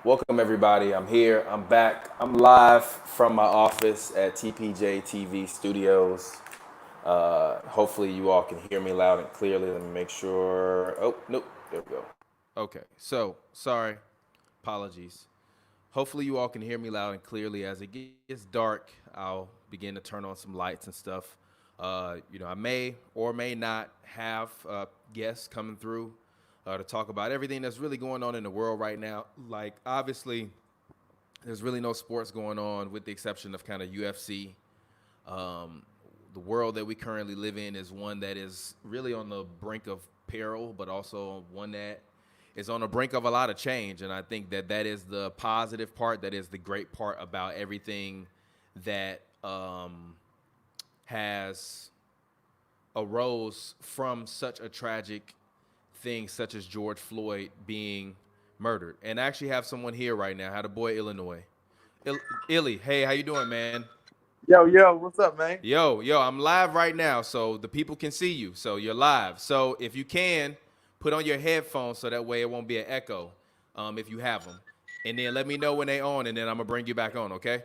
Welcome everybody. I'm here. I'm back. I'm live from my office at TPJ TV Studios. Hopefully you all can hear me loud and clearly. Let me make sure. Oh, nope. There we go. Okay. So, sorry. Apologies. Hopefully you all can hear me loud and clearly. As it gets dark, I'll begin to turn on some lights and stuff. I may or may not have guests coming through to talk about everything that's really going on in the world right now. Like, obviously, there's really no sports going on with the exception of kind of UFC. Um, the world that we currently live in is one that is really on the brink of peril, but also one that is on the brink of a lot of change. And I think that that is the positive part. That is the great part about everything that has arose from such a tragic thing, such as George Floyd being murdered. And I actually have someone here right now. Had a boy, Illinois. Illi, hey, how you doing, man? Yo, what's up, man? Yo, I'm live right now, so the people can see you. So you're live. So if you can, put on your headphones so that way it won't be an echo, if you have them. And then let me know when they on, and then I'm gonna bring you back on. Okay?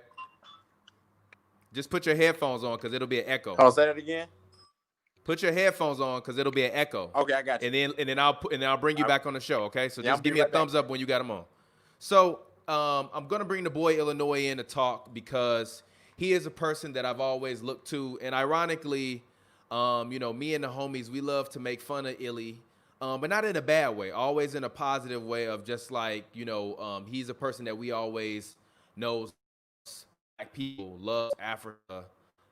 Just put your headphones on, cause it'll be an echo. Oh, say that again. Put your headphones on, cause it'll be an echo. Okay, I got you. And then I'll bring you back on the show. Okay? So Yeah, just I'm give be me a right back. thumbs up when you got them on. So I'm gonna bring the boy Illinois in to talk because he is a person that I've always looked to, and ironically, me and the homies, we love to make fun of Illy, but not in a bad way, always in a positive way of just like, he's a person that we always knows black people, loves Africa,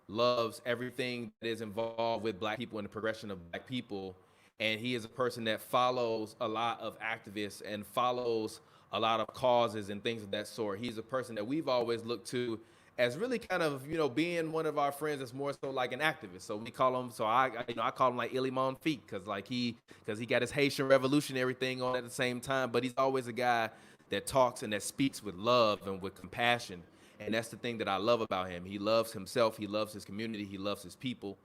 loves everything that is involved with black people and the progression of black people. And he is a person that follows a lot of activists and follows a lot of causes and things of that sort. He's a person that we've always looked to as really kind of, being one of our friends that's more so like an activist. So we call him, I call him like Illy Mon Feet because he got his Haitian revolutionary thing on at the same time. But he's always a guy that talks and that speaks with love and with compassion. And that's the thing that I love about him. He loves himself. He loves his community. He loves his people.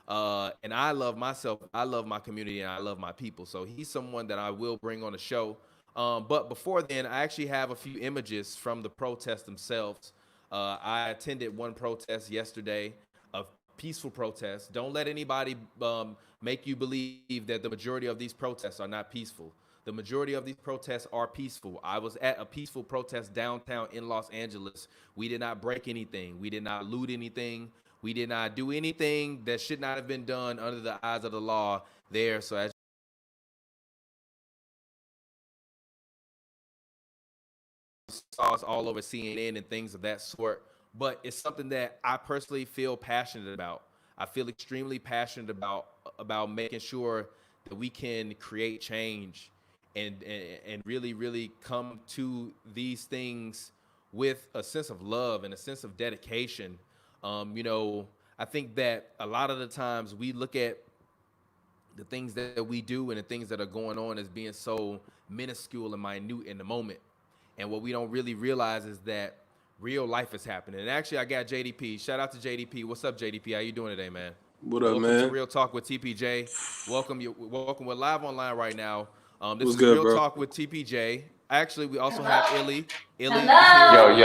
And I love myself. I love my community and I love my people. So he's someone that I will bring on the show. But before then, I actually have a few images from the protests themselves. I attended one protest yesterday, a peaceful protest. Don't let anybody make you believe that the majority of these protests are not peaceful. The majority of these protests are peaceful. I was at a peaceful protest downtown in Los Angeles. We did not break anything. We did not loot anything. We did not do anything that should not have been done under the eyes of the law there. So as saw us all over CNN and things of that sort. But it's something that I personally feel passionate about. I feel extremely passionate about making sure that we can create change and really really come to these things with a sense of love and a sense of dedication. I think that a lot of the times we look at the things that we do and the things that are going on as being so minuscule and minute in the moment. And what we don't really realize is that real life is happening. And actually, I got JDP. Shout out to JDP. What's up, JDP? How you doing today, man? What up, Welcome to man? Real Talk with TPJ. Welcome. We're live online right now. This What's is good, Real bro? Talk with TPJ. Actually, we also have Illy. Illy is here as Yo, well.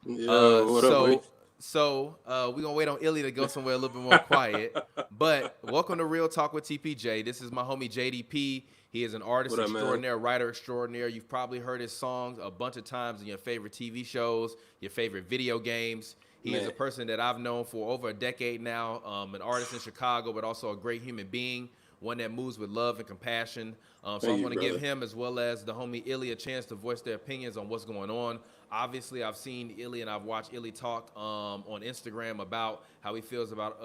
yo. Yo, what up, So boy? we're gonna wait on Illy to go somewhere a little bit more quiet. But welcome to Real Talk with TPJ. This is my homie JDP. He is an artist What up, man? extraordinaire, writer extraordinaire. You've probably heard his songs a bunch of times in your favorite TV shows, your favorite video games. He is Man. a person that I've known for over a decade now, an artist in Chicago, but also a great human being, one that moves with love and compassion. So Thank I'm you, going to give brother. him as well as the homie Illy a chance to voice their opinions on what's going on. Obviously, I've seen Illy and I've watched Illy talk on Instagram about how he feels about,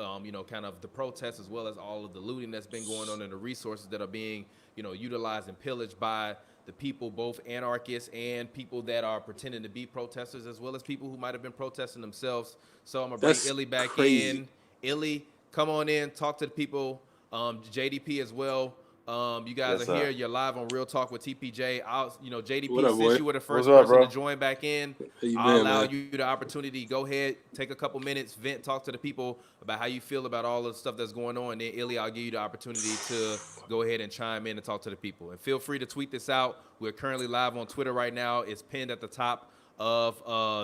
kind of the protests as well as all of the looting that's been going on and the resources that are being, utilized and pillaged by the people, both anarchists and people that are pretending to be protesters, as well as people who might have been protesting themselves. So I'm gonna bring That's Illy back crazy. in. Illy, come on in, talk to the people. JDP as well. You guys are here. You're live on Real Talk with TPJ. JDP, What up, since boy? you were the first What's up, person bro? to join back in, How you I'll been, allow man? you the opportunity. Go ahead, take a couple minutes, vent, talk to the people about how you feel about all the stuff that's going on. And then, Illi, I'll give you the opportunity to go ahead and chime in and talk to the people. And feel free to tweet this out. We're currently live on Twitter right now. It's pinned at the top of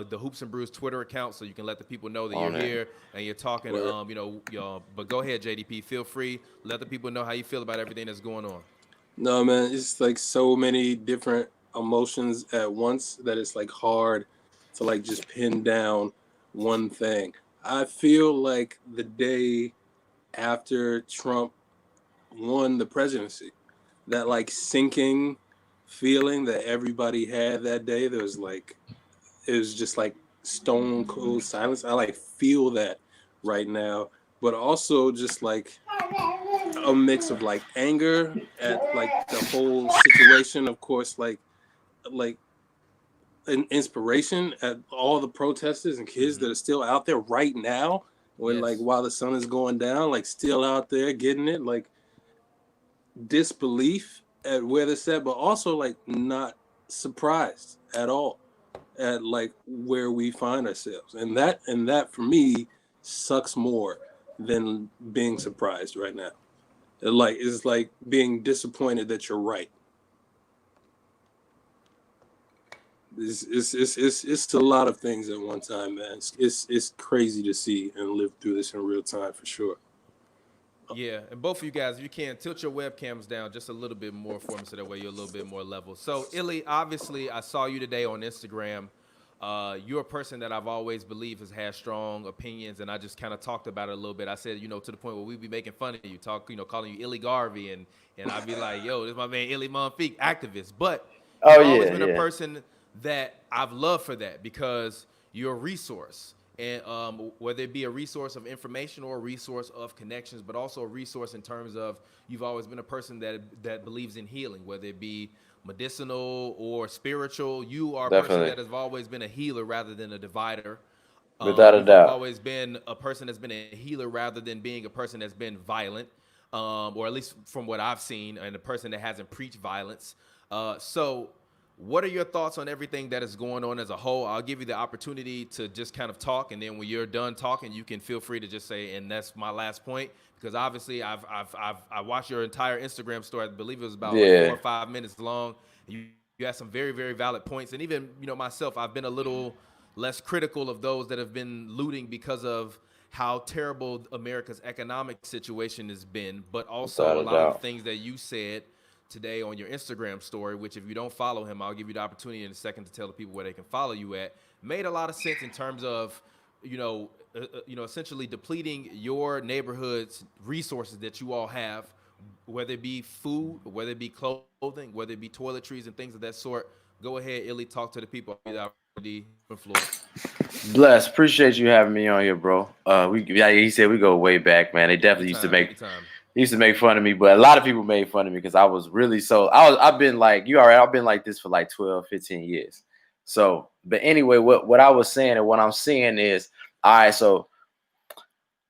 the Hoops and Brews Twitter account, so you can let the people know that you're here and you're talking. But go ahead, JDP. Feel free. Let the people know how you feel about everything that's going on. No, man, it's like so many different emotions at once that it's like hard to like just pin down one thing. I feel like the day after Trump won the presidency, that like sinking feeling that everybody had that day, it was just like stone cold silence. I like feel that right now, but also just like a mix of like anger at like the whole situation, of course, like an inspiration at all the protesters and kids that are still out there right now, when like while the sun is going down, like still out there getting it, like disbelief at where they're set, but also like not surprised at all at like where we find ourselves, and that for me sucks more than being surprised right now. It's like being disappointed that you're right. It's a lot of things at one time, man. It's crazy to see and live through this in real time for sure. Yeah, and both of you guys, if you can, tilt your webcams down just a little bit more for me so that way you're a little bit more level. So, Illi, obviously, I saw you today on Instagram. You're a person that I've always believed has had strong opinions, and I just kind of talked about it a little bit. I said, to the point where we'd be making fun of you, calling you Illi Garvey, and I'd be like, yo, this is my man Illi Monfik, activist. But you've always been a person that I've loved for that, because you're a resource. And whether it be a resource of information or a resource of connections, but also a resource in terms of you've always been a person that believes in healing, whether it be medicinal or spiritual. You are a person that has always been a healer rather than a divider. Without a doubt. You've always been a person that's been a healer rather than being a person that's been violent, or at least from what I've seen, and a person that hasn't preached violence. So what are your thoughts on everything that is going on as a whole? I'll give you the opportunity to just kind of talk, and then when you're done talking, you can feel free to just say, and that's my last point, because obviously I watched your entire Instagram story. I believe it was about 4 or 5 minutes long. You had some very, very valid points, and even myself, I've been a little less critical of those that have been looting because of how terrible America's economic situation has been, but also a lot of the things that you said today on your Instagram story, which if you don't follow him, I'll give you the opportunity in a second to tell the people where they can follow you at, made a lot of sense in terms of, essentially depleting your neighborhood's resources that you all have, whether it be food, whether it be clothing, whether it be toiletries and things of that sort. Go ahead, Illi, talk to the people. Floyd. Bless, appreciate you having me on here, bro. He said we go way back, man. They definitely used to make fun of me, but a lot of people made fun of me because I was really I've been like I've been like this for like 12, 15 years. So, but anyway, what I was saying and what I'm seeing is, all right, so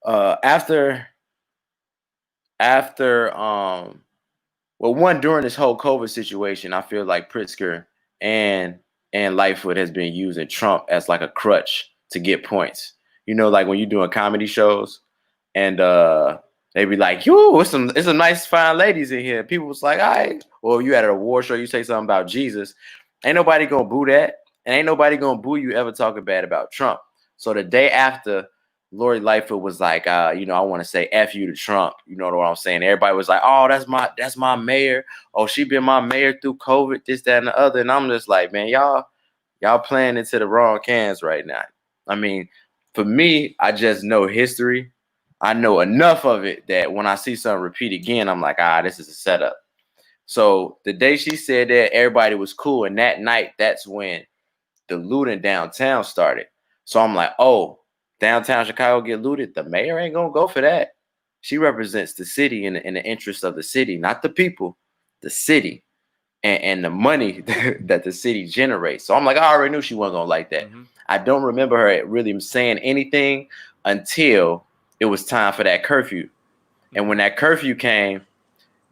after during this whole COVID situation, I feel like Pritzker and Lightfoot has been using Trump as like a crutch to get points. Like when you're doing comedy shows and they be like, yo, it's some nice fine ladies in here. People was like, all right. Well, you at an award show, you say something about Jesus. Ain't nobody gonna boo that. And ain't nobody gonna boo you ever talking bad about Trump. So the day after, Lori Lightfoot was like, I want to say F you to Trump. You know what I'm saying? Everybody was like, oh, that's my mayor. Oh, she been my mayor through COVID, this, that, and the other. And I'm just like, man, y'all playing into the wrong cans right now. I mean, for me, I just know history. I know enough of it that when I see something repeat again, I'm like, this is a setup. So the day she said that, everybody was cool. And that night, that's when the looting downtown started. So I'm like, oh, downtown Chicago get looted. The mayor ain't going to go for that. She represents the city in the interest of the city, not the people, the city and the money that the city generates. So I'm like, I already knew she wasn't going to like that. Mm-hmm. I don't remember her really saying anything until it was time for that curfew. And when that curfew came,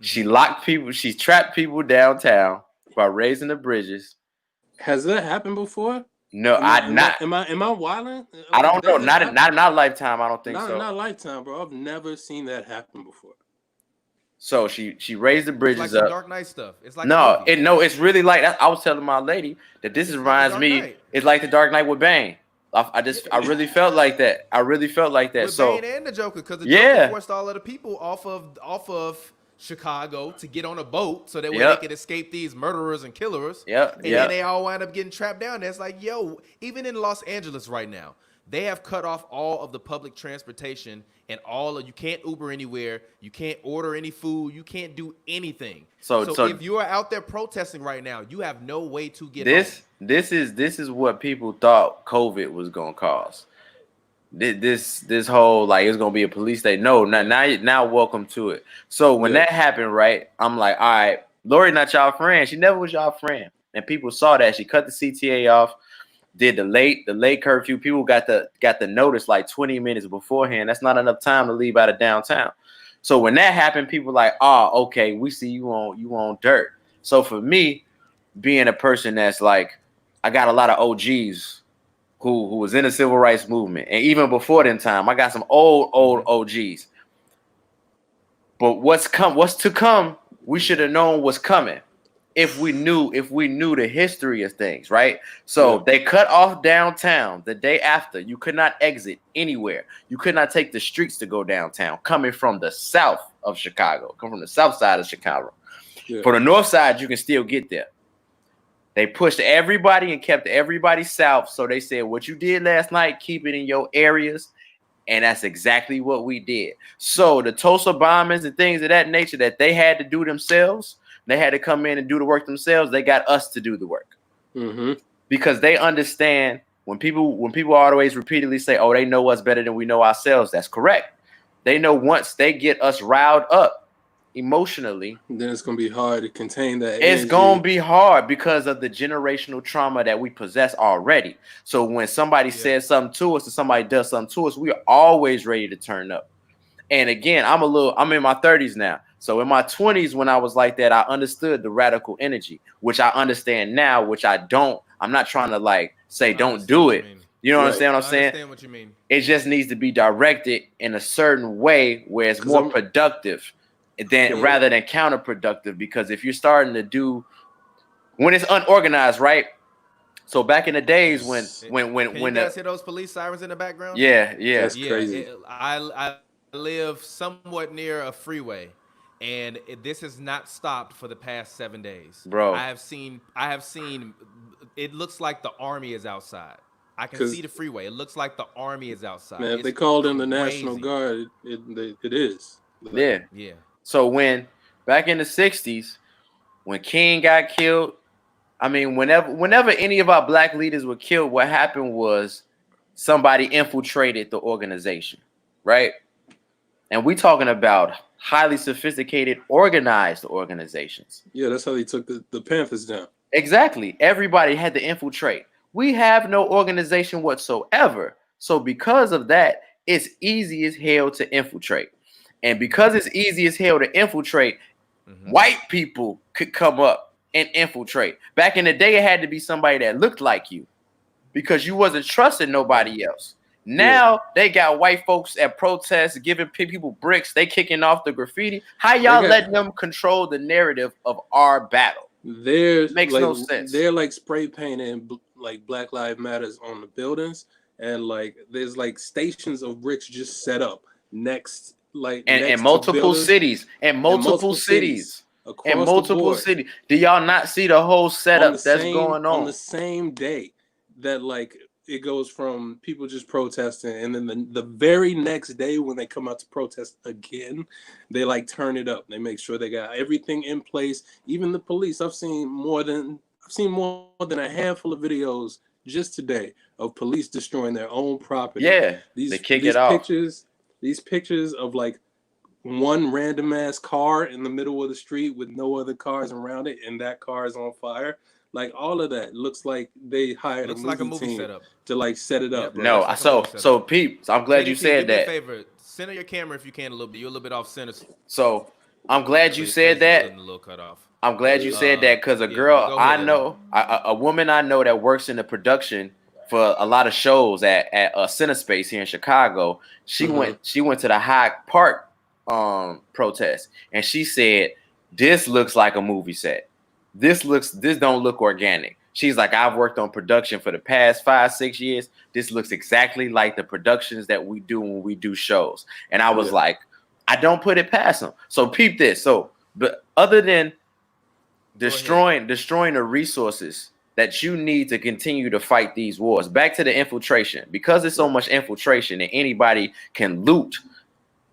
She locked people. She trapped people downtown by raising the bridges. Has that happened before? No, Am I wilding? I don't know. Not in our lifetime. I don't think not so. Not lifetime, bro. I've never seen that happen before. So she raised the bridges it's like up. Dark Knight stuff. It's like it's really like that. I was telling my lady that this reminds me. It's like the Dark Knight with Bane. I really felt like that. With So Bane and the Joker, because the Joker forced all of the people off of Chicago to get on a boat so that way they could escape these murderers and killers. And then they all wind up getting trapped down there. It's like, yo, even in Los Angeles right now, they have cut off all of the public transportation and you can't Uber anywhere, you can't order any food, you can't do anything. So if you are out there protesting right now, you have no way to get home. This is what people thought COVID was gonna cause. This whole like it's gonna be a police state. No, now welcome to it. So when that happened, right, I'm like, all right, Lori not y'all friend. She never was y'all friend, and people saw that. She cut the CTA off. Did the late curfew. People got the notice like 20 minutes beforehand. That's not enough time to leave out of downtown. So when that happened, people like, oh, okay, we see you on dirt. So for me, being a person that's like, I got a lot of OGs who was in the civil rights movement, and even before that time, I got some old OGs. But what's to come, we should have known what's coming. If we knew the history of things, right? So they cut off downtown the day after. You could not exit anywhere. You could not take the streets to go downtown. Coming from the south of Chicago, come from the south side of Chicago. Yeah. For the north side, you can still get there. They pushed everybody and kept everybody south. So they said, what you did last night, keep it in your areas. And that's exactly what we did. So the Tulsa bombings and things of that nature that they had to do themselves, they had to come in and do the work themselves. They got us to do the work because they understand when people always repeatedly say, "Oh, they know us better than we know ourselves." That's correct. They know once they get us riled up emotionally, then it's gonna be hard to contain that. It's gonna be hard because of the generational trauma that we possess already. So when somebody says something to us or somebody does something to us, we are always ready to turn up. And again, I'm in my 30s now. So in my 20s, when I was like that, I understood the radical energy, which I understand now, which I don't. I'm not trying to like say don't do it. You know what I'm saying? What I'm saying? I understand what you mean. It just needs to be directed in a certain way where it's more productive rather than counterproductive. Because if you're starting to do when it's unorganized, right? So back in the days when you guys hear those police sirens in the background? Yeah, that's crazy. I live somewhat near a freeway. And this has not stopped for the past 7 days. Bro, I have seen it looks like the army is outside. I can see the freeway. It looks like the army is outside. Man, if they called in the National Guard, it is. Yeah. So when back in the 60s, when King got killed, I mean, whenever any of our black leaders were killed, what happened was somebody infiltrated the organization, right? And we talking about highly sophisticated, organized organizations. Yeah, that's how they took the Panthers down. Exactly. Everybody had to infiltrate. We have no organization whatsoever. So because of that, it's easy as hell to infiltrate. And because it's easy as hell to infiltrate, white people could come up and infiltrate. Back in the day, it had to be somebody that looked like you because you wasn't trusting nobody else. Now they got white folks at protests giving people bricks. They kicking off the graffiti. How y'all letting them control the narrative of our battle? Makes no sense. They're like spray painting like Black Lives Matters on the buildings, and like there's like stations of bricks just set up next, like and multiple cities and multiple cities. And multiple cities. Do y'all not see the whole setup that's going on the same day that like it goes from people just protesting, and then the very next day when they come out to protest again, they like turn it up. They make sure they got everything in place. Even the police. I've seen more than a handful of videos just today of police destroying their own property. Yeah, they kick it off. These pictures of like one random ass car in the middle of the street with no other cars around it, and that car is on fire. Like all of that looks like they hired a movie team setup to like set it up. Yeah, no, so Pete, I'm glad you said that. Do me a favor, center your camera if you can a little bit. You're a little bit off center. So I'm glad you His said face is that. getting a little cut off. I'm glad you said that because a Yeah, but girl go I ahead, Illy. know, a woman I know that works in the production for a lot of shows at CineSpace here in Chicago. She went to the Hyde Park protest, and she said, "This looks like a movie set. This don't look organic." She's like, "I've worked on production for the past 5-6 years. This looks exactly like the productions that we do when we do shows." And I was like, I don't put it past them. So peep this. So, but other than destroying the resources that you need to continue to fight these wars. Back to the infiltration, because there's so much infiltration and anybody can loot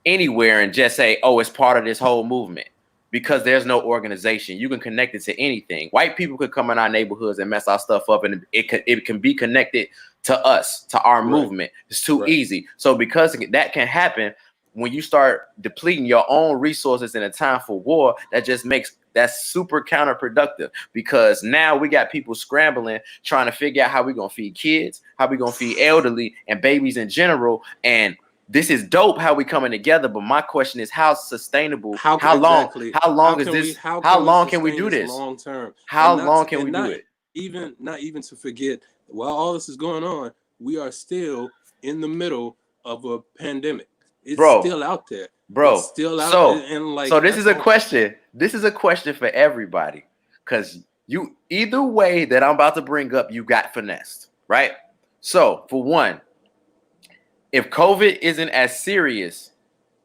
anywhere and just say, oh, it's part of this whole movement. Because there's no organization, you can connect it to anything. White people could come in our neighborhoods and mess our stuff up, and it can be connected to us, to our movement. It's too easy. So because that can happen, when you start depleting your own resources in a time for war, that's super counterproductive, because now we got people scrambling, trying to figure out how we're going to feed kids, how we're going to feed elderly and babies in general. And this is dope how we coming together. But my question is, how sustainable? How long can we do this long term? How long can we do it? Not even to forget, while all this is going on, we are still in the middle of a pandemic. It's still out there. Bro. It's still out there. And like, so this is a question. This is a question for everybody. Because you, either way that I'm about to bring up, you got finessed, right? So for one, if COVID isn't as serious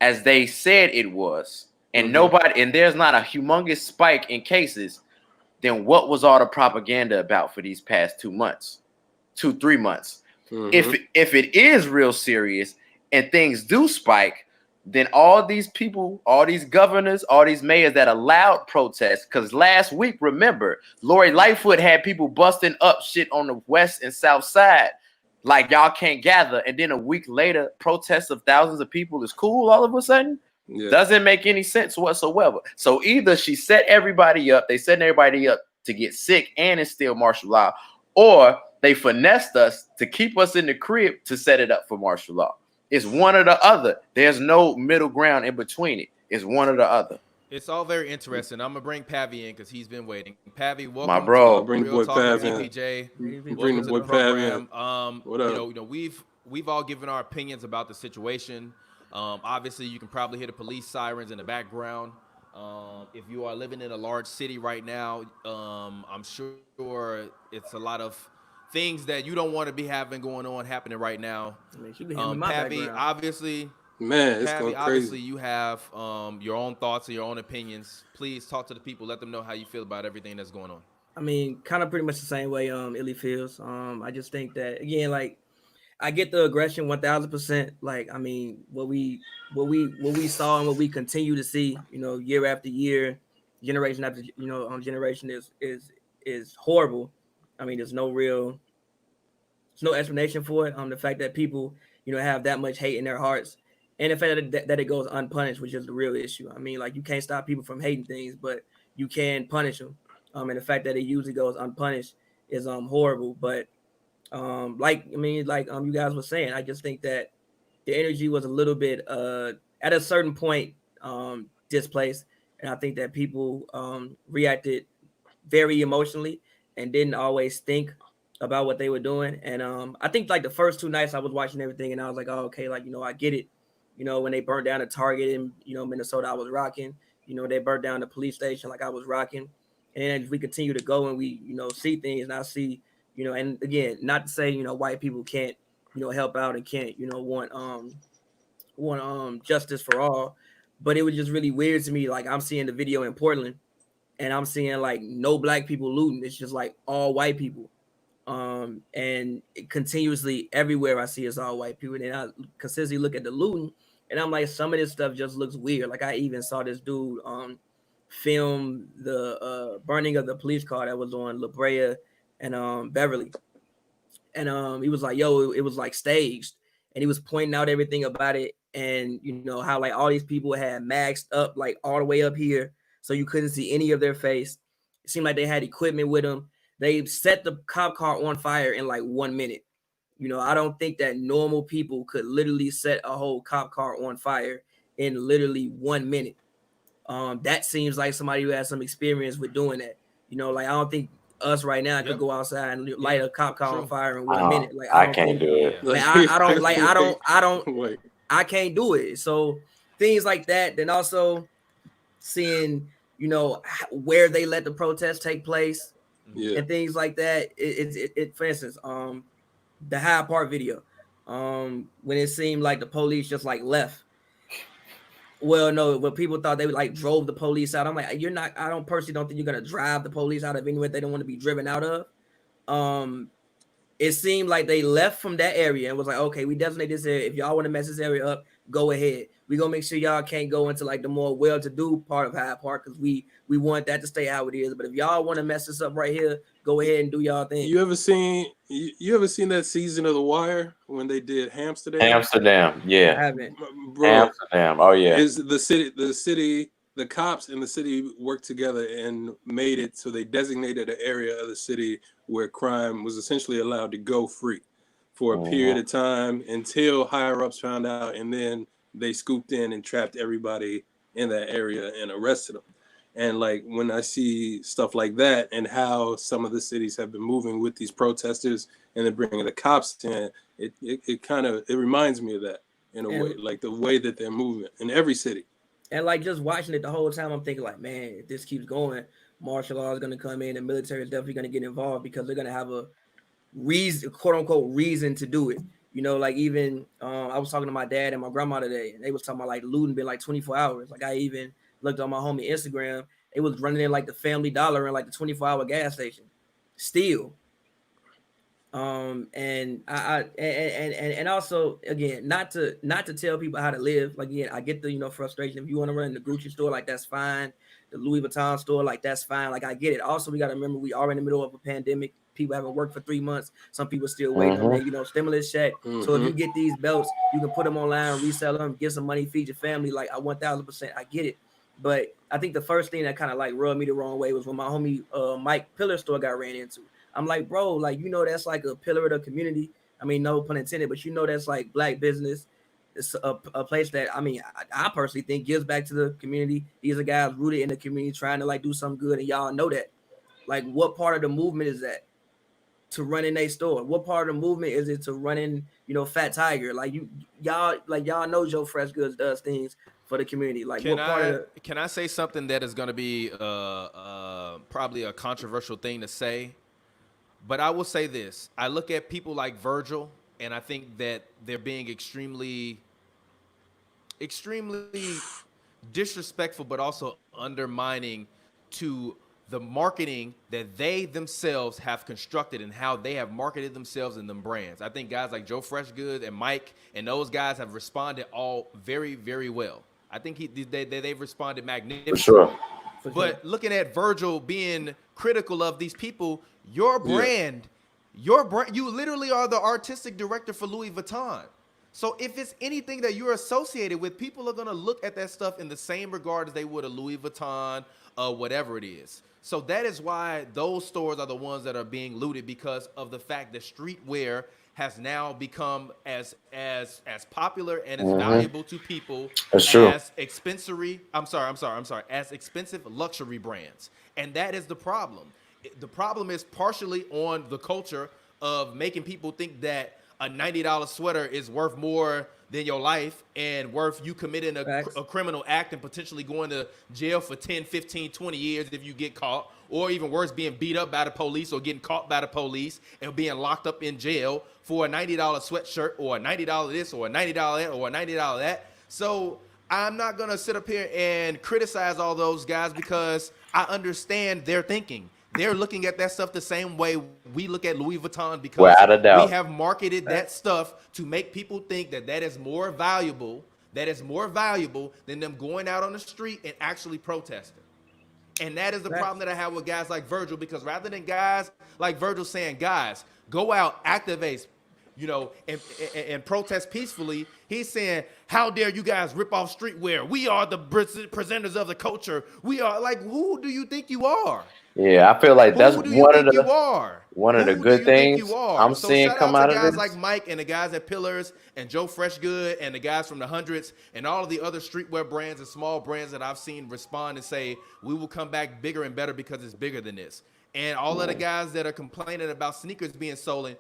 as they said it was, and there's not a humongous spike in cases, then what was all the propaganda about for these past 2 months, 3 months? If it is real serious and things do spike, then all these people, all these governors, all these mayors that allowed protests, because last week, remember, Lori Lightfoot had people busting up shit on the west and south side, like y'all can't gather, and then a week later, protests of thousands of people is cool all of a sudden. Doesn't make any sense whatsoever. So either she set everybody up, they set everybody up to get sick and instill martial law, or they finessed us to keep us in the crib to set it up for martial law. It's one or the other. There's no middle ground in between it. It's one or the other. It's all very interesting. I'm gonna bring Pavy in because he's been waiting. Pavy, welcome. My bro, bring Real boy Talk Pavy. TPJ. Bring the boy Pavy. What up? You know, we've all given our opinions about the situation. Obviously, you can probably hear the police sirens in the background. If you are living in a large city right now, I'm sure it's a lot of things that you don't want to be happening right now. Pavy, obviously. Man, it's going crazy. Obviously, you have your own thoughts and your own opinions. Please talk to the people. Let them know how you feel about everything that's going on. I mean, kind of pretty much the same way Illi feels. I just think that, again, like, I get the aggression 1000%. Like, I mean, what we saw and what we continue to see, you know, year after year, generation after generation is horrible. I mean, there's no explanation for it. The fact that people, you know, have that much hate in their hearts, and the fact that it goes unpunished, which is the real issue. I mean, like, you can't stop people from hating things, but you can punish them. And the fact that it usually goes unpunished is horrible. But you guys were saying, I just think that the energy was a little bit at a certain point displaced, and I think that people reacted very emotionally and didn't always think about what they were doing. And I think, like, the first 2 nights I was watching everything, and I was like, oh, okay, like, you know, I get it. You know, when they burned down the Target in, you know, Minnesota, I was rocking. You know, they burned down the police station, like, I was rocking. And as we continue to go and we, you know, see things, and I see, you know, and again, not to say, you know, white people can't, you know, help out and can't, you know, want justice for all, but it was just really weird to me. Like, I'm seeing the video in Portland, and I'm seeing, like, no black people looting. It's just like all white people. And continuously everywhere I see is all white people. And I consistently look at the looting, and I'm like, some of this stuff just looks weird. Like, I even saw this dude film the burning of the police car that was on La Brea and Beverly. And he was like, yo, it was like staged. And he was pointing out everything about it. And, you know, how, like, all these people had maxed up, like, all the way up here, so you couldn't see any of their face. It seemed like they had equipment with them. They set the cop car on fire in like 1 minute. You know, I don't think that normal people could literally set a whole cop car on fire in literally 1 minute. That seems like somebody who has some experience with doing that. You know, like I don't think us right now could go outside and light a cop car on fire in 1 minute. Like I I don't can't think, do it. man, I don't like, Wait. I can't do it. So things like that. Then also seeing, you know, where they let the protest take place and things like that. It for instance, the Hyde Park video, when it seemed like the police just like left. Well, no, when people thought they like drove the police out, I'm like, you're not. I don't personally don't think you're gonna drive the police out of anywhere they don't want to be driven out of. It seemed like they left from that area and was like, okay, we designate this area. If y'all want to mess this area up, go ahead. We gonna make sure y'all can't go into like the more well-to-do part of Hyde Park because we want that to stay how it is. But if y'all want to mess this up right here, go ahead and do y'all thing. You ever seen that season of The Wire when they did Amsterdam? Amsterdam, yeah. I haven't. Bro, Amsterdam, oh yeah. is the cops in the city worked together and made it so they designated an area of the city where crime was essentially allowed to go free for a period of time until higher ups found out, and then they scooped in and trapped everybody in that area and arrested them. And like when I see stuff like that and how some of the cities have been moving with these protesters and then bringing the cops in, it kind of reminds me of that in a way, like the way that they're moving in every city. And like just watching it the whole time, I'm thinking like, man, if this keeps going, martial law is going to come in, the military is definitely going to get involved because they're going to have a reason, quote unquote, reason to do it. You know, like even I was talking to my dad and my grandma today, and they was talking about like looting been like 24 hours. Like I even looked on my homie Instagram, it was running in like the Family Dollar and like the 24-hour gas station, still. And and also again, not to tell people how to live. Like again, I get the frustration. If you want to run the Gucci store, like that's fine. The Louis Vuitton store, like that's fine. Like I get it. Also, we got to remember we are in the middle of a pandemic. People haven't worked for 3 months. Some people still waiting on their stimulus check. So if you get these belts, you can put them online, resell them, get some money, feed your family. Like I 1000%, I get it. But I think the first thing that kind of like rubbed me the wrong way was when my homie Mike Pillar store got ran into. I'm like, bro, like, that's like a pillar of the community. I mean, no pun intended, but that's like black business. It's a place that, I mean, I personally think gives back to the community. These are guys rooted in the community trying to like do something good. And y'all know that. Like, what part of the movement is that to run in a store? What part of the movement is it to run in, Fat Tiger? Like y'all know Joe Fresh Goods does things for the community. Like can I say something that is going to be probably a controversial thing to say? But I will say this. I look at people like Virgil, and I think that they're being extremely disrespectful, but also undermining to the marketing that they themselves have constructed and how they have marketed themselves and them brands. I think guys like Joe Fresh Goods and Mike and those guys have responded all very, very well. I think they've responded magnificently. For sure. But looking at Virgil being critical of these people, your brand, you literally are the artistic director for Louis Vuitton. So if it's anything that you're associated with, people are going to look at that stuff in the same regard as they would a Louis Vuitton, whatever it is. So that is why those stores are the ones that are being looted, because of the fact that streetwear has now become as popular and as valuable to people as as expensive luxury brands. And that is the problem. The problem is partially on the culture of making people think that a $90 sweater is worth more than your life and worth you committing a criminal act and potentially going to jail for 10, 15, 20 years if you get caught, or even worse, being beat up by the police or getting caught by the police and being locked up in jail for a $90 sweatshirt or a $90 this or a $90 that or a $90 that. So I'm not going to sit up here and criticize all those guys because I understand their thinking. They're looking at that stuff the same way we look at Louis Vuitton, because without a doubt, we have marketed that stuff to make people think that that is more valuable than them going out on the street and actually protesting. And that is the problem that I have with guys like Virgil, because rather than guys like Virgil saying, guys, go out, activate, and protest peacefully, he's saying, How dare you guys rip off streetwear? We are the presenters of the culture. We are like, who do you think you are? Yeah, I feel like that's Who do you think you are? one of the Who do good you think things you are? I'm So seeing shout come out to out of guys this. like Mike and the guys at Pillars and Joe Freshgood and the guys from the Hundreds and all of the other streetwear brands and small brands that I've seen respond and say, we will come back bigger and better because it's bigger than this. And all of the guys that are complaining about sneakers being stolen,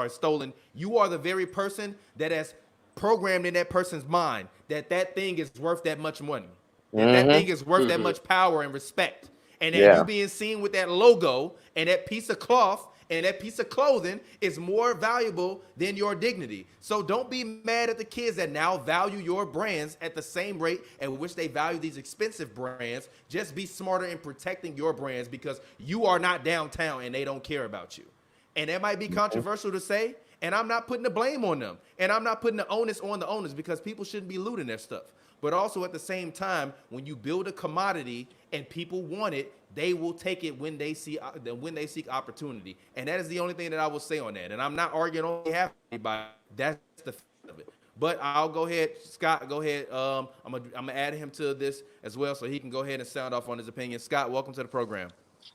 stolen, you are the very person that has programmed in that person's mind that thing is worth that much money. That thing is worth that much power and respect. And that you being seen with that logo and that piece of cloth and that piece of clothing is more valuable than your dignity. So don't be mad at the kids that now value your brands at the same rate at which they value these expensive brands. Just be smarter in protecting your brands because you are not downtown and they don't care about you. And that might be controversial to say, and I'm not putting the blame on them. And I'm not putting the onus on the owners because people shouldn't be looting their stuff. But also at the same time, when you build a commodity and people want it, they will take it when they seek opportunity. And that is the only thing that I will say on that. And I'm not arguing on behalf of anybody. That's the fact of it. But I'll go ahead, Scott, go ahead. I'm gonna add him to this as well so he can go ahead and sound off on his opinion. Scott, welcome to the program.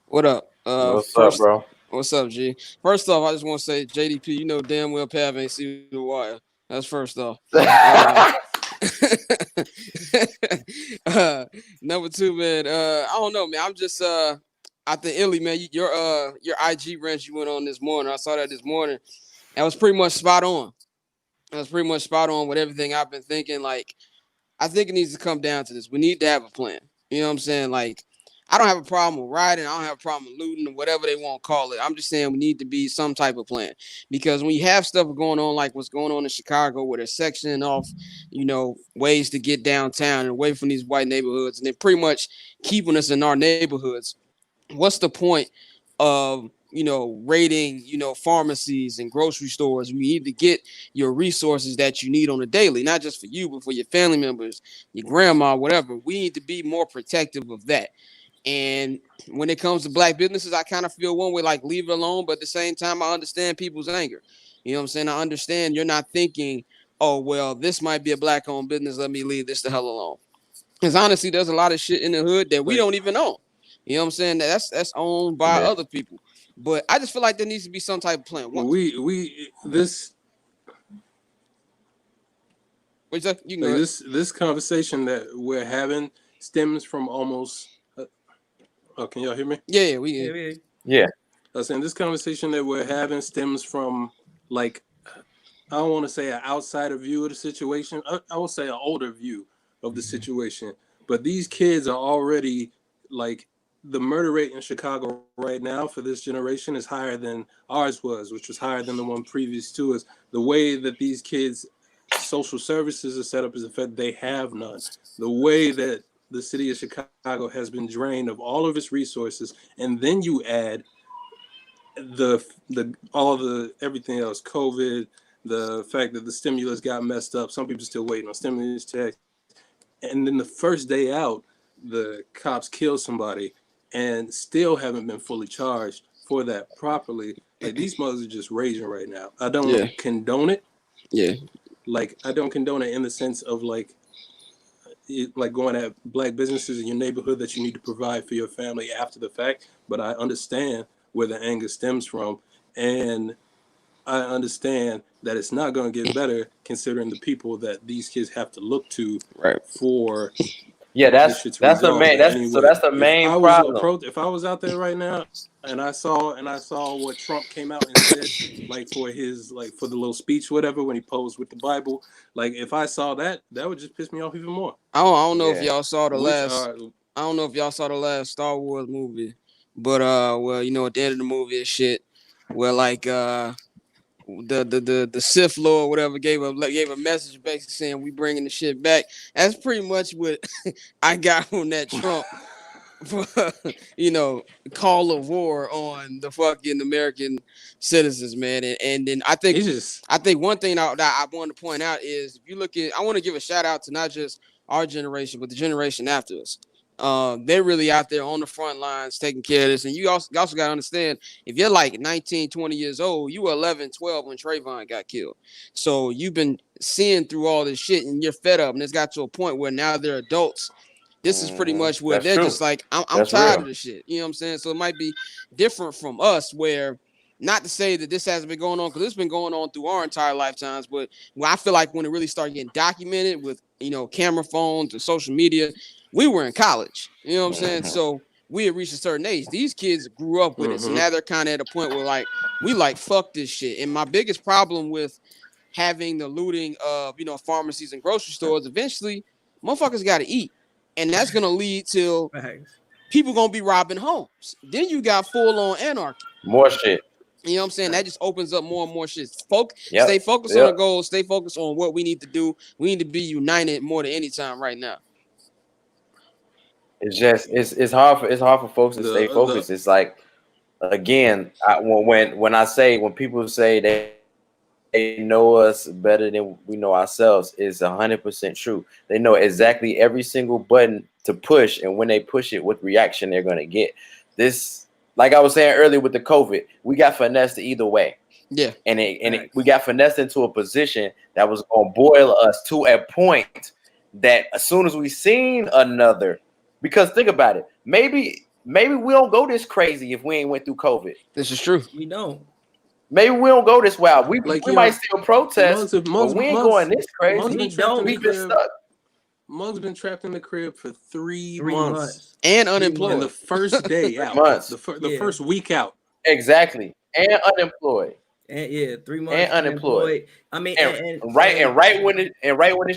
What up? What's up, bro? What's up, G? First off, I just want to say, JDP, you know damn well Pav ain't see the wire. That's first off. Number two, man. I don't know, man. I'm just I think Illi, man, your IG rant you went on this morning. I saw that this morning. That was pretty much spot on. That was pretty much spot on with everything I've been thinking. Like, I think it needs to come down to this. We need to have a plan. You know what I'm saying? Like, I don't have a problem with rioting. I don't have a problem with looting or whatever they want to call it. I'm just saying we need to be some type of plan. Because when you have stuff going on like what's going on in Chicago where they're sectioning off, ways to get downtown and away from these white neighborhoods, and they're pretty much keeping us in our neighborhoods, what's the point of, raiding, pharmacies and grocery stores? You need to get your resources that you need on a daily, not just for you, but for your family members, your grandma, whatever. We need to be more protective of that. And when it comes to black businesses, I kind of feel one way, like leave it alone. But at the same time, I understand people's anger. You know what I'm saying? I understand you're not thinking, oh, well, this might be a black owned business. Let me leave this the hell alone. Because honestly, there's a lot of shit in the hood that we don't even own. You know what I'm saying? That's owned by other people. But I just feel like there needs to be some type of plan. This conversation that we're having stems from almost. Oh, can y'all hear me? Yeah, we hear. Yeah. I was saying this conversation that we're having stems from, like, I don't want to say an outsider view of the situation. I will say an older view of the situation. But these kids are already, like, the murder rate in Chicago right now for this generation is higher than ours was, which was higher than the one previous to us. The way that these kids' social services are set up is the fact they have none. The way that the city of Chicago has been drained of all of its resources, and then you add everything else, COVID, the fact that the stimulus got messed up. Some people still waiting on stimulus checks, and then the first day out, the cops kill somebody and still haven't been fully charged for that properly. Like, these mothers are just raging right now. I don't condone it. Yeah. Like, I don't condone it in the sense of like going at black businesses in your neighborhood that you need to provide for your family after the fact. But I understand where the anger stems from. And I understand that it's not going to get better considering the people that these kids have to look to for. Yeah, that's the main problem. If I was out there right now and I saw what Trump came out and said, like for the little speech, whatever, when he posed with the Bible, like if I saw that would just piss me off even more. I don't know if y'all saw the last Star Wars movie, but at the end of the movie and shit, where like the Sith Lord, whatever, gave a message basically saying we bringing the shit back. That's pretty much what I got from that Trump, call of war on the fucking American citizens, man. And then I think one thing that I want to point out is if you look at, I want to give a shout out to not just our generation, but the generation after us. They're really out there on the front lines taking care of this. And you also got to understand, if you're like 19, 20 years old, you were 11, 12 when Trayvon got killed. So you've been seeing through all this shit and you're fed up. And it's got to a point where now they're adults. This is pretty much where they're just like, I'm tired of this shit. You know what I'm saying? So it might be different from us, where, not to say that this hasn't been going on, because it's been going on through our entire lifetimes, but I feel like when it really started getting documented with, camera phones and social media, we were in college. You know what I'm saying? So we had reached a certain age. These kids grew up with it. So now they're kind of at a point where, like, we like, fuck this shit. And my biggest problem with having the looting of, pharmacies and grocery stores, eventually motherfuckers got to eat. And that's going to lead to people going to be robbing homes. Then you got full-on anarchy. More shit. You know what I'm saying? That just opens up more and more shit. Stay focused on the goals. Stay focused on what we need to do. We need to be united more than any time right now. It's just it's hard for folks to stay focused. It's like, again, when people say they know us better than we know ourselves, is 100% true. They know exactly every single button to push, and when they push it, what reaction they're gonna get. This, like I was saying earlier with the COVID, we got finessed either way. Yeah, we got finessed into a position that was gonna boil us to a point that as soon as we seen another, because think about it, maybe we don't go this crazy if we ain't went through COVID. This is true. We don't. Maybe we don't go this wild. We might still protest, but we ain't going this crazy. We been stuck. Mug's been trapped in the crib for 3 months. And unemployed. And the first day out, the first week out. Exactly. And unemployed. And 3 months. And unemployed. I mean, and right when this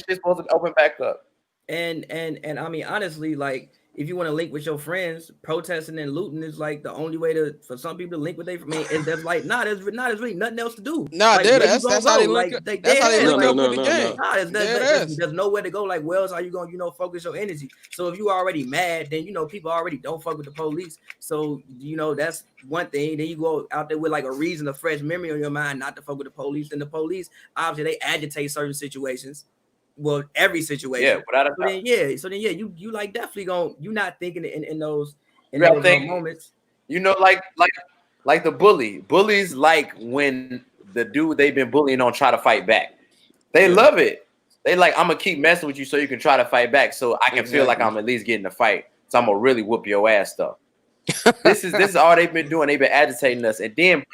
shit's supposed to open back up. And I mean, honestly, like, if you want to link with your friends, protesting and looting is like the only way for some people to link with their friends. And that's like, there's really nothing else to do. Like, that's how they link up. That's how they link up with the game. There's nowhere to go. Like, where else are you going to, focus your energy? So if you already mad, then, people already don't fuck with the police. So, that's one thing. Then you go out there with like a reason, a fresh memory on your mind not to fuck with the police. And the police, obviously, they agitate certain situations. Well, every situation. Yeah, without a doubt. So then you like definitely you're not thinking in those moments. Like the bullies, like when the dude they've been bullying on try to fight back. They love it. They like, I'm gonna keep messing with you so you can try to fight back, so I can feel like I'm at least getting a fight. So I'm gonna really whoop your ass though. This is all they've been doing. They've been agitating us. And then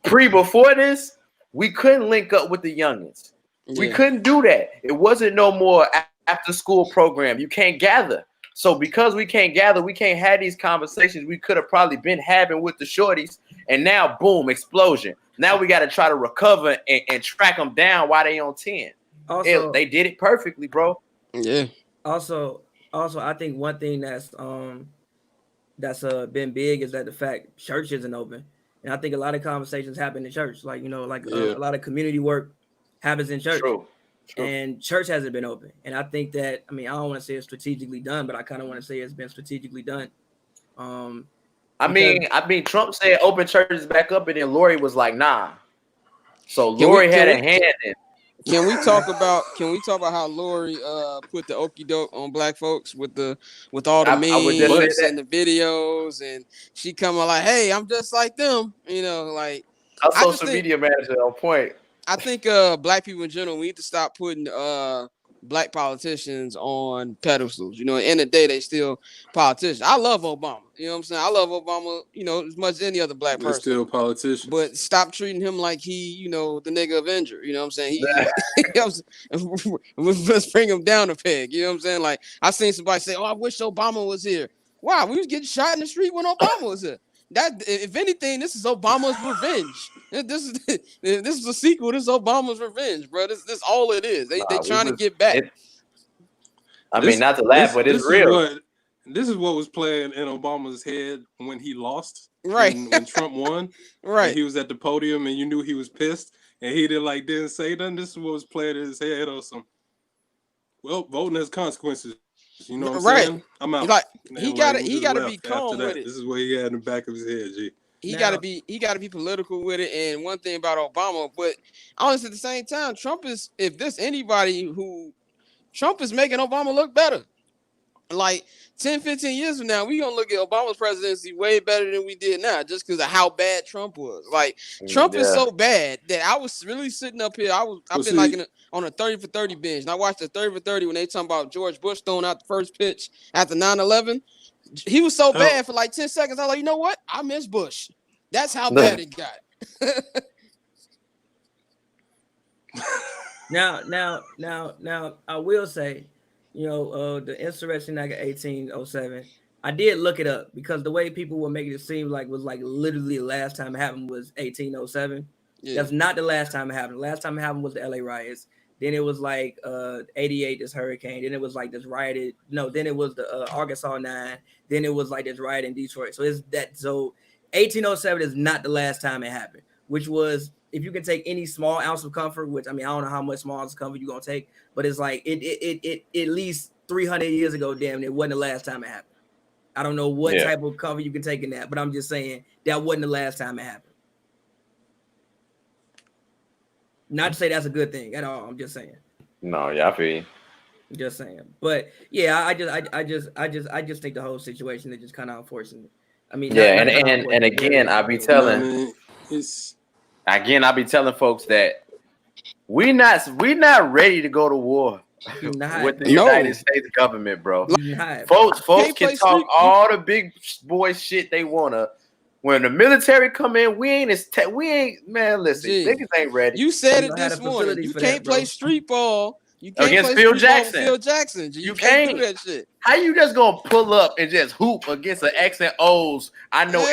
before this, we couldn't link up with the youngins. We couldn't do that. It wasn't no more after school program. You can't gather. So because we can't gather, we can't have these conversations we could have probably been having with the shorties. And now, boom, explosion. Now we got to try to recover and track them down while they on 10. Also, they did it perfectly, bro. Yeah. Also, I think one thing that's been big is that the fact church isn't open. And I think a lot of conversations happen in church. Like, a lot of community work happens in church. True. And church hasn't been open. And I think that, I don't want to say it's strategically done, but I kind of want to say it's been strategically done. I mean, Trump said open churches back up, and then Lori was like, nah. So Lori had a hand in it. Can we talk about how Lori put the okie doke on black folks with all the memes and the videos, and she coming like, hey, I'm just like them, like our social media manager on point. I think black people in general, we need to stop putting black politicians on pedestals. At the end of the day, they still politicians. I love Obama. You know what I'm saying? I love Obama, as much as any other black person. Still politician. But stop treating him like he, the nigga Avenger. You know what I'm saying? Let's bring him down a peg. You know what I'm saying? Like, I seen somebody say, oh, I wish Obama was here. Wow, we was getting shot in the street when Obama was here. That, if anything, this is Obama's revenge. This is a sequel. This is Obama's revenge, bro. This all it is. They trying to get back. Not to laugh, but it's real. This is what was playing in Obama's head when he lost. Right. When Trump won. Right. He was at the podium and you knew he was pissed and he didn't say nothing. This is what was playing in his head or some. Well, voting has consequences. You know what I'm saying? I'm out. Like, he gotta be calm with it. This is what he had in the back of his head, G. He gotta be political with it. And one thing about Obama, but honestly, at the same time, Trump is making Obama look better. like 10, 15 years from now, we gonna look at Obama's presidency way better than we did now, just because of how bad Trump was. Like Trump is so bad that I was really sitting up here. I've been like on a 30 for 30 binge. And I watched the 30 for 30 when they talking about George Bush throwing out the first pitch after 9/11. He was so bad for like 10 seconds. I was like, you know what? I miss Bush. That's how bad it got. Now, I will say, the insurrection back in 1807, I did look it up because the way people were making it seem like was like literally the last time it happened was 1807. Yeah. That's not the last time it happened. The last time it happened was the LA riots. Then it was like 88, this hurricane. Then it was like this rioted. No, then it was the Arkansas 9. Then it was like this riot in Detroit. So 1807 is not the last time it happened, which was, if you can take any small ounce of comfort, which I mean, I don't know how much small ounce of comfort you're gonna take, but it's like it at least 300 years ago, damn, it wasn't the last time it happened. I don't know what type of comfort you can take in that, but I'm just saying that wasn't the last time it happened. Not to say that's a good thing at all. I'm just saying. No, yeah, I feel you. Just saying, but yeah, I just think the whole situation is just kind of unfortunate. I mean, and again, I be telling folks that we not ready to go to war with the United States government, bro. Folks can talk all the big boy shit they wanna. When the military come in, we ain't man. Listen, niggas ain't ready. You said it this morning. You can't play street ball. You can't against play Phil Jackson. Phil Jackson. You can't do that shit. How you just gonna pull up and just hoop against the X and O's? I know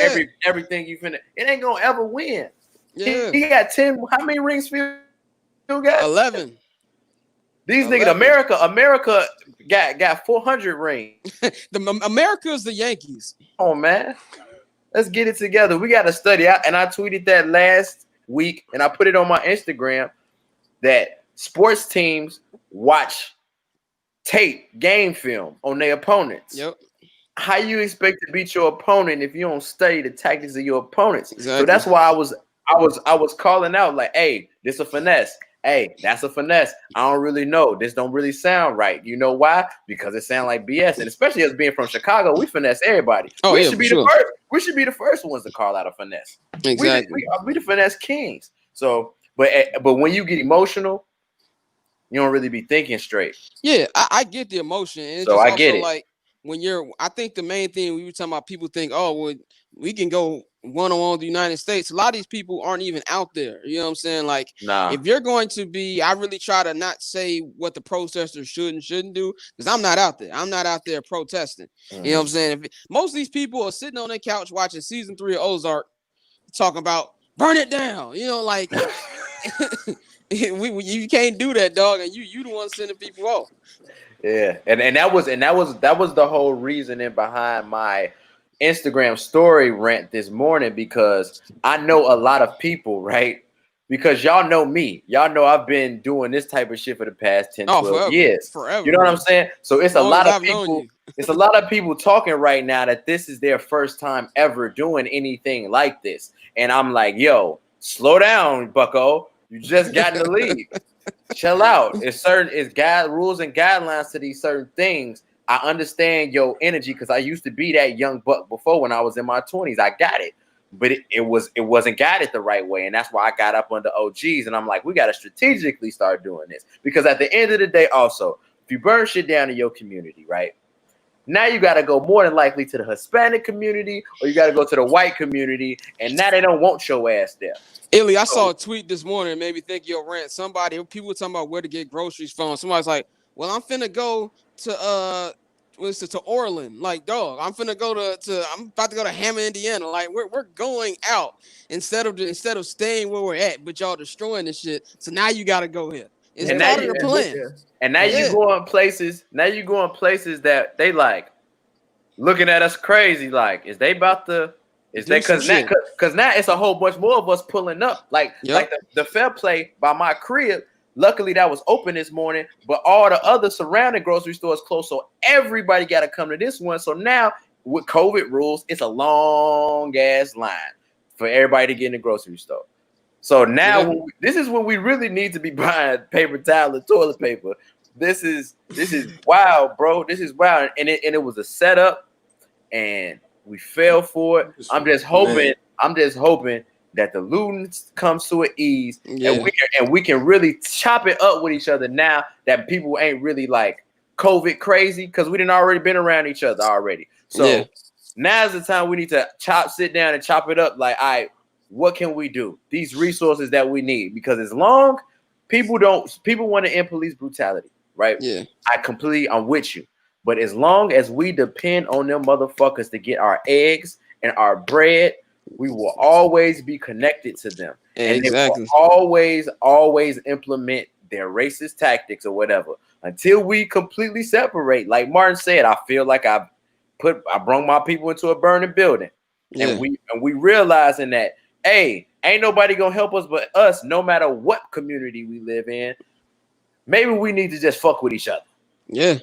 everything you finna. It ain't gonna ever win. Yeah. He got 10. How many rings Phil got? 11. These niggas, America got 400 rings. America's the Yankees. Oh man, let's get it together. We got to study out, and I tweeted that last week, and I put it on my Instagram that sports teams watch game film on their opponents. Yep. How you expect to beat your opponent if you don't study the tactics of your opponents? Exactly. So that's why I was calling out like, hey, this a finesse. Hey, that's a finesse. I don't really know. This don't really sound right. You know why? Because it sounds like BS. And especially us being from Chicago, we finesse everybody. We should be the first. We should be the first ones to call out a finesse. Exactly. We the finesse kings. So, but when you get emotional, you don't really be thinking straight. Yeah, I get the emotion. And so I get it. Like when I think the main thing we were talking about, people think, oh, well, we can go one-on-one with the United States. A lot of these people aren't even out there. You know what I'm saying? Like, if you're going to be, I really try to not say what the protesters should and shouldn't do, because I'm not out there. I'm not out there protesting. Mm-hmm. You know what I'm saying? Most of these people are sitting on their couch watching season 3 of Ozark, talking about burn it down. You know, like you can't do that, dog. And you the one sending people off. Yeah, and that was the whole reasoning behind my Instagram story rant this morning, because I know a lot of people, right? Because y'all know me. Y'all know I've been doing this type of shit for the past 10, 12 years. Forever. You know what I'm saying? So it's a lot of people. It's a lot of people talking right now that this is their first time ever doing anything like this. And I'm like, yo, slow down, bucko. You just got in the league. Chill out. It's rules and guidelines to these certain things. I understand your energy because I used to be that young buck before when I was in my 20s. I got it, but it wasn't guided the right way, and that's why I got up under OGs. And I'm like, we got to strategically start doing this, because at the end of the day, also, if you burn shit down in your community, right? Now you got to go more than likely to the Hispanic community, or you got to go to the white community, and now they don't want your ass there. Illy, I saw a tweet this morning and made me think your rant. People were talking about where to get groceries from. Somebody's like, well, I'm finna go to Orland. Like, dog, I'm about to go to Hammond, Indiana. Like, we're going out instead of staying where we're at, but y'all destroying this shit. So now you gotta go here. It's part of the plan. And now you go in places. Now you go in places that they like looking at us crazy. Like, is they about to? Is that because now it's a whole bunch more of us pulling up. Like the Fair Play by my crib. Luckily, that was open this morning, but all the other surrounding grocery stores closed, so everybody got to come to this one. So now, with COVID rules, it's a long-ass line for everybody to get in the grocery store. So now, this is when we really need to be buying paper towel and toilet paper, this is wild, bro. This is wild. And it was a setup, and we fell for it. I'm just hoping that the looting comes to an ease, and we can really chop it up with each other now that people ain't really like COVID crazy, because we didn't already been around each other already. So now's the time we need to sit down and chop it up. Like, all right, what can we do? These resources that we need, because as long people want to end police brutality, right? Yeah, I'm with you. But as long as we depend on them motherfuckers to get our eggs and our bread, we will always be connected to them. And exactly. they will always implement their racist tactics or whatever until we completely separate. Like Martin said, I feel like I brung my people into a burning building. And we realizing that, hey, ain't nobody gonna help us but us, no matter what community we live in. Maybe we need to just fuck with each other. Yeah,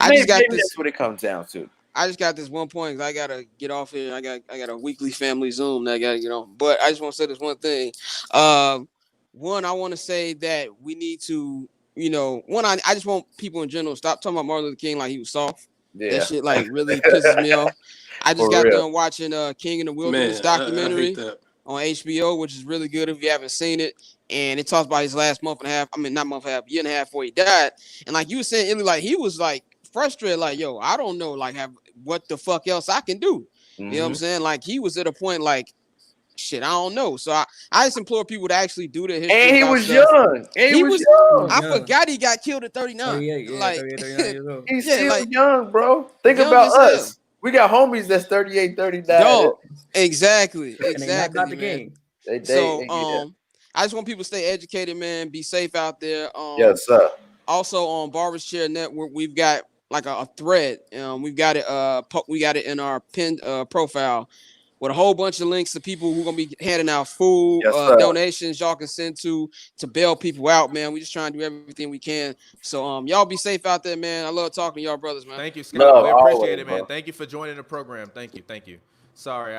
maybe that's what it comes down to. I just got this one point because I gotta get off here. I got a weekly family Zoom that I gotta get on. But I just want to say this one thing. One, I want to say that we need to, I just want people in general stop talking about Martin Luther King like he was soft. Yeah. That shit like really pisses me off. I just got done watching King in the Wilderness documentary on HBO, which is really good if you haven't seen it. And it talks about his last month and a half. I mean, not month and a half, year and a half before he died. And like you were saying, Illi, like he was like frustrated, like, yo, I don't know, like, what the fuck else I can do. You know what I'm saying? Like he was at a point like, shit, I don't know. So I just implore people to actually do the history. And he was young. He was young. I forgot he got killed at 39. Like 39 years old. He's still young, bro. Think about us. We got homies that's 38, 39. Yo, exactly. Not the game. I just want people to stay educated, man. Be safe out there. Yes, sir. Also on Barbers Chair Network, we've got like a thread. We've got it in our pinned profile with a whole bunch of links to people who are gonna be handing out food, donations y'all can send to bail people out, man. We just trying to do everything we can. So y'all be safe out there, man. I love talking to y'all brothers, man. Thank you, Scott. We appreciate it, man. Bro. Thank you for joining the program. Thank you. Sorry,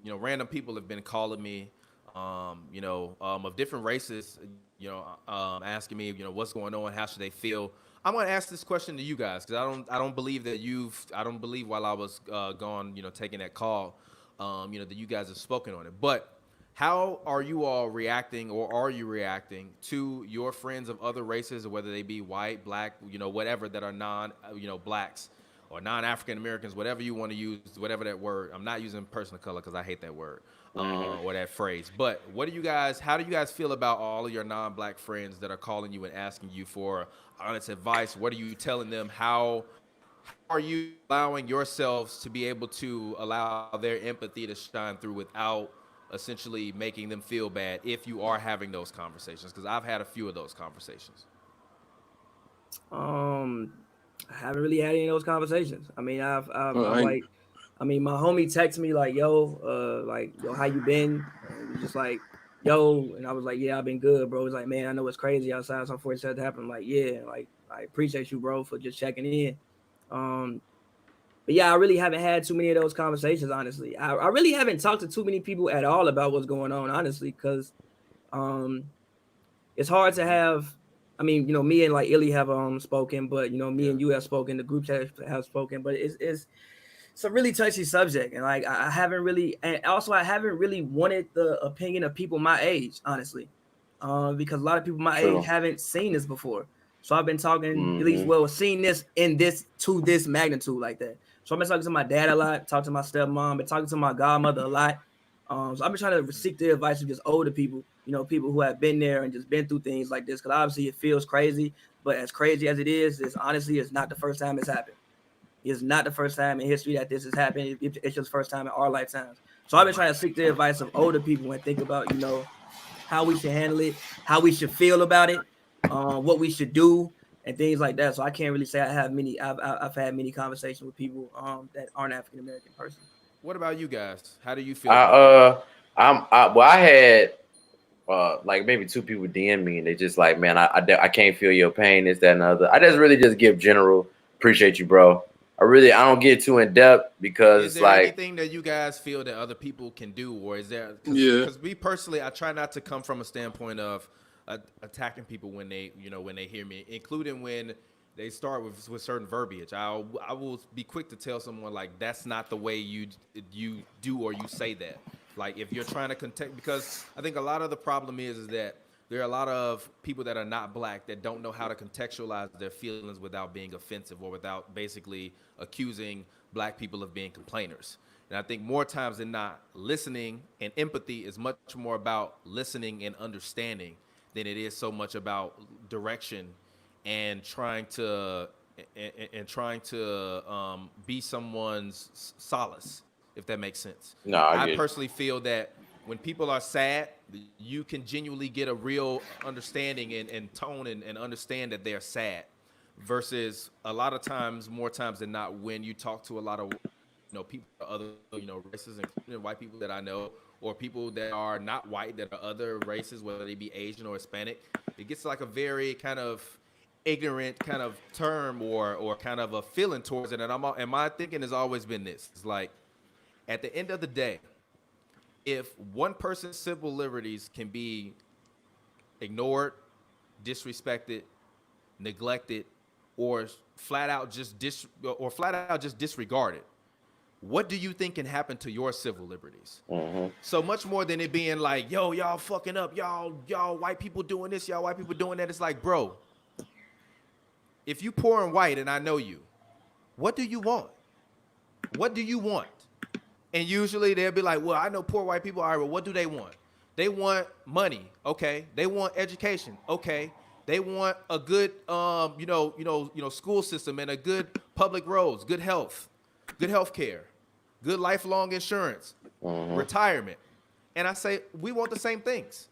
random people have been calling me, of different races, asking me, what's going on, how should they feel. I'm going to ask this question to you guys because I don't believe while I was gone, taking that call, that you guys have spoken on it. But how are you all reacting, or are you reacting to your friends of other races, whether they be white, black, whatever, that are blacks or non-African Americans, whatever you want to use, whatever that word. I'm not using person of color because I hate that word or that phrase. But how do you guys feel about all of your non-black friends that are calling you and asking you for honest advice? What are you telling them? How are you allowing yourselves to be able to allow their empathy to shine through without essentially making them feel bad if you are having those conversations? Because I've had a few of those conversations. I haven't really had any of those conversations. I mean, my homie texted me like, yo, how you been? And he was just like, yo, and I was like, yeah, I've been good, bro. He's like, man, I know it's crazy outside. Something unfortunate happened. I'm like, yeah, like I appreciate you, bro, for just checking in. But yeah, I really haven't had too many of those conversations, honestly. I really haven't talked to too many people at all about what's going on, honestly, because it's hard to have. I mean, me and like Illi have spoken, but me and you have spoken. The group chat have spoken, but it's a really touchy subject, and like I haven't really wanted the opinion of people my age, honestly, because a lot of people my age haven't seen this before. So I've been talking, at least, seen this to this magnitude like that. So I've been talking to my dad a lot, talking to my stepmom, been talking to my godmother a lot. So I've been trying to seek the advice of just older people, people who have been there and just been through things like this. Because obviously it feels crazy, but as crazy as it is, it's not the first time it's happened. It's not the first time in history that this has happened. It's just the first time in our lifetimes. So I've been trying to seek the advice of older people and think about, how we should handle it, how we should feel about it, what we should do, and things like that. So I can't really say I've had many conversations with people that aren't African American person. What about you guys? How do you feel? I had like maybe two people DM me and they just like, man, I can't feel your pain, this, that, and the other. I just give general appreciate you, bro. I don't get too in depth because is there like anything that you guys feel that other people can do, or is there? Because me personally, I try not to come from a standpoint of attacking people when they, when they hear me, including when they start with certain verbiage. I will be quick to tell someone like that's not the way you do or you say that. Like if you're trying to because I think a lot of the problem is that there are a lot of people that are not black that don't know how to contextualize their feelings without being offensive or without basically accusing black people of being complainers. And I think more times than not, listening and empathy is much more about listening and understanding than it is so much about direction and trying to be someone's solace, if that makes sense. No, I I get it. personally feel that when people are sad, you can genuinely get a real understanding and tone and understand that they're sad. Versus a lot of times, more times than not, when you talk to a lot of people other races, including white people that I know, or people that are not white that are other races, whether they be Asian or Hispanic, it gets like a very kind of ignorant kind of term or kind of a feeling towards it. And my thinking has always been this: it's like at the end of the day, if one person's civil liberties can be ignored, disrespected, neglected, or flat out just disregarded, what do you think can happen to your civil liberties? Mm-hmm. So much more than it being like, yo, y'all fucking up, y'all white people doing this, y'all white people doing that. It's like, bro, if you pouring white and I know you, what do you want? What do you want? And usually they'll be like, well, I know poor white people. All right, well, what do they want? They want money. Okay. They want education. Okay. They want a good, school system and a good public roads, good health care, good lifelong insurance, retirement. And I say, we want the same things.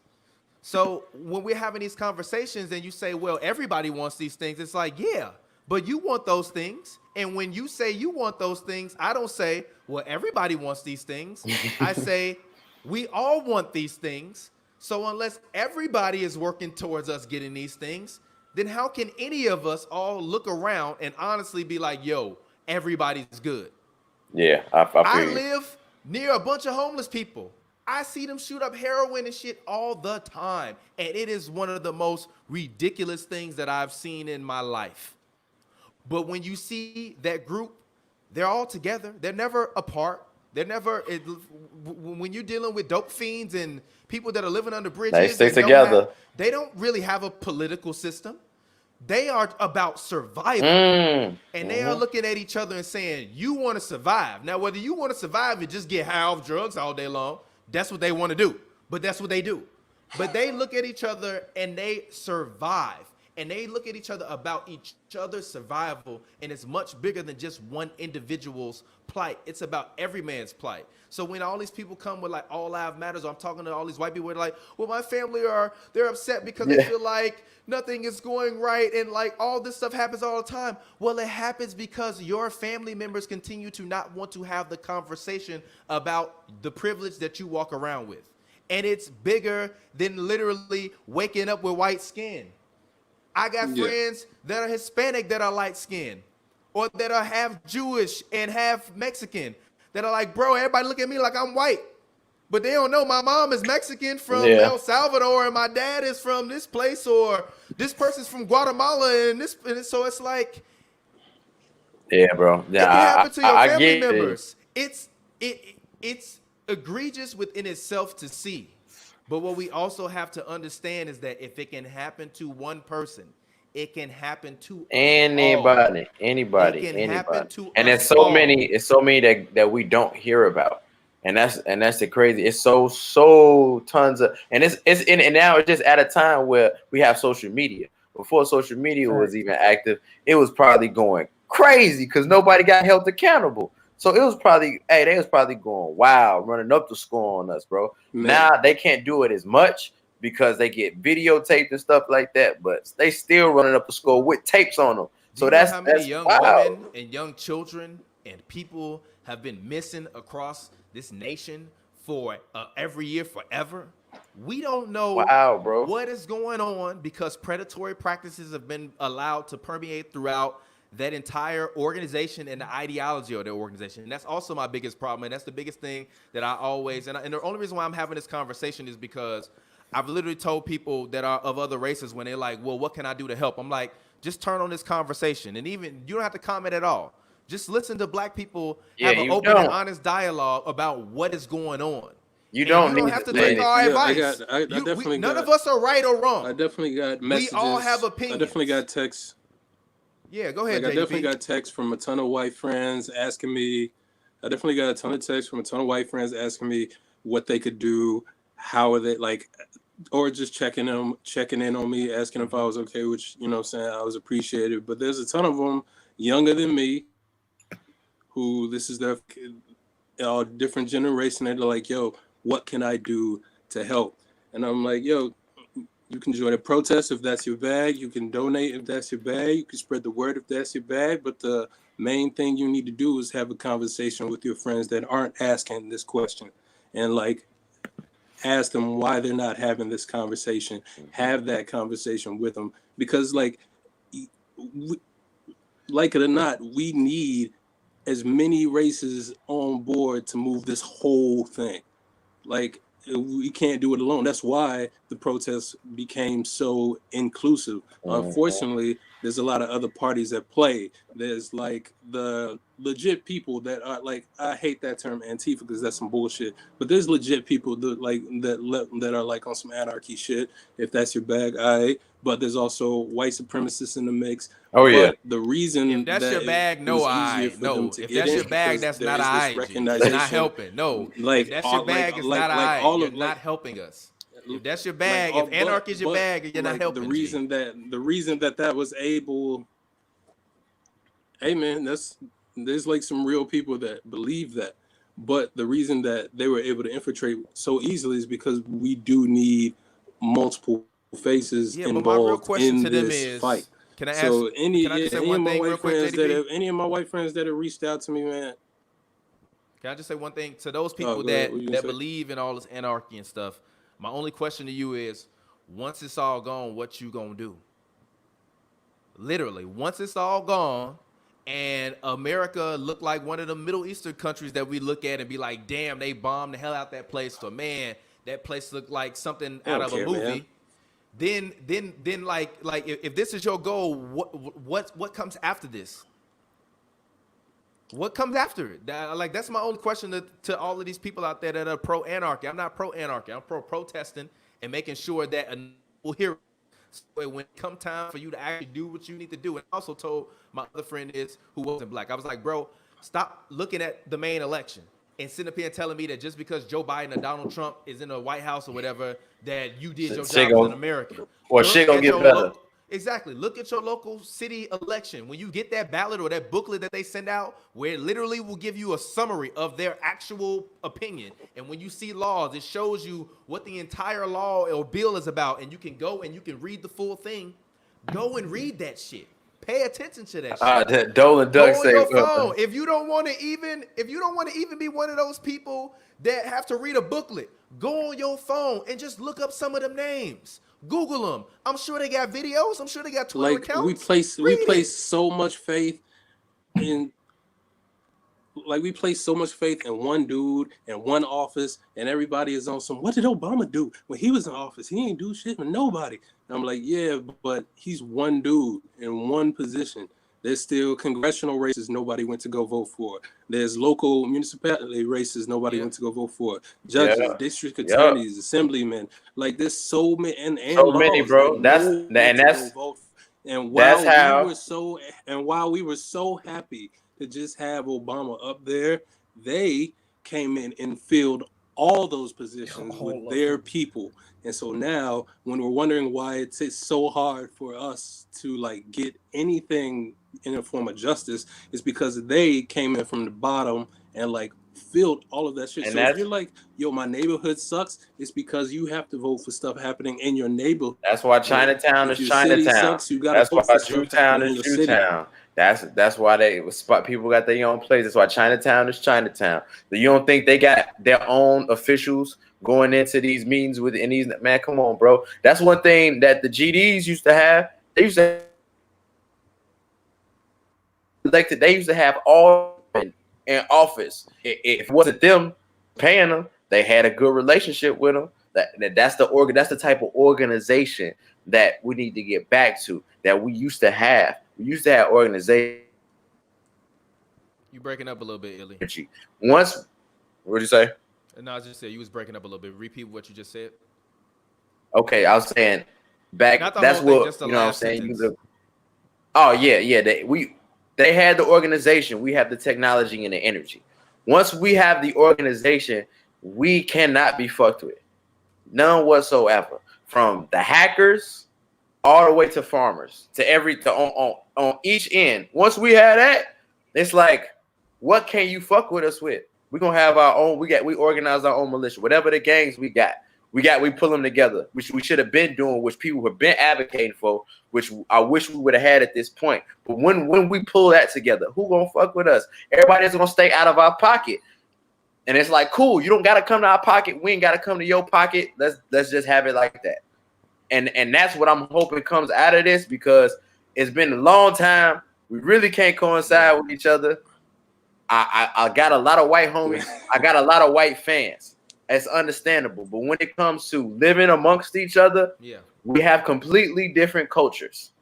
So when we're having these conversations and you say, well, everybody wants these things, it's like, yeah, but you want those things. And when you say you want those things, I don't say, well, everybody wants these things. I say, we all want these things. So unless everybody is working towards us getting these things, then how can any of us all look around and honestly be like, yo, everybody's good? Yeah, I feel you. Live near a bunch of homeless people. I see them shoot up heroin and shit all the time. And it is one of the most ridiculous things that I've seen in my life. But when you see that group, they're all together. They're never apart. They're never, when you're dealing with dope fiends and people that are living under bridges, They stay together. They don't really have a political system. They are about survival. And they are looking at each other and saying, you want to survive. Now, whether you want to survive and just get high off drugs all day long, that's what they want to do. But that's what they do. But they look at each other and they survive. And they look at each other about each other's survival. And it's much bigger than just one individual's plight. It's about every man's plight. So when all these people come with like all lives matters, or I'm talking to all these white people, they're like, well, my family they're upset because they feel like nothing is going right. And like all this stuff happens all the time. Well, it happens because your family members continue to not want to have the conversation about the privilege that you walk around with. And it's bigger than literally waking up with white skin. I got friends that are Hispanic that are light skinned, or that are half Jewish and half Mexican, that are like, bro, everybody look at me like I'm white. But they don't know my mom is Mexican from El Salvador and my dad is from this place, or this person's from Guatemala and so it's like, yeah, bro. Yeah, it can happen to your family get members. It's egregious within itself to see. But what we also have to understand is that if it can happen to one person, it can happen to anybody. It can happen to and us it's so all. many that we don't hear about. And that's the crazy. It's so tons of, and and now it's just at a time where we have social media. Before social media was even active, it was probably going crazy because nobody got held accountable. So it was probably, they was probably going wild, running up the score on us, bro. Man. Now they can't do it as much because they get videotaped and stuff like that, but they still running up the score with tapes on them. So that's how many young women and young children and people have been missing across this nation for every year forever? We don't know what is going on because predatory practices have been allowed to permeate throughout that entire organization and the ideology of the organization. And that's also my biggest problem. And that's the biggest thing that I always, and the only reason why I'm having this conversation is because I've literally told people that are of other races when they're like, well, what can I do to help? I'm like, just turn on this conversation. And even you don't have to comment at all. Just listen to black people Yeah, have an you open and don't. honest dialogue about what is going on. You And don't you don't need have to to say take our advice. I definitely None got, of us are right or wrong. I definitely got messages. We all have I opinions. definitely got texts. Yeah, go ahead, Like, I definitely JDP. got texts from a ton of white friends asking me. I definitely got a ton of texts from a ton of white friends asking me what they could do, how are they, like, or just checking in on me, asking if I was okay, which, you know what I'm saying, I was appreciated. But there's a ton of them younger than me who this is their different generation. They're like, yo, what can I do to help? And I'm like, yo, you can join a protest if that's your bag. You can donate if that's your bag. You can spread the word if that's your bag. But the main thing you need to do is have a conversation with your friends that aren't asking this question, and like ask them why they're not having this conversation. Have that conversation with them, because like it or not, we need as many races on board to move this whole thing. Like, we can't do it alone. That's why the protests became so inclusive. Unfortunately, there's a lot of other parties at play. There's like the legit people that are like, I hate that term Antifa because that's some bullshit. But there's legit people that are like on some anarchy shit. If that's your bag, but there's also white supremacists in the mix. Oh yeah. But the reason If that's that your bag, it was no, easier for them no. to If get that's in your bag, because that's there not is a this It's recognition. not helping. No. Like, if that's your bag, it's not like all You're of, not like, helping us. If that's your like, bag, if anarchy is your bag, you're not like, helping. the reason that was able, hey man, there's like some real people that believe that. But the reason that they were able to infiltrate so easily is because we do need multiple faces Yeah, but my real involved question in to them this is, fight. can I ask? So Can I just say any one of my thing real white quick, friends JDP? any of my white friends that have reached out to me, man. Can I just say one thing to those people Go ahead. What you gonna that say? believe in all this anarchy and stuff? My only question to you is, once it's all gone, what you gonna do? Literally, once it's all gone, and America look like one of the Middle Eastern countries that we look at and be like, damn, they bombed the hell out that place. So man, that place looked like something I out don't of a care, movie. man. Then like if this is your goal, what comes after this? What comes after it? That's my only question to all of these people out there that are pro anarchy. I'm not pro anarchy. I'm pro protesting and making sure that we'll hear. So when it come time for you to actually do what you need to do. And I also told my other friend who wasn't black. I was like, bro, stop looking at the main election and sitting up here and telling me that just because Joe Biden or Donald Trump is in the White House or whatever, that you did your job as an American. Shit gonna get better. Exactly. Look at your local city election. When you get that ballot or that booklet that they send out, where it literally will give you a summary of their actual opinion. And when you see laws, it shows you what the entire law or bill is about. And you can go and you can read the full thing. Go and read that shit. Pay attention to that shit. That Dolan Duck Go on say, your phone. If you don't want to even be one of those people that have to read a booklet, go on your phone and just look up some of them names. Google them. I'm sure they got videos. I'm sure they got Twitter accounts. We place so much faith in one dude and one office, and everybody is on some, what did Obama do when he was in office? He ain't do shit with nobody. And I'm like, yeah, but he's one dude in one position. There's still congressional races nobody went to go vote for. There's local municipality races nobody went to go vote for. Judges, district attorneys, assemblymen. Like, there's so many and so laws, many, bro. And while we were so happy to just have Obama up there, they came in and filled all those positions with their people. And so now, when we're wondering why it's so hard for us to like get anything in a form of justice, it's because they came in from the bottom and like filled all of that shit. So if you're like, yo, my neighborhood sucks, it's because you have to vote for stuff happening in your neighborhood. That's why Chinatown is Chinatown. Sucks, you gotta vote for stuff happening in your city. That's why people got their own place. That's why Chinatown is Chinatown. You don't think they got their own officials going into these meetings man, come on, bro. That's one thing that the GDs used to have. They used to have all in office. If it wasn't them paying them, they had a good relationship with them. That's the type of organization that we need to get back to, that we used to have. We used to have organization. You breaking up a little bit, Illy. Once, what'd you say? No, I was just saying you was breaking up a little bit. Repeat what you just said. Okay, I was saying back. Not the That's whole thing, what just the you know. What I'm last saying. sentence. Oh yeah. They had the organization. We have the technology and the energy. Once we have the organization, we cannot be fucked with. None whatsoever. From the hackers all the way to farmers, on each end. Once we have that, it's like, what can you fuck with us with? We're gonna have our own. We organize our own militia. Whatever the gangs we pull them together, which we should have been doing, which people have been advocating for, which I wish we would have had at this point. But when we pull that together, who gonna fuck with us? Everybody's gonna stay out of our pocket. And it's like, cool, you don't gotta come to our pocket. We ain't gotta come to your pocket. Let's just have it like that. And that's what I'm hoping comes out of this, because it's been a long time. We really can't coincide with each other. I got a lot of white homies. I got a lot of white fans. It's understandable. But when it comes to living amongst each other, we have completely different cultures.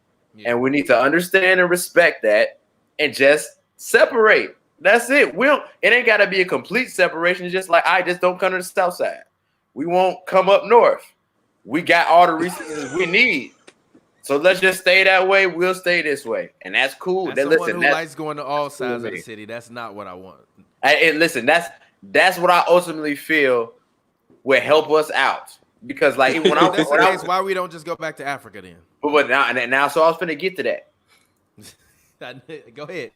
And we need to understand and respect that and just separate. That's it. It ain't got to be a complete separation. It's just like, I just don't come to the south side. We won't come up north. We got all the resources we need. So let's just stay that way. We'll stay this way. And that's cool. As someone who likes going to all sides of the city, that's not what I want. Listen, that's what I ultimately feel will help us out. Because like when why we don't just go back to Africa then? But now, so I was finna get to that. Go ahead.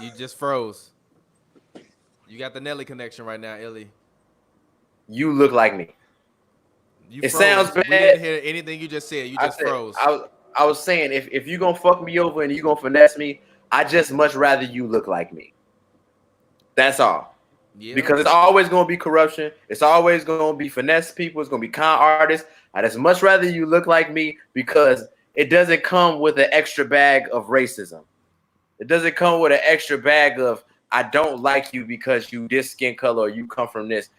You just froze. You got the Nelly connection right now, Illy. You look like me. It froze. Sounds bad. We didn't hear anything you just said. You just froze. I was saying, if you're gonna fuck me over and you're gonna finesse me, I just much rather you look like me. That's all. Yeah. Because it's always gonna be corruption. It's always gonna be finesse people. It's gonna be con artists. I just much rather you look like me, because it doesn't come with an extra bag of racism. It doesn't come with an extra bag of, I don't like you because you this skin color or you come from this.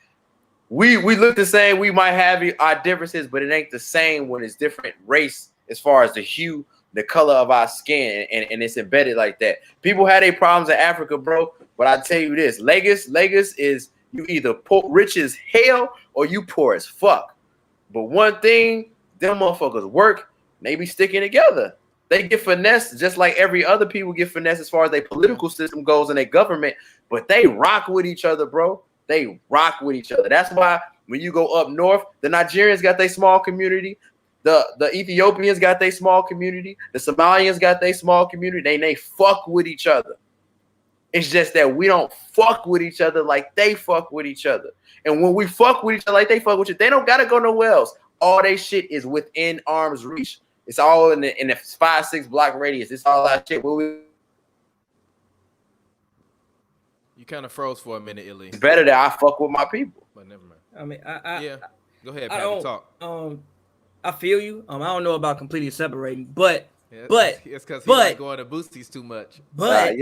We look the same. We might have our differences, but it ain't the same when it's different race as far as the hue, the color of our skin, and it's embedded like that. People had their problems in Africa, bro. But I tell you this, Lagos is, you either rich as hell or you poor as fuck. But one thing, them motherfuckers work, they be sticking together. They get finessed just like every other people get finessed as far as their political system goes and their government, but they rock with each other, bro. They rock with each other. That's why when you go up north, the Nigerians got their small community. The Ethiopians got their small community. The Somalians got their small community. They fuck with each other. It's just that we don't fuck with each other like they fuck with each other. And when we fuck with each other like they fuck with you, they don't got to go nowhere else. All they shit is within arm's reach. It's all in the 5-6 block radius. It's all that shit. You kind of froze for a minute, Illy. It's better that I fuck with my people. But never mind. I mean, Go ahead, Pavy, talk. I feel you. I don't know about completely separating, but it's because he's like going to Boosties too much. But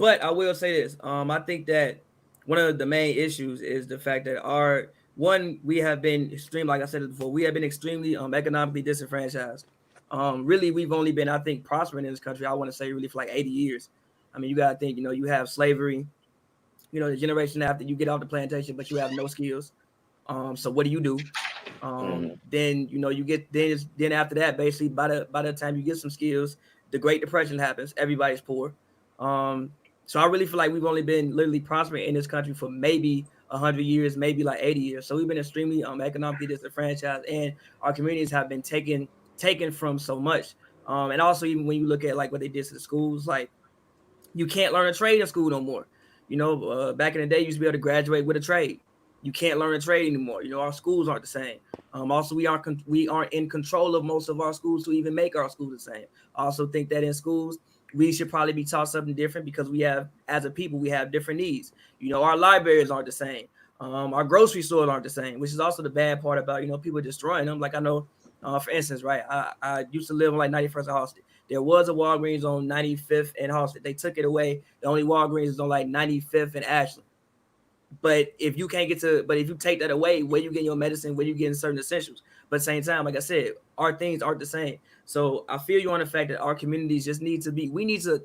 I will say this. I think that one of the main issues is the fact that we have been like I said before, we have been extremely economically disenfranchised. Really, we've only been, I think, prospering in this country, I want to say, really for like 80 years. I mean, you got to think, you have slavery, the generation after you get off the plantation, but you have no skills. So what do? Then, you get, then after that, basically by the time you get some skills, the Great Depression happens. Everybody's poor. So I really feel like we've only been literally prospering in this country for maybe 100 years, maybe like 80 years. So we've been extremely economically disenfranchised, and our communities have been taken from so much. And also, even when you look at like what they did to the schools, like you can't learn a trade in school no more. Back in the day, you used to be able to graduate with a trade. You can't learn a trade anymore. Our schools aren't the same. Also, we aren't in control of most of our schools to even make our schools the same. I also think that in schools, we should probably be taught something different, because we have, as a people, we have different needs. Our libraries aren't the same. Our grocery stores aren't the same, which is also the bad part about, people destroying them. Like I know, for instance, right, I used to live on like 91st and Halsted. There was a Walgreens on 95th and Halsted. They took it away. The only Walgreens is on like 95th and Ashland. But if you can't get to, but if you take that away, where you get your medicine, where you getting certain essentials. But at the same time, like I said, our things aren't the same. So I feel you on the fact that our communities just need to be, we need to,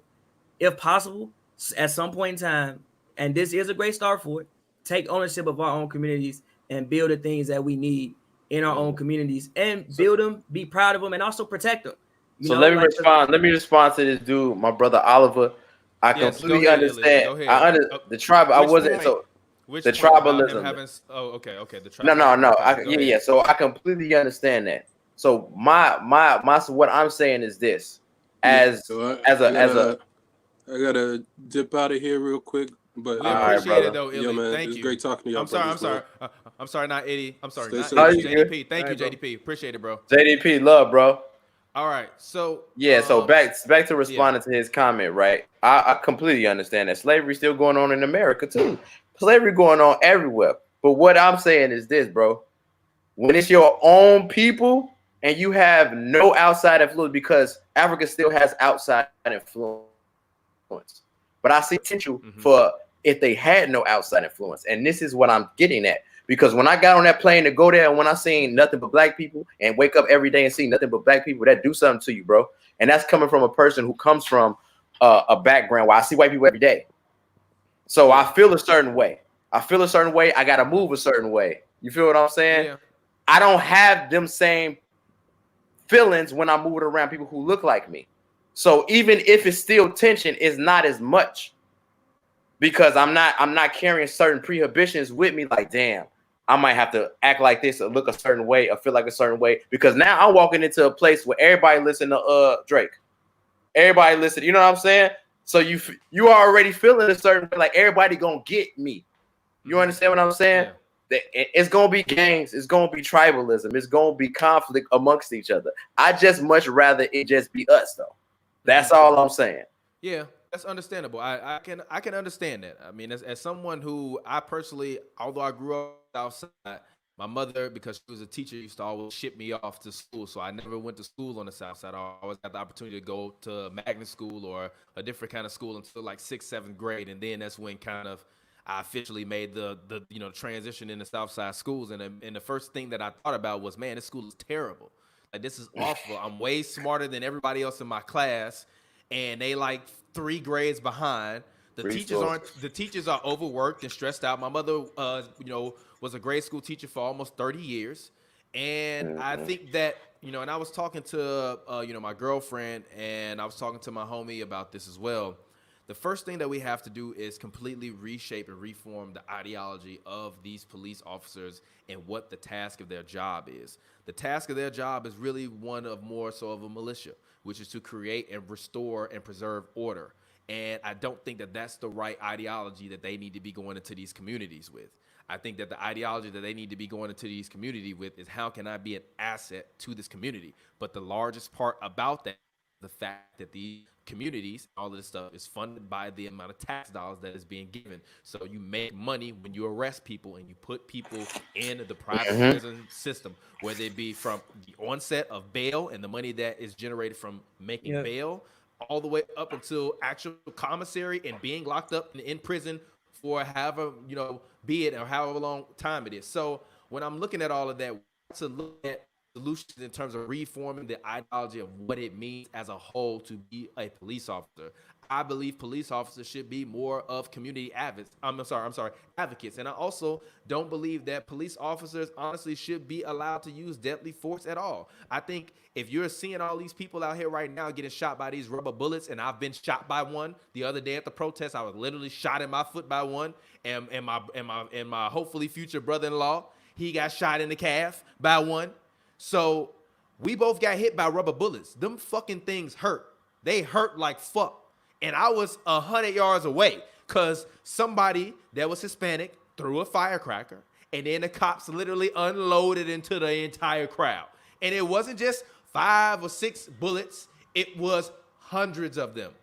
if possible, at some point in time, and this is a great start for it, take ownership of our own communities and build the things that we need in our own communities and build them, be proud of them, and also protect them. You So know, let me like respond. Let me respond to this dude, my brother Oliver. I Yes, go completely ahead, Illi. understand. Go ahead. The tribe. I Which wasn't point? so Which the point about him tribalism. having? Oh, okay. The No. tribalism. Okay, go Yeah. ahead. So I completely understand that. So my what I'm saying is this: as So as a I gotta dip out of here real quick. But We all right, appreciate brother. it though, yeah, Illi. man, Thank it's you. great talking to y'all. I'm sorry. brothers, I'm sorry. Not Eddie. I'm sorry. Stay Not safe. Eddie. Oh, you good? JDP. Thank All you, right, bro. JDP. Appreciate it, bro. JDP, love, bro. All right. So Yeah, so back to responding to his comment, right? I completely understand that slavery still going on in America too. Slavery going on everywhere. But what I'm saying is this, bro. When it's your own people and you have no outside influence, because Africa still has outside influence. But I see potential for if they had no outside influence. And this is what I'm getting at. Because when I got on that plane to go there, and when I seen nothing but black people and wake up every day and see nothing but black people, that do something to you, bro. And that's coming from a person who comes from a background where I see white people every day. So I feel a certain way. I got to move a certain way. You feel what I'm saying? Yeah. I don't have them same feelings when I'm moving around people who look like me. So even if it's still tension, it's not as much because I'm not carrying certain prohibitions with me. Like, damn, I might have to act like this or look a certain way or feel like a certain way because now I'm walking into a place where everybody listen to Drake. Everybody listen. You know what I'm saying? So you are already feeling a certain way, like everybody gonna get me. You understand what I'm saying? Yeah. It's gonna be gangs. It's gonna be tribalism. It's gonna be conflict amongst each other. I just much rather it just be us though. That's all I'm saying. Yeah, that's understandable. I can understand that. I mean, as someone who I personally, although I grew up outside, my mother, because she was a teacher, used to always ship me off to school. So I never went to school on the South Side. I always got the opportunity to go to magnet school or a different kind of school until like 6th, 7th grade, and then that's when kind of I officially made the transition in the South Side schools. And the first thing that I thought about was, man, this school is terrible. Like, this is awful. I'm way smarter than everybody else in my class, and they like 3 grades behind. The teachers are overworked and stressed out. My mother, was a grade school teacher for almost 30 years. And I think that, and I was talking to, my girlfriend, and I was talking to my homie about this as well. The first thing that we have to do is completely reshape and reform the ideology of these police officers and what the task of their job is. The task of their job is really one of more so of a militia, which is to create and restore and preserve order. And I don't think that that's the right ideology that they need to be going into these communities with. I think that the ideology that they need to be going into these communities with is how can I be an asset to this community? But the largest part about that, the fact that the communities, all of this stuff is funded by the amount of tax dollars that is being given. So you make money when you arrest people and you put people in the private prison system, whether it be from the onset of bail and the money that is generated from making bail, all the way up until actual commissary and being locked up in prison for however, be it or however long time it is. So when I'm looking at all of that, to look at solutions in terms of reforming the ideology of what it means as a whole to be a police officer. I believe police officers should be more of community advocates. Advocates. And I also don't believe that police officers honestly should be allowed to use deadly force at all. I think if you're seeing all these people out here right now getting shot by these rubber bullets, and I've been shot by one the other day at the protest, I was literally shot in my foot by one, and my hopefully future brother-in-law, he got shot in the calf by one. So we both got hit by rubber bullets. Them fucking things hurt. They hurt like fuck. And I was 100 yards away because somebody that was Hispanic threw a firecracker, and then the cops literally unloaded into the entire crowd. And it wasn't just 5 or 6 bullets. It was hundreds of them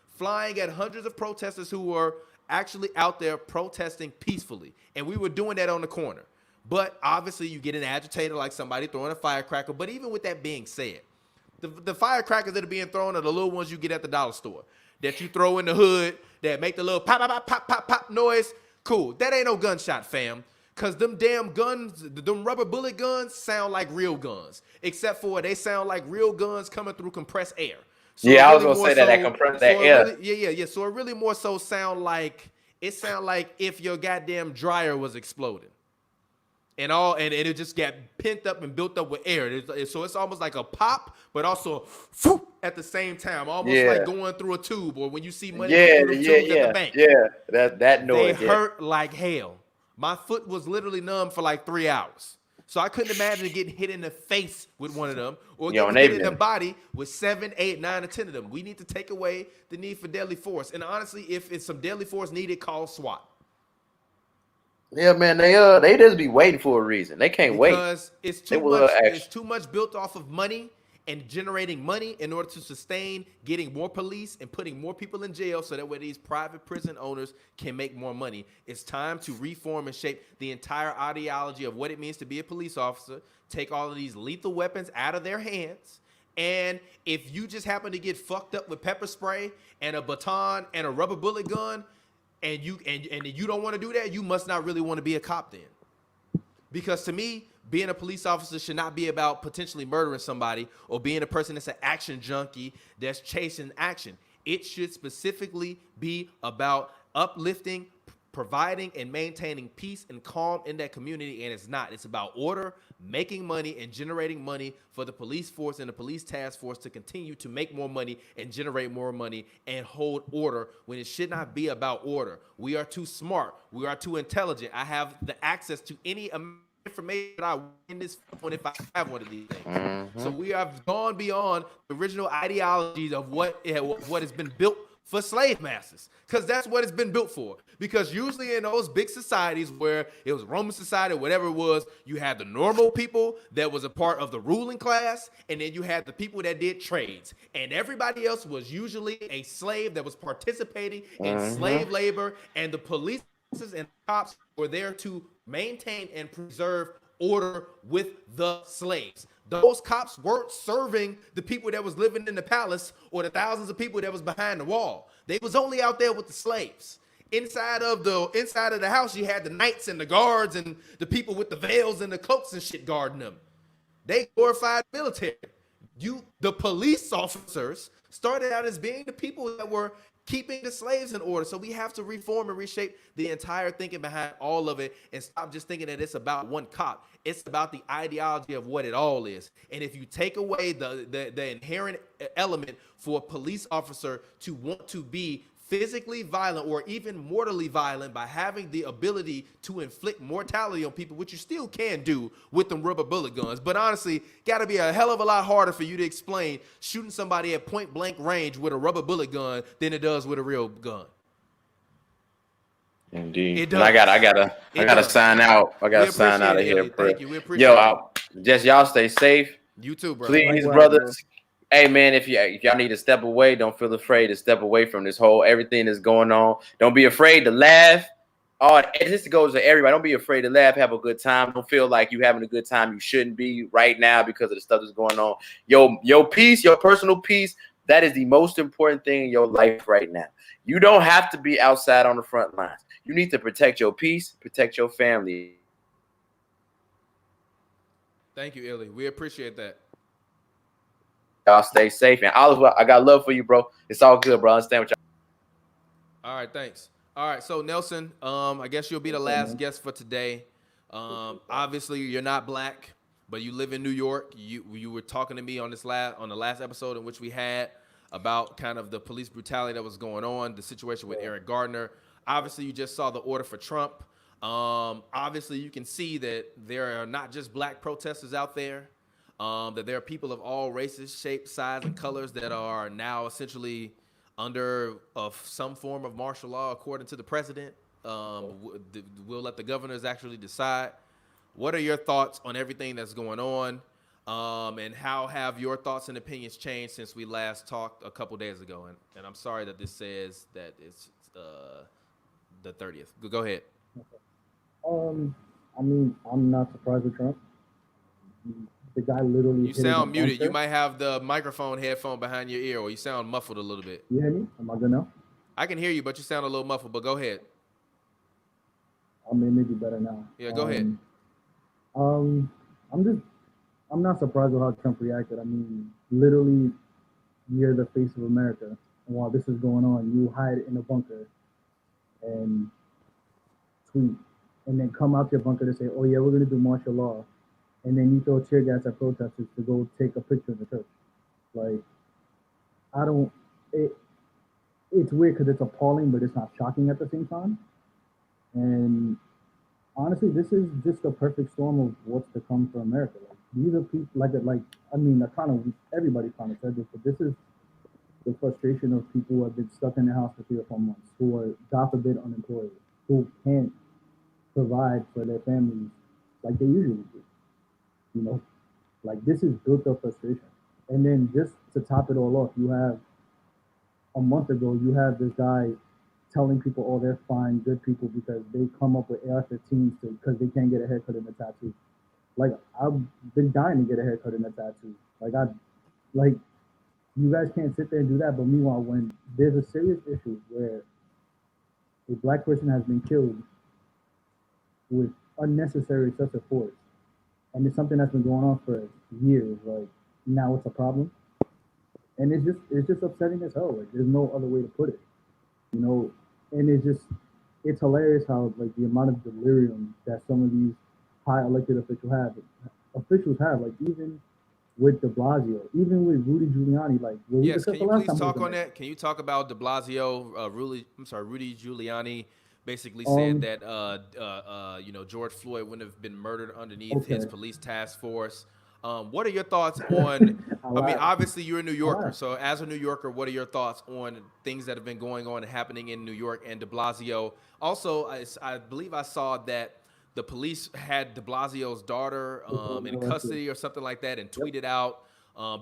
flying at hundreds of protesters who were actually out there protesting peacefully. And we were doing that on the corner. But obviously you get an agitator like somebody throwing a firecracker. But even with that being said, the firecrackers that are being thrown are the little ones you get at the dollar store that you throw in the hood that make the little pop, pop, pop, pop, pop, pop noise. Cool. That ain't no gunshot, fam. Cause them damn guns, them rubber bullet guns sound like real guns. Except for they sound like real guns coming through compressed air. So Yeah, it I was really gonna more say that so, compressed so that it air. really, yeah. So it really more so sound like if your goddamn dryer was exploding. And it just got pent up and built up with air. So it's almost like a pop, but also at the same time, almost Yeah. like going through a tube, or when you see money go through the tubes at the bank. Yeah. That They noise. hurt like hell. My foot was literally numb for like 3 hours. So I couldn't imagine getting hit in the face with one of them or Yo, getting hit in the Nathan. body with 7, 8, 9, or 10 of them. We need to take away the need for deadly force. And honestly, if it's some deadly force needed, call SWAT. Yeah, man, they just be waiting for a reason. They can't wait. Because it's They too will much. action. It's too much built off of money and generating money in order to sustain getting more police and putting more people in jail, so that way these private prison owners can make more money. It's time to reform and shape the entire ideology of what it means to be a police officer. Take all of these lethal weapons out of their hands. And if you just happen to get fucked up with pepper spray and a baton and a rubber bullet gun, and you don't want to do that, you must not really want to be a cop then. Because to me, being a police officer should not be about potentially murdering somebody or being a person that's an action junkie that's chasing action. It should specifically be about uplifting, providing, and maintaining peace and calm in that community, and it's not. It's about order, making money, and generating money for the police force and the police task force to continue to make more money and generate more money and hold order when it should not be about order. We are too smart. We are too intelligent. I have the access to any information that I want in this phone if I have one of these things. So we have gone beyond the original ideologies of what has been built for slave masters, because that's what it's been built for. Because usually in those big societies where it was Roman society or whatever it was, you had the normal people that was a part of the ruling class, and then you had the people that did trades, and everybody else was usually a slave that was participating in slave labor, and the police and cops were there to maintain and preserve order with the slaves. Those cops weren't serving the people that was living in the palace or the thousands of people that was behind the wall. They was only out there with the slaves. Inside of the house, you had the knights and the guards and the people with the veils and the cloaks and shit guarding them. They glorified military. The police officers started out as being the people that were keeping the slaves in order. So we have to reform and reshape the entire thinking behind all of it and stop just thinking that it's about one cop. It's about the ideology of what it all is. And if you take away the inherent element for a police officer to want to be physically violent or even mortally violent by having the ability to inflict mortality on people, which you still can do with them rubber bullet guns. But honestly, got to be a hell of a lot harder for you to explain shooting somebody at point blank range with a rubber bullet gun than it does with a real gun. Indeed. It And I gotta sign out. I gotta sign out of here, Illi. bro. Thank you. We appreciate it. Y'all stay safe. You too, bro. Please, Likewise, brothers. Hey man, if y'all need to step away, don't feel afraid to step away from this whole everything that's going on. Don't be afraid to laugh. Oh, this goes to everybody. Don't be afraid to laugh. Have a good time. Don't feel like you having a good time. You shouldn't be right now because of the stuff that's going on. Your peace, your personal peace, that is the most important thing in your life right now. You don't have to be outside on the front lines. You need to protect your peace, protect your family. Thank you, Illi. We appreciate that. Y'all stay safe. And Oliver, I got love for you, bro. It's all good, bro. I understand what y'all. All right, thanks. All right, so Nelson, I guess you'll be the last guest for today. Obviously, you're not black, but you live in New York. You were talking to me on the last episode in which we had about kind of the police brutality that was going on, the situation with Eric Gardner. Obviously, you just saw the order for Trump. Obviously, you can see that there are not just black protesters out there, that there are people of all races, shapes, size, and colors that are now essentially under some form of martial law, according to the president. We'll let the governors actually decide. What are your thoughts on everything that's going on? And how have your thoughts and opinions changed since we last talked a couple days ago? And I'm sorry that this says that it's the 30th. Go ahead. I mean, I'm not surprised with Trump. The guy literally. You sound muted. You might have the microphone headphone behind your ear, or you sound muffled a little bit. You hear me? Am I good now? I can hear you, but you sound a little muffled. But go ahead. I mean, maybe better now. Yeah, go ahead. I'm not surprised with how Trump reacted. I mean, literally, you're the face of America, and while this is going on, you hide in a bunker and tweet, and then come out your bunker to say, "Oh yeah, we're gonna do martial law," and then you throw tear gas at protesters to go take a picture in the church. Like, I don't. It's weird because it's appalling, but it's not shocking at the same time. And honestly, this is just a perfect storm of what's to come for America. Like, these are people like I mean, I kind of everybody kind of said this, but this is the frustration of people who have been stuck in their house for 3 or 4 months, who are, God forbid, unemployed, who can't provide for their families like they usually do. You know, like this is built up frustration. And then just to top it all off, you have a month ago, you have this guy telling people, oh, they're fine, good people, because they come up with AR-15s because they can't get a haircut and a tattoo. Like, I've been dying to get a haircut and a tattoo. Like, you guys can't sit there and do that. But meanwhile, when there's a serious issue where a black person has been killed with unnecessary excessive force, and it's something that's been going on for years, like, now it's a problem. And it's just upsetting as hell. Like, there's no other way to put it, you know. And it's hilarious how, like, the amount of delirium that some of these high elected officials have, like, even with de Blasio, even with Rudy Giuliani, like, yes, can you please talk on that? Can you talk about de Blasio? Rudy Giuliani basically said that you know, George Floyd wouldn't have been murdered underneath his police task force. What are your thoughts on? I mean, obviously you're a New Yorker, so as a New Yorker, what are your thoughts on things that have been going on and happening in New York and de Blasio? Also, I believe I saw that the police had de Blasio's daughter in custody or something like that, and tweeted out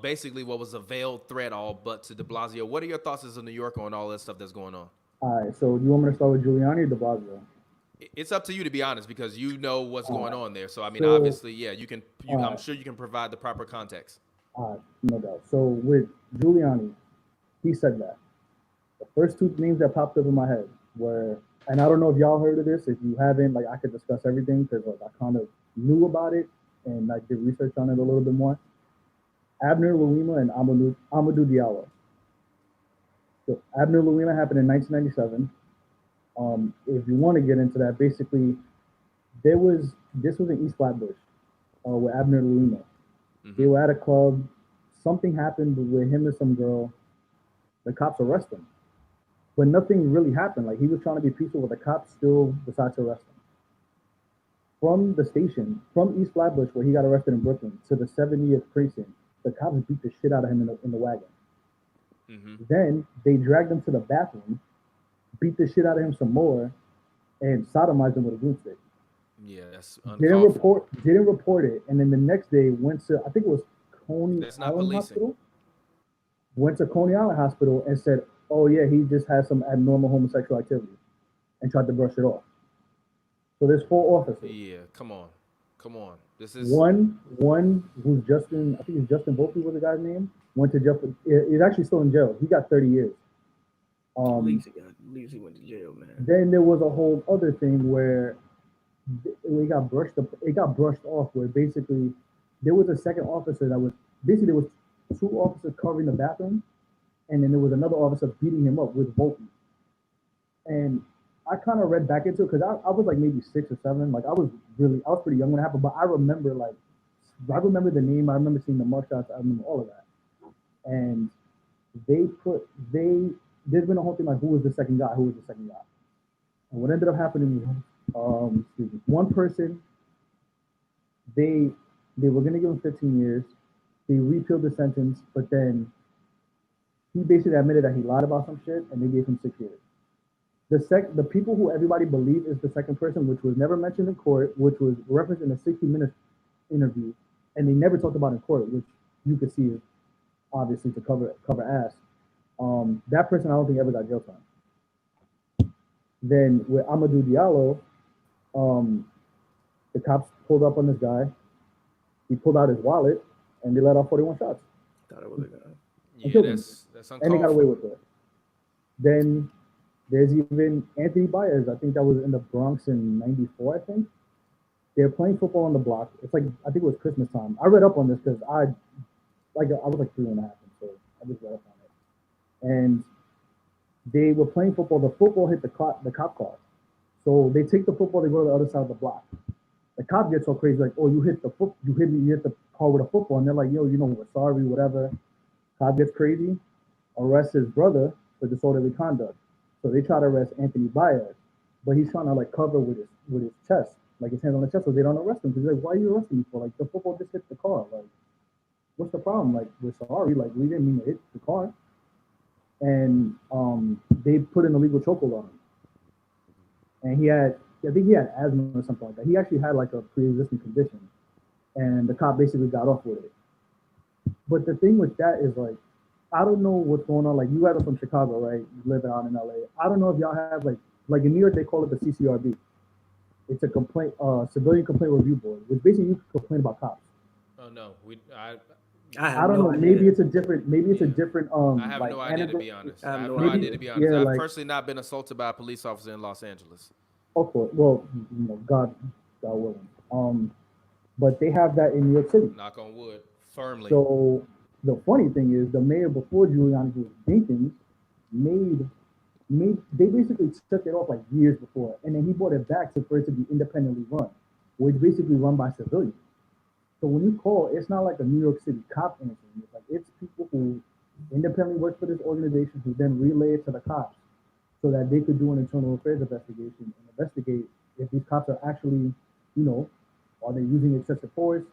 basically what was a veiled threat all but to de Blasio. What are your thoughts as a New Yorker on all this stuff that's going on? All right, so do you want me to start with Giuliani or de Blasio? It's up to you, to be honest, because you know what's going on there. So I mean, obviously, yeah, you can. I'm sure you can provide the proper context. No doubt. So with Giuliani, he said that the first 2 names that popped up in my head were, and I don't know if y'all heard of this. If you haven't, like, I could discuss everything because, like, I kind of knew about it and I did research on it a little bit more. Abner Louima and Amadou Diallo. So Abner Louima happened in 1997. If you want to get into that, basically, this was in East Flatbush with Abner Louima. Mm-hmm. They were at a club. Something happened with him and some girl. The cops arrest him. But nothing really happened. Like, he was trying to be peaceful, but the cops still decided to arrest him. From the station, from East Flatbush, where he got arrested in Brooklyn, to the 70th precinct, the cops beat the shit out of him in the wagon. Mm-hmm. Then they dragged him to the bathroom, beat the shit out of him some more, and sodomized him with a broomstick. Yeah, that's uncalled. Didn't report it, and then the next day went to, I think it was Coney Island Hospital. Went to Coney Island Hospital and said, "Oh yeah, he just has some abnormal homosexual activity," and tried to brush it off. So there's 4 officers. Yeah, come on. This is one who's Justin. I think it's Justin Volpe was the guy's name. Went to jail. He's actually still in jail. He got 30 years. At least he went to jail, man. Then there was a whole other thing where it got brushed off, where basically there was a second officer that was basically, there was 2 officers covering the bathroom, and then there was another officer beating him up with Volpe. And I kind of read back into it because I was like maybe 6 or 7. Like, I was pretty young when it happened, but I remember the name, I remember seeing the mugshots, I remember all of that. And there's been a whole thing like, who was the second guy? And what ended up happening was, one person, they were gonna give him 15 years. They repealed the sentence, but then he basically admitted that he lied about some shit, and they gave him 6 years. The people who everybody believed is the second person, which was never mentioned in court, which was referenced in a 60 Minutes interview, and they never talked about in court, which you could see is obviously to cover ass. That person, I don't think ever got jail time. Then with Amadou Diallo, the cops pulled up on this guy. He pulled out his wallet, and they let off 41 shots. Thought it was a guy. Yeah, that's uncalled. And they got away with it. Then There's even Anthony Baez. I think that was in the Bronx in '94. I think they're playing football on the block. It's like I think it was Christmas time. I read up on this because I was like 3.5, so I just read up on it. And they were playing football. The football hit the cop car, so they take the football. They go to the other side of the block. The cop gets all crazy, like, "Oh, you hit the car with a football," and they're like, "Yo, we're sorry, whatever." Cop gets crazy, arrests his brother for disorderly conduct. So they try to arrest Anthony Baez, but he's trying to like cover with his chest, like his hands on the chest, so they don't arrest him. Because he's like, "Why are you arresting me for? Like the football just hit the car. Like, what's the problem? Like, we're sorry. Like, we didn't mean to hit the car." And they put an illegal chokehold on him, and I think he had asthma or something like that. He actually had like a pre-existing condition, and the cop basically got off with it. But the thing with that is like, I don't know what's going on. Like you guys are from Chicago, right? You live out in LA. I don't know if y'all have like in New York they call it the CCRB. It's a civilian complaint review board, which basically you can complain about cops. Oh no, I don't know. Maybe it's a different. I have like no idea to be anecdote. honest. I I have have no no idea. idea to be honest. Yeah, I've like- personally not been assaulted by a police officer in Los Angeles. Of course. Well, God willing. But they have that in New York City. Knock on wood, firmly. So the funny thing is, the mayor before Giuliani, who was Jenkins, made they basically took it off like years before, and then he brought it back for it to be independently run, which basically run by civilians. So when you call, it's not like a New York City cop answering. It's like it's people who independently work for this organization who then relay it to the cops so that they could do an internal affairs investigation and investigate if these cops are actually, are they using excessive force?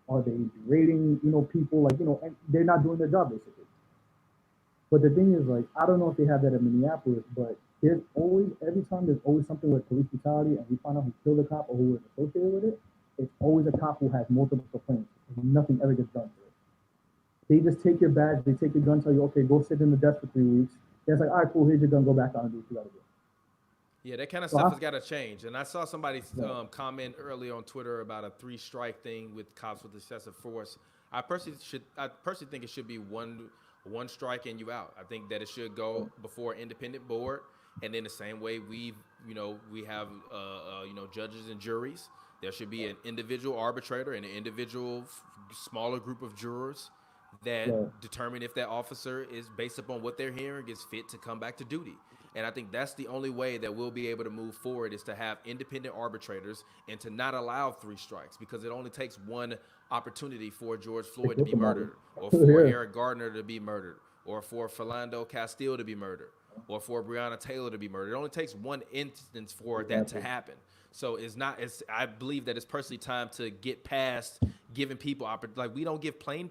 Are they berating, people and they're not doing their job basically. But the thing is, like, I don't know if they have that in Minneapolis, but every time there's always something with police brutality and we find out who killed the cop or who was associated with it, it's always a cop who has multiple complaints. Nothing ever gets done to it. They just take your badge, they take your gun, tell you, okay, go sit in the desk for 3 weeks. Then it's like, all right, cool, here's your gun, go back out and do what you gotta do. Yeah, that kind of stuff has got to change. And I saw somebody comment earlier on Twitter about a 3-strike thing with cops with excessive force. I personally think it should be one strike and you out. I think that it should go before an independent board, and then the same way we have judges and juries. There should be an individual arbitrator and an individual smaller group of jurors that determine if that officer is, based upon what they're hearing, is fit to come back to duty. And I think that's the only way that we'll be able to move forward, is to have independent arbitrators and to not allow 3 strikes, because it only takes one opportunity for George Floyd to be murdered, or for Eric Gardner to be murdered, or for Philando Castile to be murdered, or for Breonna Taylor to be murdered. It only takes one instance for that to happen. So I believe that it's personally time to get past giving people we don't give plane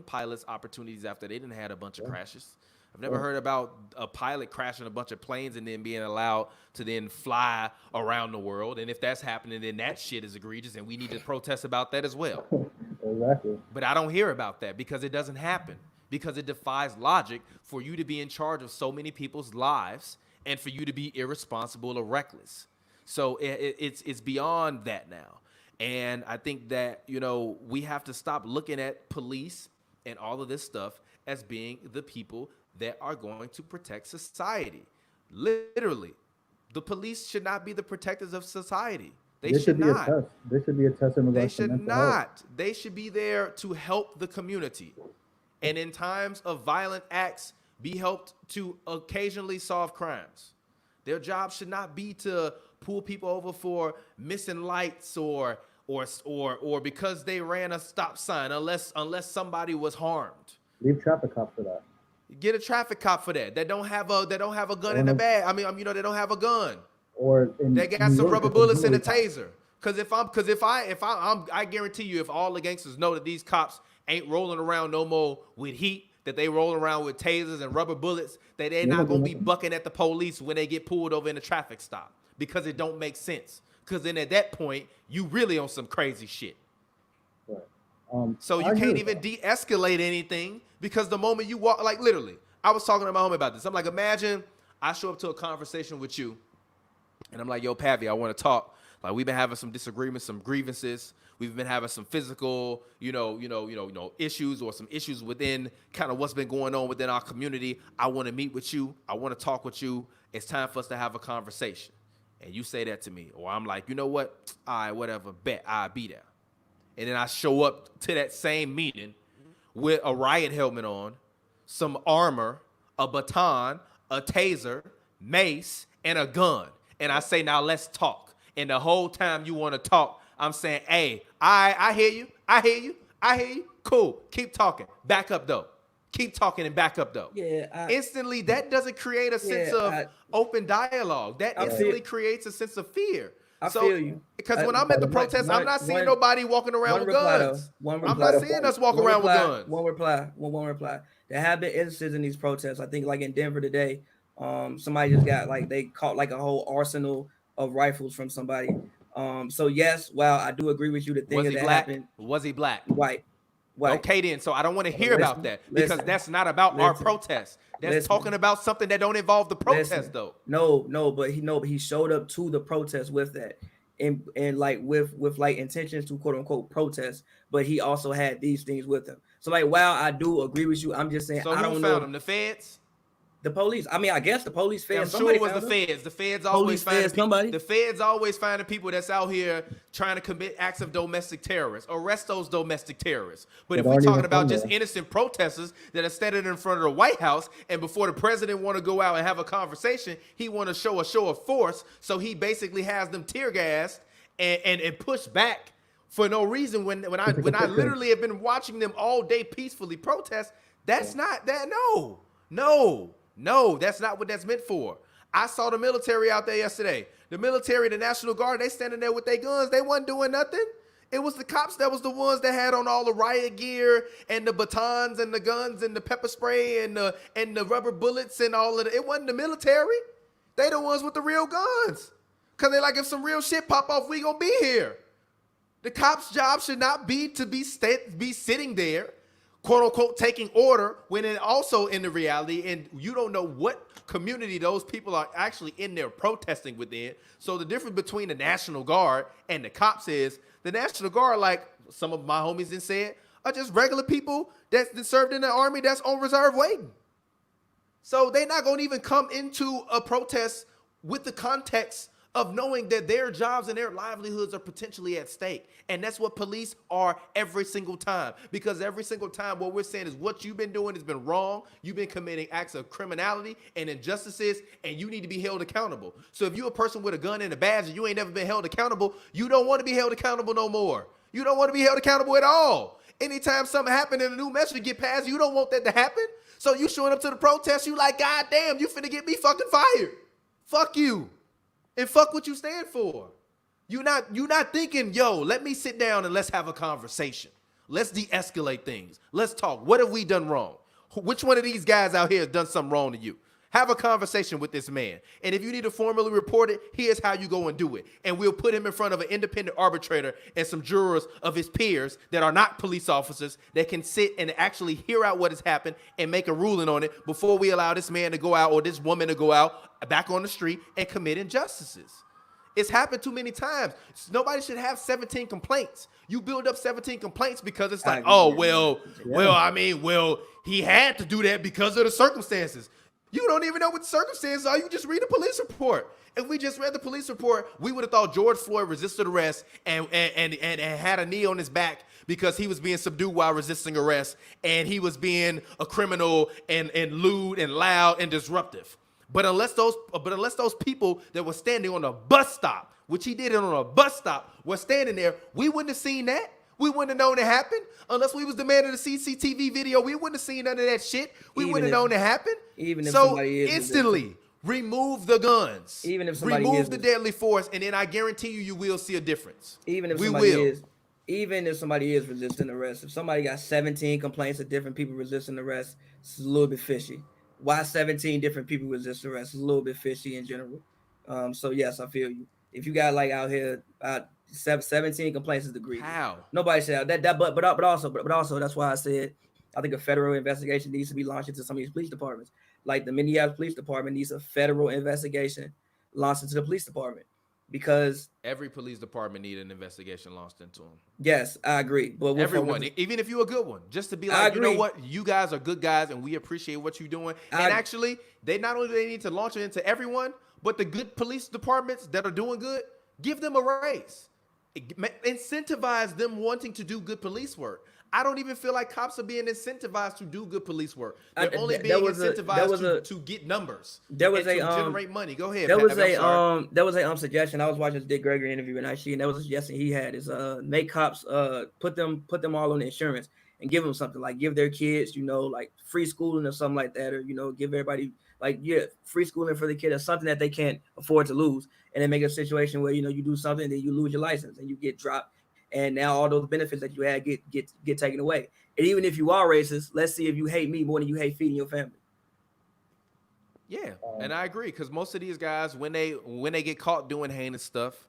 pilots opportunities after they didn't had a bunch of crashes. I've never heard about a pilot crashing a bunch of planes and then being allowed to then fly around the world. And if that's happening, then that shit is egregious, and we need to protest about that as well. Exactly. But I don't hear about that because it doesn't happen, because it defies logic for you to be in charge of so many people's lives and for you to be irresponsible or reckless. So it's beyond that now. And I think that, we have to stop looking at police and all of this stuff as being the people that are going to protect society. Literally, the police should not be the protectors of society. They should not. There should be a test in regards They to should mental health. not. They should be there to help the community. And in times of violent acts, be helped to occasionally solve crimes. Their job should not be to pull people over for missing lights or because they ran a stop sign, unless somebody was harmed. Leave traffic cops for that. Get a traffic cop for that. That don't have a gun in the bag. They don't have a gun. Or They got some rubber bullets and a taser. I guarantee you, if all the gangsters know that these cops ain't rolling around no more with heat, that they rolling around with tasers and rubber bullets, that they're not gonna be bucking at the police when they get pulled over in a traffic stop, because it don't make sense. Because then at that point, you really on some crazy shit. Right. So you can't even de-escalate anything, because the moment you walk, like literally, I was talking to my homie about this. I'm like, imagine I show up to a conversation with you, and I'm like, yo, Pavy, I want to talk. Like we've been having some disagreements, some grievances. We've been having some physical, issues or some issues within kind of what's been going on within our community. I want to meet with you. I want to talk with you. It's time for us to have a conversation. And you say that to me, or I'm like, you know what? All right, whatever. Bet I'll be there. And then I show up to that same meeting with a riot helmet on, some armor, a baton, a taser, mace, and a gun. And I say, now let's talk. And the whole time you want to talk, I'm saying, hey, I hear you. I hear you. I hear you. Cool. Keep talking. Back up, though. Keep talking and back up, though. Yeah. Instantly, that doesn't create a sense of open dialogue. That instantly creates a sense of fear. I feel you. Because when I'm at the protest, I'm not seeing nobody walking around with guns. I'm not seeing us walk around with guns. One reply. There have been instances in these protests. I think like in Denver today, somebody just got they caught like a whole arsenal of rifles from somebody. So yes, while I do agree with you, the thing that happened. Was he black? White. Okay, then. So I don't want to hear about that because that's not about our protest. That's talking about something that don't involve the protest, though. No, but he showed up to the protest with that, and like with like intentions to quote unquote protest, but he also had these things with him. So like, while I do agree with you, I'm just saying I don't know. Found him? The feds? The police. I mean, I guess the police feds. I'm sure it was the feds. The feds always find somebody. The feds always find the people that's out here trying to commit acts of domestic terrorists. Arrest those domestic terrorists. But if we're talking about just innocent protesters that are standing in front of the White House, and before the president want to go out and have a conversation, he want to show a show of force. So he basically has them tear gassed and pushed back for no reason. When I literally have been watching them all day peacefully protest, that's not that. No, that's not what that's meant for. I saw the military out there yesterday. The military, the National Guard, they standing there with their guns. They wasn't doing nothing. It was the cops that was the ones that had on all the riot gear and the batons and the guns and the pepper spray and the rubber bullets and all of it. It wasn't the military. They the ones with the real guns. Because they like, if some real shit pop off, we gonna be here. The cops' job should not be to be sitting there, quote unquote, taking order, when it also in the reality, and you don't know what community those people are actually in there protesting within. So the difference between the National Guard and the cops is the National Guard, like some of my homies then said, are just regular people that served in the army that's on reserve waiting. So they're not going to even come into a protest with the context of knowing that their jobs and their livelihoods are potentially at stake. And that's what police are every single time. Because every single time what we're saying is what you've been doing has been wrong. You've been committing acts of criminality and injustices, and you need to be held accountable. So if you're a person with a gun and a badge and you ain't never been held accountable, you don't want to be held accountable no more. You don't want to be held accountable at all. Anytime something happened and a new message get passed, you don't want that to happen. So you showing up to the protest, you like, God damn, you finna get me fucking fired. Fuck you. And fuck what you stand for. You're not thinking, yo, let me sit down and let's have a conversation. Let's de-escalate things. Let's talk. What have we done wrong? Which one of these guys out here has done something wrong to you? Have a conversation with this man. And if you need to formally report it, here's how you go and do it. And we'll put him in front of an independent arbitrator and some jurors of his peers that are not police officers that can sit and actually hear out what has happened and make a ruling on it before we allow this man to go out or this woman to go out back on the street and commit injustices. It's happened too many times. Nobody should have 17 complaints. You build up 17 complaints because it's like, he had to do that because of the circumstances. You don't even know what the circumstances are. You just read a police report. If we just read the police report, we would have thought George Floyd resisted arrest and had a knee on his back because he was being subdued while resisting arrest, and he was being a criminal and lewd and loud and disruptive. But unless those people that were standing on a bus stop, which he did it on a bus stop, were standing there, we wouldn't have seen that. We wouldn't have known it happened unless we was demanding a CCTV video. We wouldn't have seen none of that shit. We wouldn't have known it happened. Even if so somebody is instantly remove the guns. Even if somebody remove the deadly force, and then I guarantee you will see a difference. Even if somebody is resisting arrest, if somebody got 17 complaints of different people resisting arrest, it's a little bit fishy. Why 17 different people resist arrest is a little bit fishy in general. So yes, I feel you. If you got like out here 17 complaints is the grief. How? Nobody said that, but also that's why I said I think a federal investigation needs to be launched into some of these police departments. Like the Minneapolis Police Department needs a federal investigation launched into the police department. because Every police department need an investigation launched into them. yes, I agree. But Everyone, even if you're a good one, just to be I like, you know agree. what, you guys are good guys, and we appreciate what you're doing. And actually, they not only they need to launch it into everyone, but the good police departments that are doing good, give them a raise. Incentivize them wanting to do good police work. I don't even feel like cops are being incentivized to do good police work. They're only being incentivized to get numbers. There was to generate money. Go ahead. There was a suggestion. I was watching this Dick Gregory interview and actually, and that was a suggestion he had is make cops put them all on insurance and give them something, like give their kids, like free schooling or something like that, or give everybody free schooling for the kid or something that they can't afford to lose, and then make a situation where you do something, then you lose your license and you get dropped. And now all those benefits that you had get taken away. And even if you are racist, let's see if you hate me more than you hate feeding your family. Yeah, and I agree, because most of these guys, when they get caught doing heinous stuff,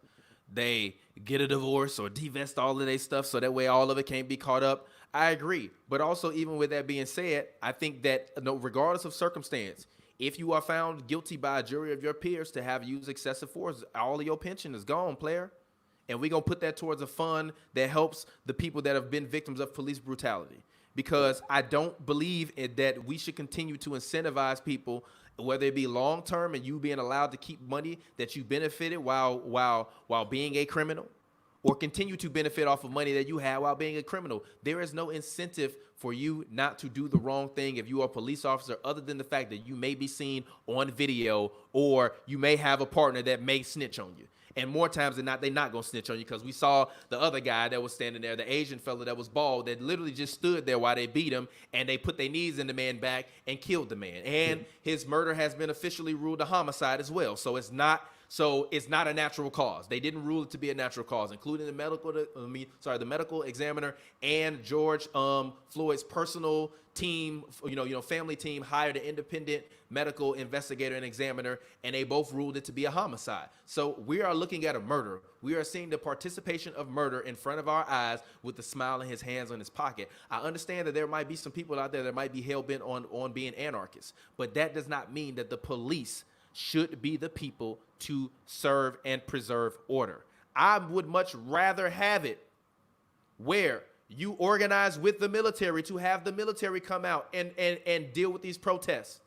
they get a divorce or divest all of their stuff so that way all of it can't be caught up. I agree. But also, even with that being said, I think that regardless of circumstance, if you are found guilty by a jury of your peers to have used excessive force, all of your pension is gone, player. And we're going to put that towards a fund that helps the people that have been victims of police brutality. Because I don't believe that we should continue to incentivize people, whether it be long-term and you being allowed to keep money that you benefited while being a criminal, or continue to benefit off of money that you had while being a criminal. There is no incentive for you not to do the wrong thing if you are a police officer, other than the fact that you may be seen on video or you may have a partner that may snitch on you. And more times than not, they're not going to snitch on you, because we saw the other guy that was standing there, the Asian fella that was bald, that literally just stood there while they beat him, and they put their knees in the man's back and killed the man. And his murder has been officially ruled a homicide as well. So it's not a natural cause. They didn't rule it to be a natural cause, including the medical examiner and George Floyd's personal team, family team hired an independent medical investigator and examiner, and they both ruled it to be a homicide. So we are looking at a murder. We are seeing the participation of murder in front of our eyes with the smile in his hands on his pocket. I understand that there might be some people out there that might be hell-bent on being anarchists, but that does not mean that the police should be the people to serve and preserve order. I would much rather have it where you organize with the military to have the military come out and deal with these protests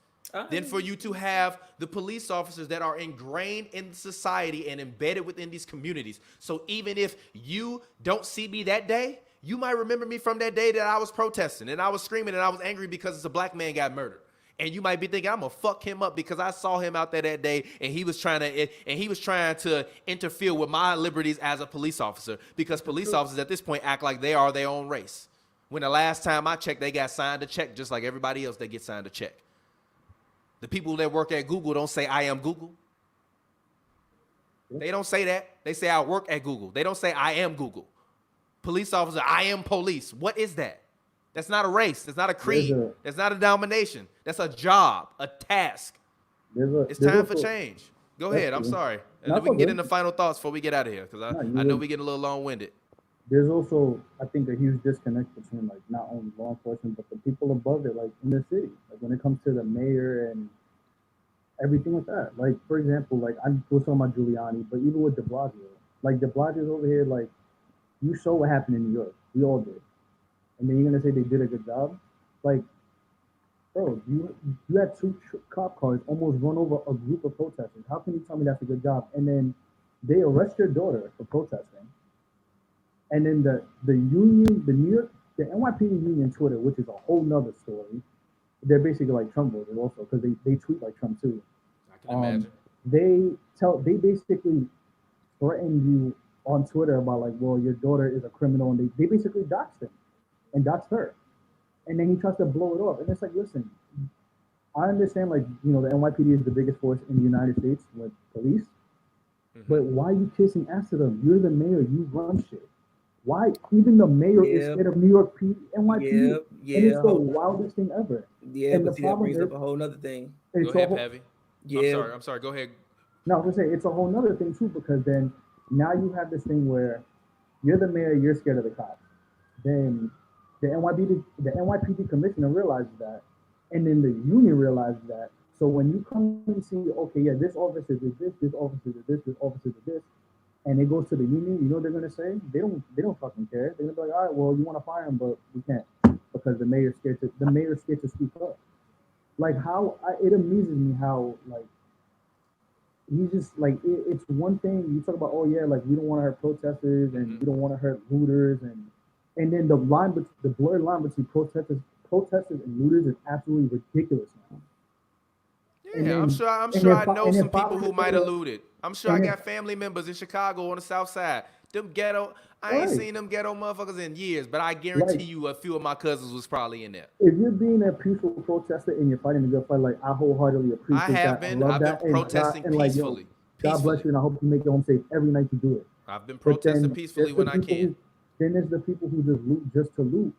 than for you to have the police officers that are ingrained in society and embedded within these communities. So even if you don't see me that day, you might remember me from that day that I was protesting and I was screaming and I was angry because a black man got murdered. And you might be thinking, I'm gonna fuck him up because I saw him out there that day and he was trying to interfere with my liberties as a police officer, because police officers at this point act like they are their own race. When the last time I checked, they got signed a check just like everybody else. They get signed a check. The people that work at Google don't say I am Google. They don't say that. They say I work at Google. They don't say I am Google. Police officer, I am police. What is that? That's not a race. That's not a creed. That's not a denomination. That's a job, a task. It's time for change. Go ahead. I'm sorry. And then we can get into final thoughts before we get out of here, because I know we get a little long-winded. There's also, I think, a huge disconnect between like not only law enforcement but the people above it, like in the city. Like when it comes to the mayor and everything like that. Like for example, like I was talking about Giuliani, but even with De Blasio, like De Blasio's over here, like you saw what happened in New York. We all did. And then you're gonna say they did a good job? Like, bro, you had two cop cars almost run over a group of protesters. How can you tell me that's a good job? And then they arrest your daughter for protesting. And then the union, the NYPD union Twitter, which is a whole nother story. They're basically like Trump voters also, because they tweet like Trump too. I can imagine. They basically threaten you on Twitter about like, well, your daughter is a criminal, and they basically doxed him. And that's her. And then he tries to blow it off. And it's like, listen, I understand, like, the NYPD is the biggest force in the United States with police. Mm-hmm. But why are you kissing ass to them? You're the mayor. You run shit. Why? Even the mayor is scared of New York NYPD. And it's the wildest thing ever. Yeah, and but that brings up a whole nother thing. Go ahead, Pavy. Yeah. I'm sorry. Go ahead. No, I was going to say, it's a whole nother thing, too, because then now you have this thing where you're the mayor, you're scared of the cops. Then the NYPD commissioner realizes that, and then the union realizes that. So when you come and see, okay, yeah, this officer did this officer did this officer did this, and it goes to the union, you know what they're gonna say? They don't fucking care. They're gonna be like, all right, well, you want to fire him, but we can't because the mayor's scared to speak up. Like it amuses me how like he's just like it's one thing you talk about. Oh yeah, like we don't want to hurt protesters and we don't want to hurt looters and then the blurred line between protesters and looters is absolutely ridiculous now. Yeah, I'm sure I know some people who might have looted. I'm sure I got family members in Chicago on the South Side. Them ghetto, I ain't seen them ghetto motherfuckers in years, but I guarantee you a few of my cousins was probably in there. If you're being a peaceful protester and you're fighting a good fight, like I wholeheartedly appreciate that. I've been protesting peacefully. God bless you, and I hope you make it home safe every night you do it. I've been protesting peacefully when I can. Then there's the people who just loot just to loot,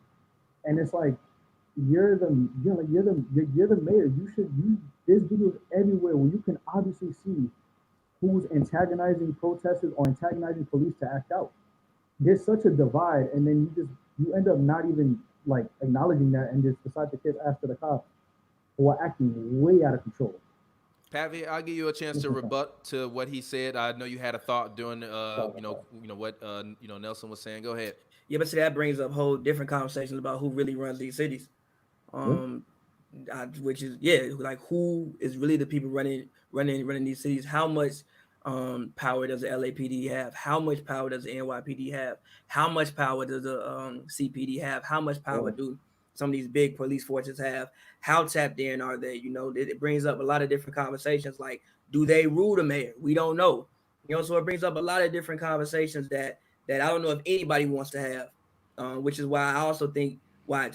and it's like you're the mayor. There's videos everywhere where you can obviously see who's antagonizing protesters or antagonizing police to act out. There's such a divide, and then you end up not even like acknowledging that and just decide to kiss ass to the cops who are acting way out of control. Pavy, I'll give you a chance to rebut to what he said. I know you had a thought during what Nelson was saying. Go ahead. Yeah, but see, that brings up whole different conversations about who really runs these cities. Which is like who is really the people running these cities? How much power does the LAPD have? How much power does the NYPD have? How much power does the CPD have? How much power do some of these big police forces have? How tapped in are they? It brings up a lot of different conversations. Like, do they rule the mayor? We don't know. So it brings up a lot of different conversations that I don't know if anybody wants to have. Which is why I also think why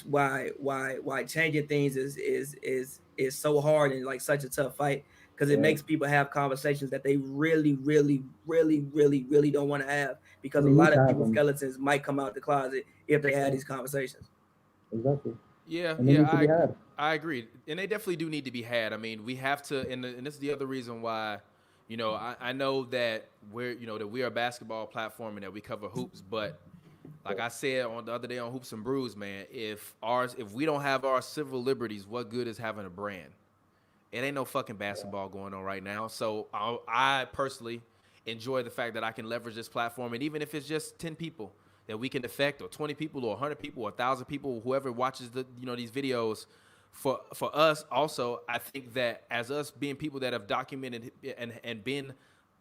changing things is so hard and like such a tough fight, because it makes people have conversations that they really don't want to have, because a lot of people's skeletons might come out the closet if they had these conversations. Exactly. Yeah, I agree, and they definitely do need to be had. I mean, we have to, and this is the other reason why, I know that that we are a basketball platform and that we cover hoops, but like I said on the other day on Hoops and Brews, man, if we don't have our civil liberties, what good is having a brand? It ain't no fucking basketball going on right now. So I personally enjoy the fact that I can leverage this platform, and even if it's just 10 people that we can affect, or 20 people, or 100 people, or 1,000 people, whoever watches these videos, for us also, I think that as us being people that have documented and been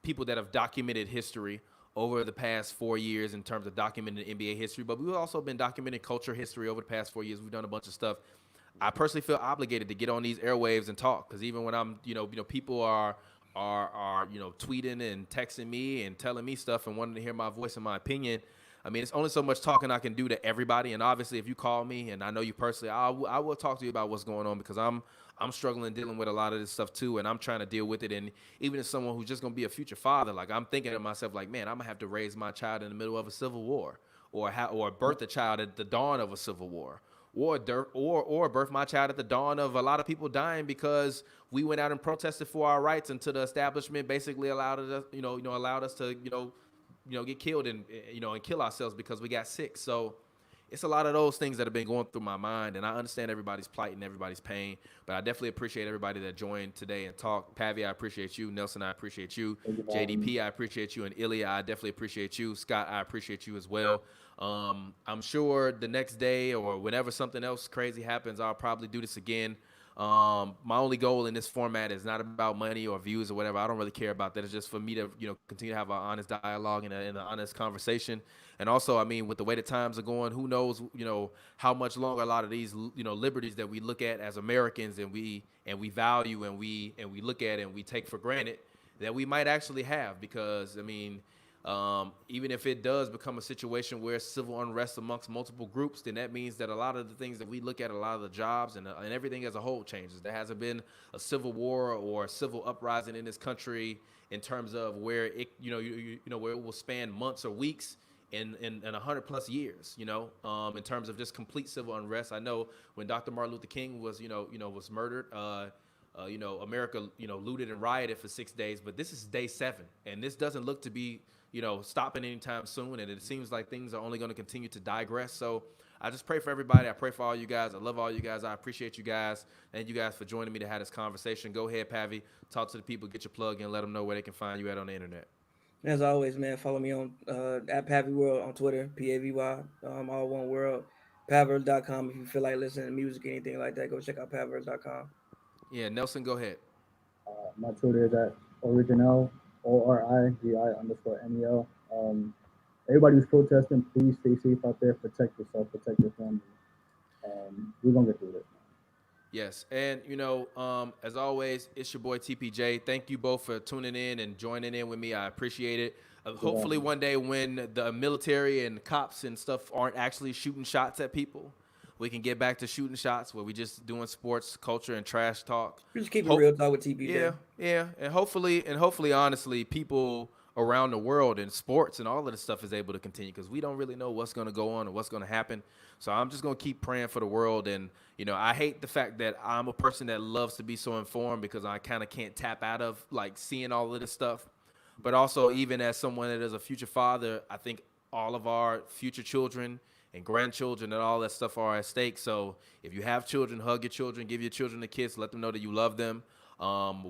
people that have documented history over the past 4 years in terms of documenting NBA history, but we've also been documenting culture history over the past 4 years. We've done a bunch of stuff. I personally feel obligated to get on these airwaves and talk, because even when I'm, people are tweeting and texting me and telling me stuff and wanting to hear my voice and my opinion. I mean, it's only so much talking I can do to everybody. And obviously, if you call me and I know you personally, I will talk to you about what's going on, because I'm struggling dealing with a lot of this stuff too, and I'm trying to deal with it. And even as someone who's just gonna be a future father, like I'm thinking to myself, like, man, I'm gonna have to raise my child in the middle of a civil war, or birth a child at the dawn of a civil war, or birth my child at the dawn of a lot of people dying because we went out and protested for our rights until the establishment basically allowed us to get killed and kill ourselves because we got sick. So it's a lot of those things that have been going through my mind, and I understand everybody's plight and everybody's pain, but I definitely appreciate everybody that joined today and talked. Pavy, I appreciate you. Nelson, I appreciate you. JDP, I appreciate you. And Illi, I definitely appreciate you. Scott, I appreciate you as well. I'm sure the next day or whenever something else crazy happens, I'll probably do this again. My only goal in this format is not about money or views or whatever. I don't really care about that. It's just for me to, continue to have an honest dialogue and an honest conversation. And also, I mean, with the way the times are going, who knows, how much longer a lot of these, liberties that we look at as Americans and we value and we look at and we take for granted that we might actually have, because, I mean, even if it does become a situation where civil unrest amongst multiple groups, then that means that a lot of the things that we look at, a lot of the jobs and everything as a whole changes. There hasn't been a civil war or a civil uprising in this country in terms of where it, where it will span months or weeks in 100+ years, in terms of just complete civil unrest. I know when Dr. Martin Luther King was, was murdered, America, looted and rioted for 6 days, but this is day 7, and this doesn't look to be, stopping anytime soon, and it seems like things are only going to continue to digress. So I just pray for everybody. I pray for all you guys. I love all you guys. I appreciate you guys. Thank you guys for joining me to have this conversation. Go ahead, Pavy. Talk to the people. Get your plug in. Let them know where they can find you at on the internet. As always, man, follow me on at Pavy World on Twitter, Pavy, all one world. Pavers.com. If you feel like listening to music, anything like that, go check out Pavers.com. Yeah, Nelson, go ahead. My Twitter is at original ORIGI_NEL. Everybody who's protesting, please stay safe out there. Protect yourself. Protect your family. We're gonna get through this. Yes, and as always, it's your boy TPJ. Thank you both for tuning in and joining in with me. I appreciate it. Hopefully, one day when the military and cops and stuff aren't actually shooting shots at people, we can get back to shooting shots where we just doing sports, culture, and trash talk. We just keep it real talk with TPJ. Yeah, and hopefully, honestly, people around the world in sports and all of this stuff is able to continue because we don't really know what's going to go on or what's going to happen. So I'm just going to keep praying for the world. And, I hate the fact that I'm a person that loves to be so informed because I kind of can't tap out of like seeing all of this stuff. But also, even as someone that is a future father, I think all of our future children and grandchildren and all that stuff are at stake. So if you have children, hug your children, give your children a kiss, let them know that you love them.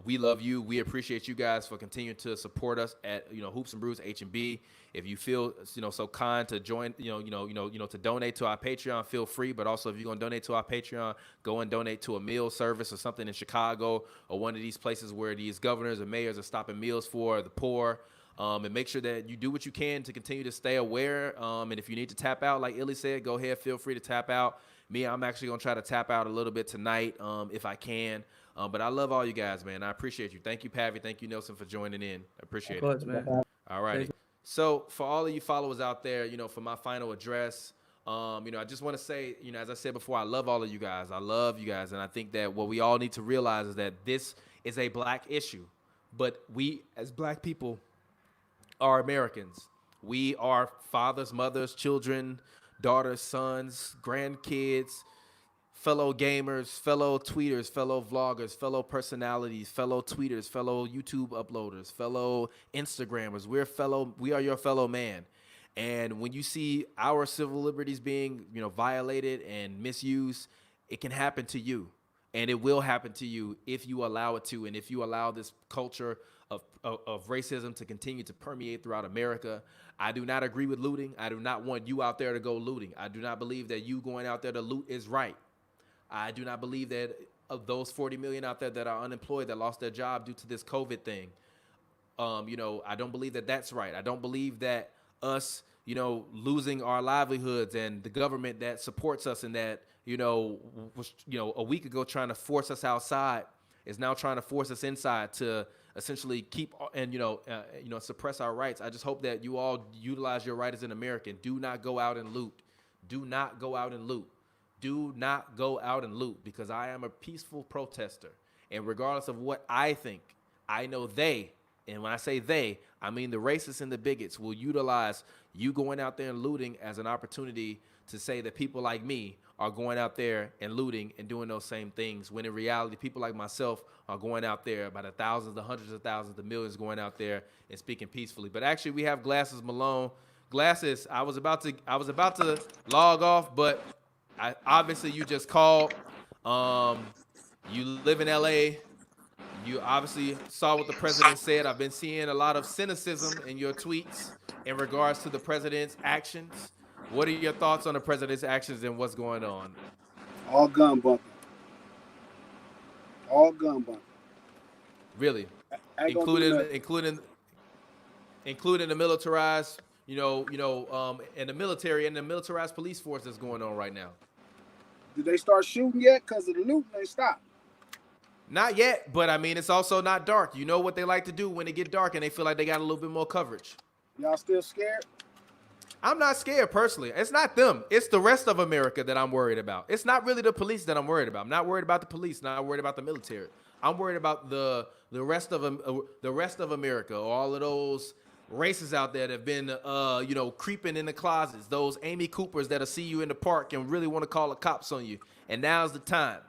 We love you. We appreciate you guys for continuing to support us at Hoops and Brews H&B. If you feel so kind to join, to donate to our Patreon, feel free. But also, if you're gonna donate to our Patreon, go and donate to a meal service or something in Chicago or one of these places where these governors or mayors are stopping meals for the poor. And make sure that you do what you can to continue to stay aware. And if you need to tap out, like Illi said, go ahead, feel free to tap out. Me, I'm actually gonna try to tap out a little bit tonight, if I can. But I love all you guys, man. I appreciate you. Thank you, Pavy. Thank you, Nelson, for joining in. I appreciate it. Man. All righty. So for all of you followers out there, for my final address, I just want to say, as I said before, I love all of you guys. I love you guys. And I think that what we all need to realize is that this is a black issue. But we, as black people, are Americans. We are fathers, mothers, children, daughters, sons, grandkids, fellow gamers, fellow tweeters, fellow vloggers, fellow personalities, fellow tweeters, fellow YouTube uploaders, fellow Instagrammers. We are your fellow man. And when you see our civil liberties being, violated and misused, it can happen to you. And it will happen to you if you allow it to. And if you allow this culture of racism to continue to permeate throughout America. I do not agree with looting. I do not want you out there to go looting. I do not believe that you going out there to loot is right. I do not believe that of those 40 million out there that are unemployed that lost their job due to this COVID thing, I don't believe that that's right. I don't believe that us, losing our livelihoods and the government that supports us and that, was, a week ago trying to force us outside is now trying to force us inside to essentially keep and, suppress our rights. I just hope that you all utilize your right as an American. Do not go out and loot. Do not go out and loot. Do not go out and loot because I am a peaceful protester. And regardless of what I think, I know they, and when I say they, I mean the racists and the bigots will utilize you going out there and looting as an opportunity to say that people like me are going out there and looting and doing those same things, when in reality, people like myself are going out there by the thousands, the hundreds of thousands, the millions going out there and speaking peacefully. But actually, we have Glasses Malone. Glasses, I was about to log off, but obviously you just called. You live in LA. You obviously saw what the president said. I've been seeing a lot of cynicism in your tweets in regards to the president's actions. What are your thoughts on the president's actions and what's going on? All gun bumping. All gun bumping. Really? Including the militarized, and the military and the militarized police force that's going on right now. Did they start shooting yet? Because of the loot, they stopped. Not yet, but I mean, it's also not dark. You know what they like to do when it get dark and they feel like they got a little bit more coverage. Y'all still scared? I'm not scared personally. It's not them. It's the rest of America that I'm worried about. It's not really the police that I'm worried about. I'm not worried about the police. Not worried about the military. I'm worried about the rest of America. All of those racists out there that have been, creeping in the closets. Those Amy Coopers that'll see you in the park and really want to call the cops on you. And now's the time.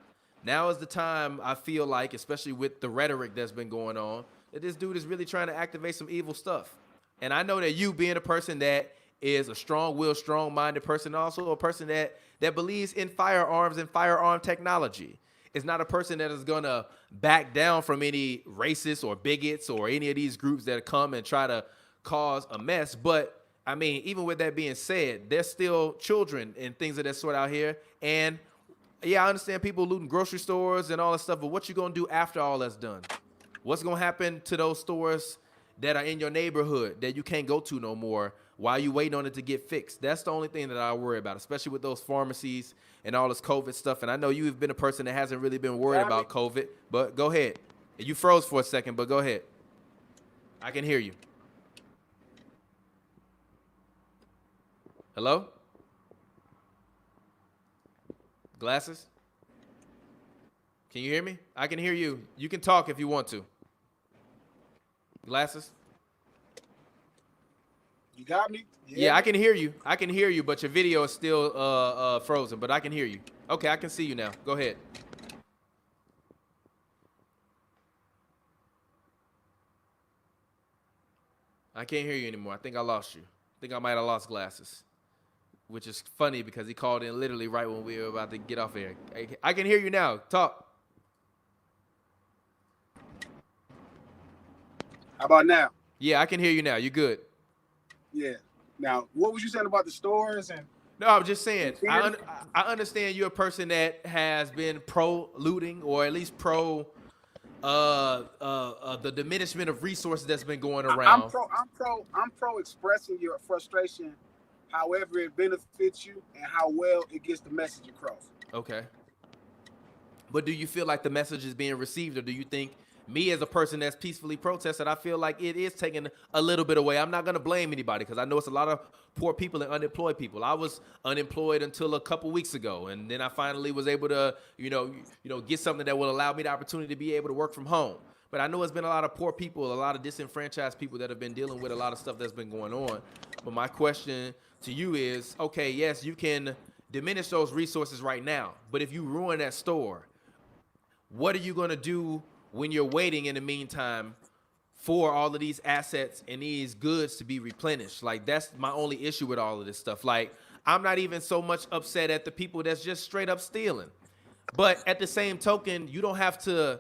Now is the time, I feel like, especially with the rhetoric that's been going on, that this dude is really trying to activate some evil stuff. And I know that you, being a person that is a strong-willed, strong-minded person, also a person that believes in firearms and firearm technology, is not a person that is going to back down from any racists or bigots or any of these groups that come and try to cause a mess. But I mean, even with that being said, there's still children and things of that sort out here. And yeah, I understand people looting grocery stores and all that stuff, but what you gonna do after all that's done? What's gonna happen to those stores that are in your neighborhood that you can't go to no more while you waiting on it to get fixed? That's the only thing that I worry about, especially with those pharmacies and all this COVID stuff. And I know you've been a person that hasn't really been worried about COVID, but go ahead. You froze for a second, but go ahead. I can hear you. Hello? Glasses? Can you hear me? I can hear you. You can talk if you want to. Glasses? You got me? Yeah, I can hear you. I can hear you, but your video is still frozen, but I can hear you. Okay, I can see you now. Go ahead. I can't hear you anymore. I think I lost you. I think I might have lost Glasses, which is funny because he called in literally right when we were about to get off air. I can hear you now. Talk. How about now? Yeah, I can hear you now. You good? Yeah. Now, what was you saying about the stores and? No, I'm just saying. I understand you're a person that has been pro looting or at least pro the diminishment of resources that's been going around. I'm pro expressing your frustration, however it benefits you and how well it gets the message across. Okay. But do you feel like the message is being received, or do you think me as a person that's peacefully protested, I feel like it is taking a little bit away? I'm not going to blame anybody because I know it's a lot of poor people and unemployed people. I was unemployed until a couple weeks ago, and then I finally was able to, get something that will allow me the opportunity to be able to work from home. But I know it's been a lot of poor people, a lot of disenfranchised people that have been dealing with a lot of stuff that's been going on. But my question to you is, okay, yes, you can diminish those resources right now, but if you ruin that store, what are you going to do when you're waiting in the meantime for all of these assets and these goods to be replenished? Like, that's my only issue with all of this stuff. Like, I'm not even so much upset at the people that's just straight up stealing. But at the same token, you don't have to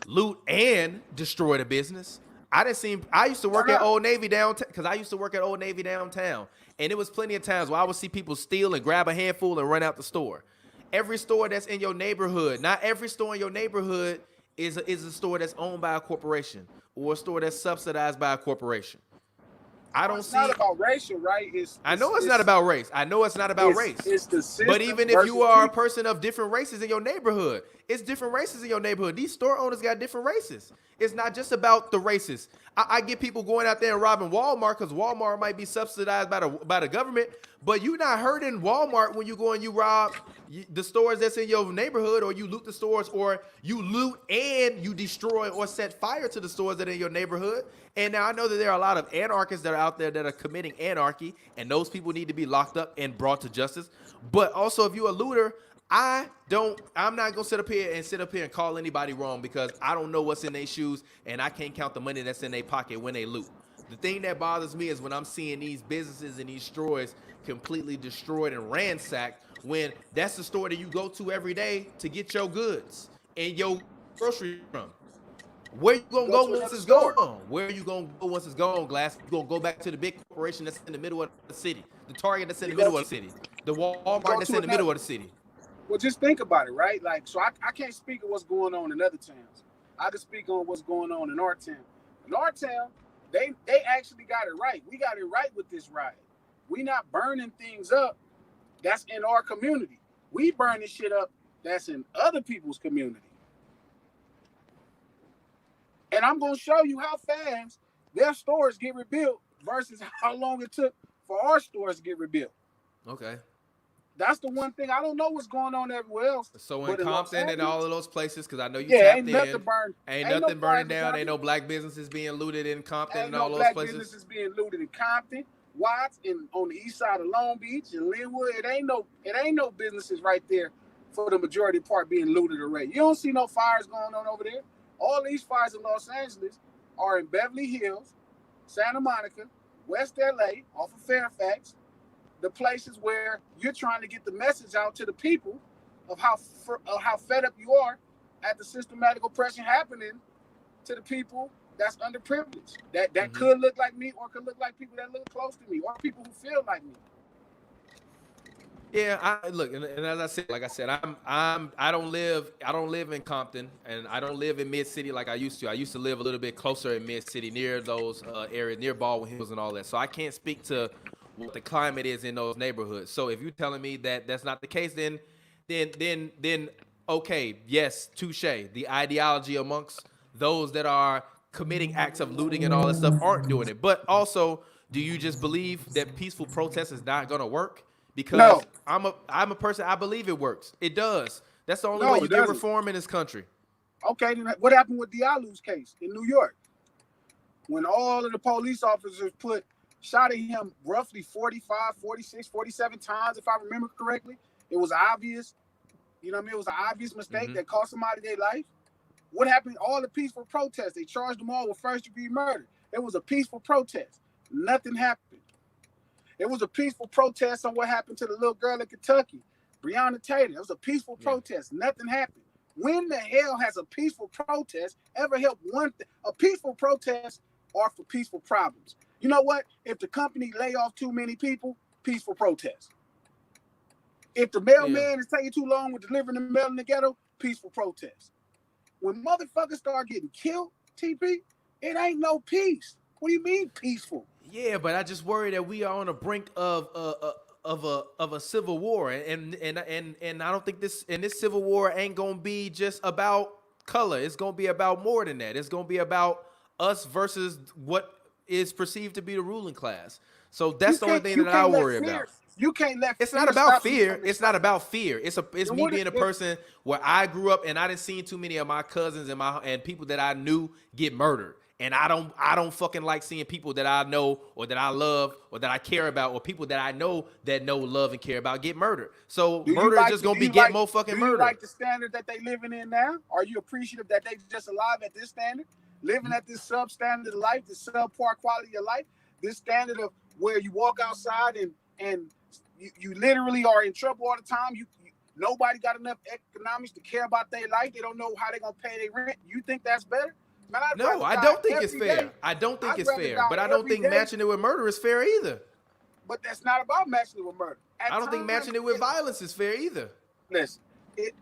loot and destroy the business. I used to work at Old Navy downtown, because I used to work at Old Navy downtown. And it was plenty of times where I would see people steal and grab a handful and run out the store. Every store that's in your neighborhood, not every store in your neighborhood is a store that's owned by a corporation or a store that's subsidized by a corporation. It's not about racial, right? I know it's not about race. I know it's not about race. It's the system. But even if you are a person of different races in your neighborhood, it's different races in your neighborhood. These store owners got different races. It's not just about the races. I get people going out there and robbing Walmart because Walmart might be subsidized by the government, but you're not hurting Walmart when you go and you rob the stores that's in your neighborhood, or you loot the stores, or you loot and you destroy or set fire to the stores that are in your neighborhood. And now I know that there are a lot of anarchists that are out there that are committing anarchy, and those people need to be locked up and brought to justice. But also, if you're a looter, I'm not gonna sit up here and call anybody wrong, because I don't know what's in their shoes and I can't count the money that's in their pocket when they loot. The thing that bothers me is when I'm seeing these businesses and these stores completely destroyed and ransacked, when that's the store that you go to every day to get your goods and your groceries from. Where you gonna go once it's gone? Where are you gonna go once it's gone, Glass? You gonna go back to the big corporation that's in the middle of the city, the Target that's in the middle of the city, the Walmart that's in the middle of the city. Well, just think about it, right? Like, so I can't speak of what's going on in other towns. I can speak on what's going on in our town. In our town, they actually got it right. We got it right with this riot. We not burning things up that's in our community. We burning shit up that's in other people's community. And I'm going to show you how fast their stores get rebuilt versus how long it took for our stores to get rebuilt. Okay. That's the one thing. I don't know what's going on everywhere else. So in Compton and all of those places, because I know you tapped in, ain't nothing burning down. Ain't no black businesses being looted in Compton and all those places. Black businesses being looted in Compton, Watts, and on the east side of Long Beach and Linwood. It ain't no businesses right there for the majority part being looted already. You don't see no fires going on over there. All these fires in Los Angeles are in Beverly Hills, Santa Monica, West LA, off of Fairfax, the places where you're trying to get the message out to the people of how fed up you are at the systematic oppression happening to the people that's underprivileged. That could look like me, or could look like people that look close to me, or people who feel like me. Yeah, I look, and as I said, like I said, I don't live in Compton, and I don't live in Mid City like I used to. I used to live a little bit closer in Mid City, near those areas, near Baldwin Hills and all that. So I can't speak to what the climate is in those neighborhoods. So if you're telling me that that's not the case, then okay, yes, touche. The ideology amongst those that are committing acts of looting and all that stuff aren't doing it. But also, do you just believe that peaceful protest is not going to work? Because No. I'm a person, I believe it works. It does. That's the only No, way it you get doesn't. reform in this country. Okay, then what happened with Diallo's case in New York? When all of the police officers shot at him roughly 45, 46, 47 times, if I remember correctly. It was obvious. You know what I mean? It was an obvious mistake that cost somebody their life. What happened? All the peaceful protests, they charged them all with first-degree murder. It was a peaceful protest. Nothing happened. It was a peaceful protest on what happened to the little girl in Kentucky, Breonna Taylor. It was a peaceful protest. Nothing happened. When the hell has a peaceful protest ever helped one thing? A peaceful protest are for peaceful problems. You know what? If the company lay off too many people, peaceful protest. If the mailman is taking too long with delivering the mail in the ghetto, peaceful protest. When motherfuckers start getting killed, TP, it ain't no peace. What do you mean peaceful? Yeah, but I just worry that we are on the brink of a civil war, and I don't think this civil war ain't gonna be just about color. It's gonna be about more than that. It's gonna be about us versus what is perceived to be the ruling class. So that's the only thing that I worry about. You can't let it's fear not about stop you fear. from the It's not about fear. It's me what being a person where I grew up and I didn't see too many of my cousins and people that I knew get murdered. And I don't fucking like seeing people that I know or that I love or that I care about or people that I know, love, and care about get murdered. So murder is just gonna get more fucking murder. Do you like the standard that they living in now? Are you appreciative that they just alive at this standard, living at this substandard life, this subpar quality of life, this standard of where you walk outside and you literally are in trouble all the time. Nobody got enough economics to care about their life. They don't know how they're gonna pay their rent. You think that's better? Man, no, I don't think it's fair. I don't think it's fair. But I don't think matching it with murder is fair either. But that's not about matching it with murder. I don't think matching it with violence is fair either. Listen,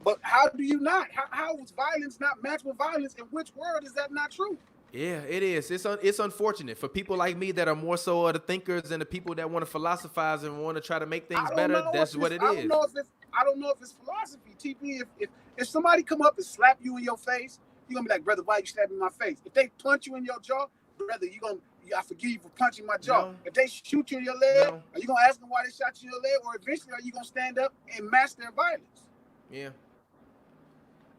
but how do you not? How is violence not matched with violence? In which world is that not true? Yeah, it is. It's unfortunate for people like me that are more so the thinkers and the people that want to philosophize and want to try to make things better. That's what it is. I don't know if it's philosophy, TP. If somebody come up and slap you in your face, you're gonna be like, brother, why you slapping my face? If they punch you in your jaw, brother, I forgive you for punching my jaw. No. If they shoot you in your leg, are you gonna ask them why they shot you in your leg, or eventually are you gonna stand up and match their violence? Yeah.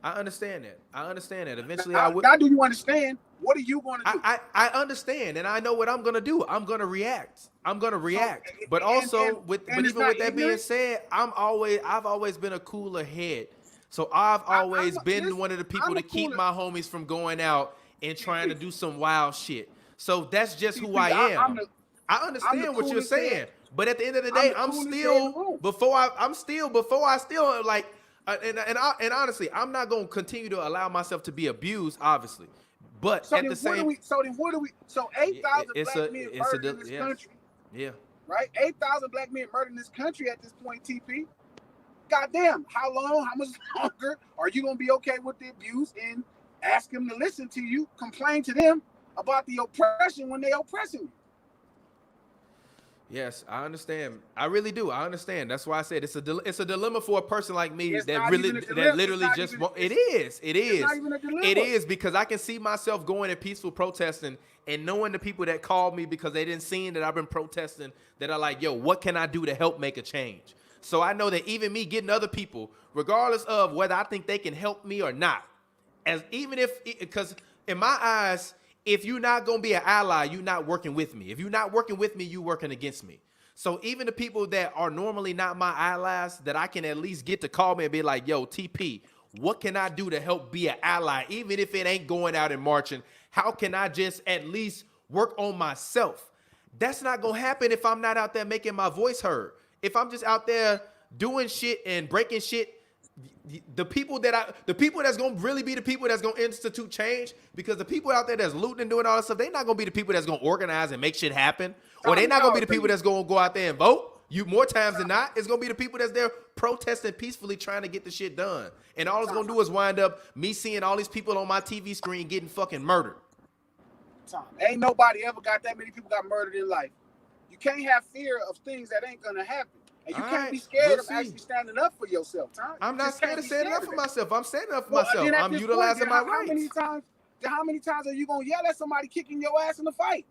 I understand that. Eventually, now, I would. Now, do you understand? What are you going to do? I understand, and I know what I'm going to do. I'm going to react. But also, with that being said, I've always been a cooler head. So I've always been one of the people to keep my homies from going out and trying to do some wild shit. So that's just who I am. I understand what you're saying, but at the end of the day, and honestly, I'm not gonna continue to allow myself to be abused, obviously. But so at the same, 8,000 black men murdered in this country. Yeah. Right, 8,000 black men murdered in this country at this point, TP. Goddamn, how much longer are you gonna be okay with the abuse and ask them to listen to you, complain to them about the oppression when they oppressing you? Yes, I understand. I really do. I understand. That's why I said it's a dilemma for a person like me It is because I can see myself going and peaceful protesting and knowing the people that called me because they didn't see that I've been protesting that are like, yo, what can I do to help make a change? So I know that even me getting other people, regardless of whether I think they can help me or not, because in my eyes, if you're not going to be an ally, you're not working with me. If you're not working with me, you're working against me. So even the people that are normally not my allies, that I can at least get to call me and be like, yo, TP, what can I do to help be an ally? Even if it ain't going out and marching, how can I just at least work on myself? That's not going to happen if I'm not out there making my voice heard. If I'm just out there doing shit and breaking shit, the people that's gonna really be the people that's gonna institute change, because the people out there that's looting and doing all that stuff, they're not gonna be the people that's gonna organize and make shit happen, or they're not gonna be the people that's gonna go out there and vote. You more times than not, it's gonna be the people that's there protesting peacefully, trying to get the shit done. And all it's gonna do is wind up me seeing all these people on my TV screen getting fucking murdered. Ain't nobody ever got that many people got murdered in life. You can't have fear of things that ain't gonna happen. And you can't be scared of actually standing up for yourself, Tom. I'm not scared of standing up for myself. I'm standing up for myself. I'm utilizing my rights. How many times are you gonna yell at somebody kicking your ass in the fight?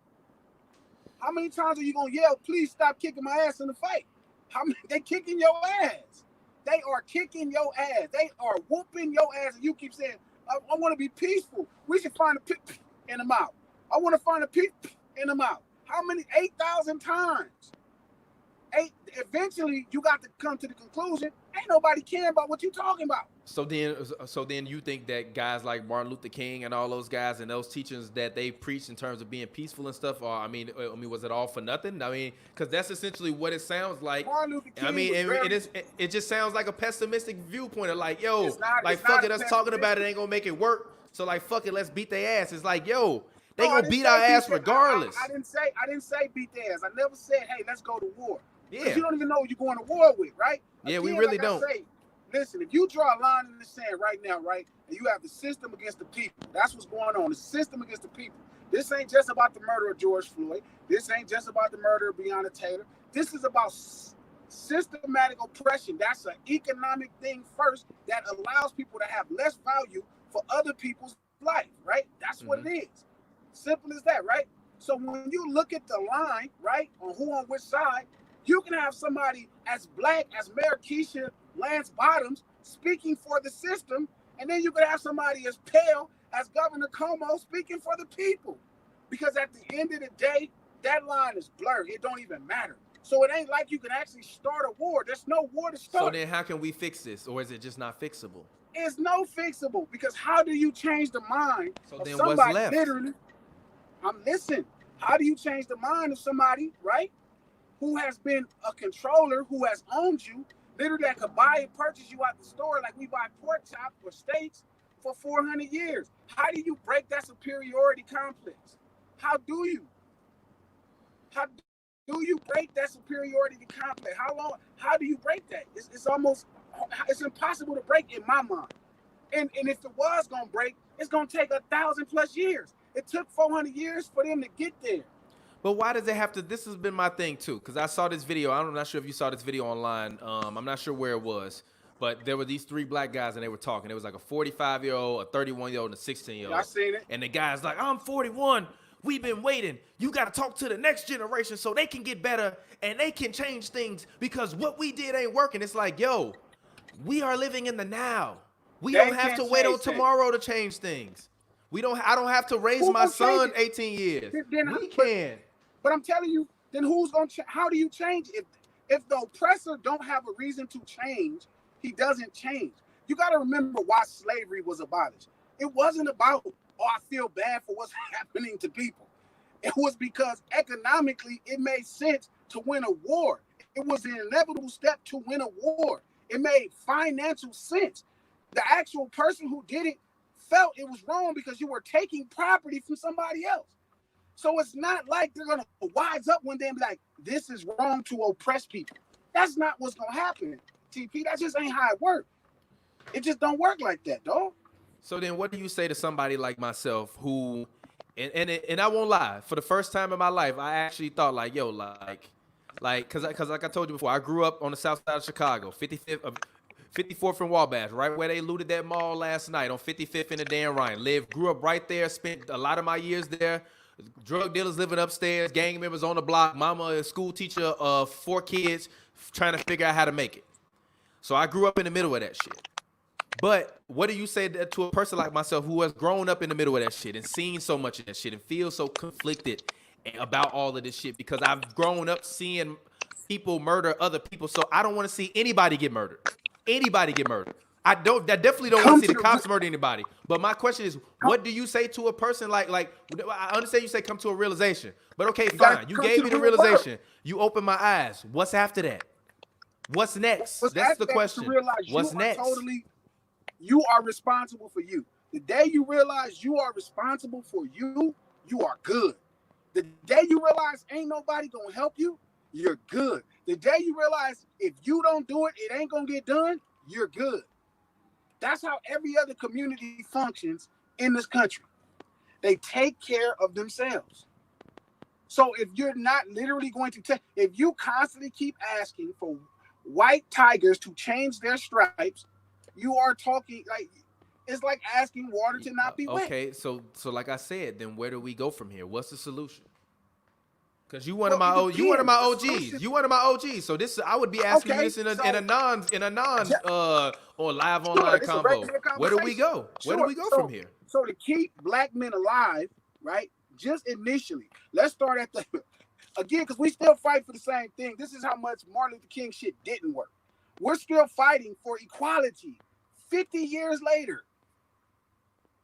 How many times are you gonna yell, please stop kicking my ass in the fight? How many? They kicking your ass. They are kicking your ass. They are whooping your ass. And you keep saying, I want to be peaceful. We should find a pit in the mouth. I want to find a pit in the mouth. How many? 8,000 times. Eventually, you got to come to the conclusion, ain't nobody caring about what you talking about. So then you think that guys like Martin Luther King and all those guys and those teachings that they preach in terms of being peaceful and stuff, or I mean, was it all for nothing? I mean, because that's essentially what it sounds like. Martin Luther King, I mean, it just sounds like a pessimistic viewpoint of like, yo, like fuck it, us talking about it ain't gonna make it work. So like, fuck it, let's beat their ass. It's like, yo, they gonna beat our ass regardless. I didn't say beat their ass. I never said, hey, let's go to war. Yeah. You don't even know who you're going to war with, right? Yeah, we really don't. Listen, if you draw a line in the sand right now, right, and you have the system against the people, that's what's going on. The system against the people. This ain't just about the murder of George Floyd. This ain't just about the murder of Breonna Taylor. This is about systematic oppression. That's an economic thing first that allows people to have less value for other people's life, right? That's what it is. Simple as that, right? So when you look at the line, right, on who on which side, you can have somebody as black as Mayor Keisha Lance Bottoms speaking for the system, and then you could have somebody as pale as Governor Cuomo speaking for the people. Because at the end of the day, that line is blurred. It don't even matter. So it ain't like you can actually start a war. There's no war to start. So then how can we fix this? Or is it just not fixable? It's no fixable, because how do you change the mind so of then somebody what's left? literally? Listen, how do you change the mind of somebody, right, who has been a controller, who has owned you, literally that could buy and purchase you out the store like we buy pork chops or steaks for 400 years? How do you break that superiority complex? How do you? How do you break that superiority complex? How do you break that? It's impossible to break in my mind. And if it was gonna break, it's gonna take 1,000+ years. It took 400 years for them to get there. But why does it have to? This has been my thing too, because I saw this video. I'm not sure if you saw this video online. I'm not sure where it was, but there were these 3 black guys and they were talking. It was like a 45-year-old, a 31-year-old, and a 16-year-old. Yeah, I seen it. And the guy's like, I'm 41. We've been waiting. You got to talk to the next generation so they can get better and they can change things, because what we did ain't working. It's like, yo, we are living in the now. We don't have to wait on tomorrow to change things. I don't have to raise my son 18 years. We can. But I'm telling you, then who's going to how do you change it? If the oppressor don't have a reason to change, he doesn't change. You got to remember why slavery was abolished. It wasn't about, I feel bad for what's happening to people. It was because economically it made sense to win a war. It was an inevitable step to win a war. It made financial sense. The actual person who did it felt it was wrong because you were taking property from somebody else. So it's not like they're going to wise up one day and be like, this is wrong to oppress people. That's not what's going to happen, TP. That just ain't how it works. It just don't work like that, dog. So then what do you say to somebody like myself who, and I won't lie, for the first time in my life, I actually thought like, yo, because like I told you before, I grew up on the south side of Chicago, 54th and Wabash, right where they looted that mall last night on 55th and the Dan Ryan. Grew up right there, spent a lot of my years there. Drug dealers living upstairs, gang members on the block, mama a school teacher of 4 kids trying to figure out how to make it. So I grew up in the middle of that shit. But what do you say to a person like myself who has grown up in the middle of that shit and seen so much of that shit and feels so conflicted about all of this shit? Because I've grown up seeing people murder other people, so I don't want to see anybody get murdered. I definitely don't want to see the cops murder anybody. But my question is, what do you say to a person like I understand you say come to a realization, but okay, fine. You gave me the realization. You opened my eyes. What's after that? What's next? What's That's after the that is to question. realize What's you next? are totally, you are responsible for you. The day you realize you are responsible for you, you are good. The day you realize ain't nobody gonna help you, you're good. The day you realize if you don't do it, it ain't gonna get done, you're good. That's how every other community functions in this country. They take care of themselves. So if you're not literally going to take, if you constantly keep asking for white tigers to change their stripes, you are talking like it's like asking water to not be wet. Okay, so like I said, then where do we go from here? What's the solution? Because you one Well, of my it you one of my depends. The OGs. solution- You one of my OGs. So this I would be asking you Okay, this in a so non or live sure, online it's a convo. regular Where do we conversation. go? Where do Sure. we go So, from here? so to keep black men alive, right? Just initially, let's start at the again because we still fight for the same thing. This is how much Martin Luther King shit didn't work. We're still fighting for equality 50 years later.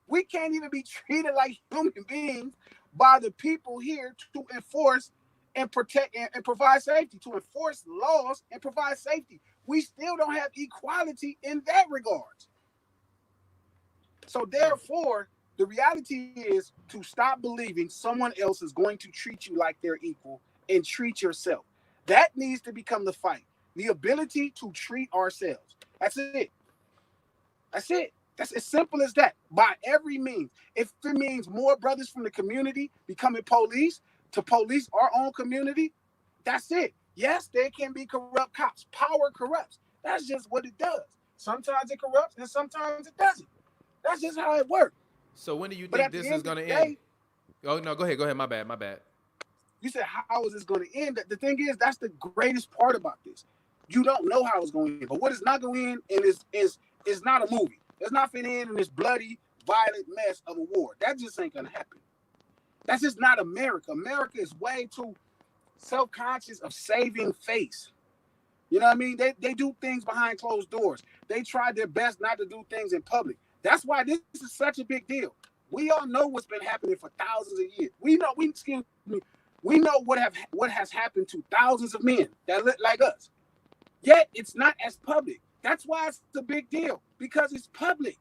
We can't even be treated like human beings by the people here to enforce and protect and provide safety, to enforce laws and provide safety. We still don't have equality in that regard. So therefore, the reality is to stop believing someone else is going to treat you like they're equal and treat yourself. That needs to become the fight. The ability to treat ourselves. That's it. That's it. That's as simple as that. By every means. If it means more brothers from the community becoming police to police our own community, that's it. Yes, there can be corrupt cops. Power corrupts. That's just what it does. Sometimes it corrupts and sometimes it doesn't. That's just how it works. So when do you But think at the this end is of the gonna day, end? Oh no, go ahead. My bad. you said, how is this going to end? The thing is, that's the greatest part about this. You don't know how it's going to end. But what is not going to end and is not a movie. It's not going to end in this bloody, violent mess of a war. That just ain't going to happen. That's just not America. America is way too self-conscious of saving face. You know what I mean? They do things behind closed doors. They try their best not to do things in public. That's why this is such a big deal. We all know what's been happening for thousands of years. We know what has happened to thousands of men that look like us. Yet it's not as public. That's why it's a big deal, because it's public.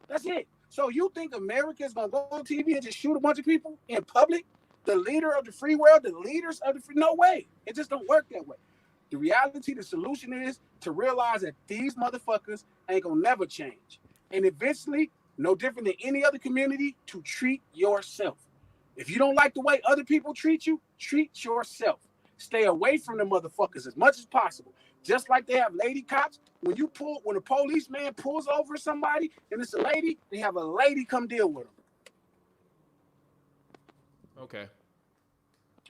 That's it. So you think America is gonna go on TV and just shoot a bunch of people in public? The leader of the free world, the leaders of the free, no way. It just don't work that way. The reality, the solution is to realize that these motherfuckers ain't gonna never change. And eventually, no different than any other community, to treat yourself. If you don't like the way other people treat you, treat yourself. Stay away from the motherfuckers as much as possible. Just like they have lady cops, when a policeman pulls over somebody and it's a lady, they have a lady come deal with them. Okay.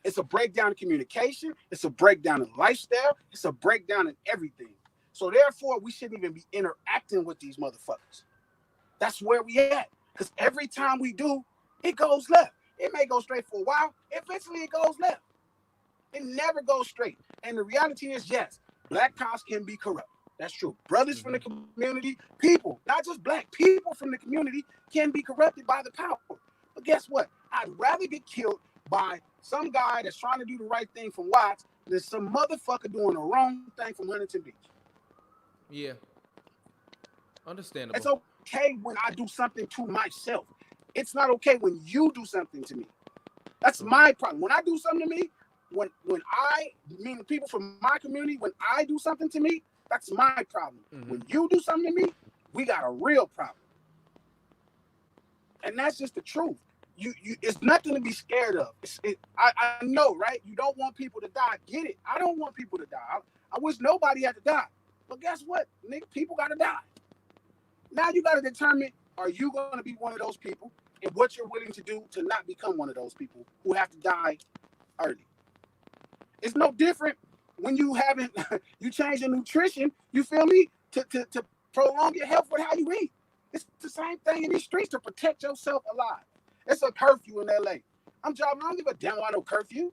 It's a breakdown in communication. It's a breakdown in lifestyle. It's a breakdown in everything. So therefore, we shouldn't even be interacting with these motherfuckers. That's where we at. Because every time we do, it goes left. It may go straight for a while. Eventually, it goes left. It never goes straight. And the reality is, yes, black cops can be corrupt. That's true. Brothers from the community, people, not just black, people from the community can be corrupted by the power. But guess what? I'd rather get killed by some guy that's trying to do the right thing from Watts than some motherfucker doing the wrong thing from Huntington Beach. Yeah. Understandable. It's okay when I do something to myself. It's not okay when you do something to me. That's my problem. When I do something to me, when I mean people from my community, when I do something to me, that's my problem. Mm-hmm. When you do something to me, we got a real problem. And that's just the truth. You it's nothing to be scared of. I know, right? You don't want people to die. Get it. I don't want people to die. I wish nobody had to die. But guess what? Nigga, people got to die. Now you got to determine, are you going to be one of those people, and what you're willing to do to not become one of those people who have to die early. It's no different when you change your nutrition, you feel me, to prolong your health with how you eat. It's the same thing in these streets to protect yourself alive. It's a curfew in LA. I'm driving, I don't give a damn about no curfew.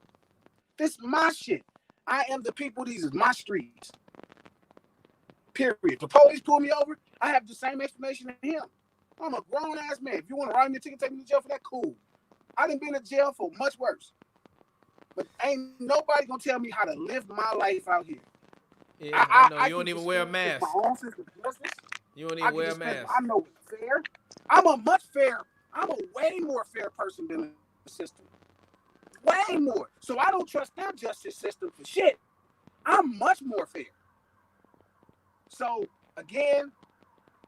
This is my shit. I am the people, these is my streets. Period. If the police pull me over, I have the same explanation as him. I'm a grown ass man. If you want to write me a ticket, take me to jail for that, cool. I done been in jail for much worse. But ain't nobody gonna tell me how to live my life out here. Yeah, I know. You I don't can even wear a distinguish mask. my own sense of justice. You don't I even can wear a distinguish. mask. I know it's fair. I'm a way more fair person than the system. Way more. So I don't trust their justice system for shit. I'm much more fair. So again,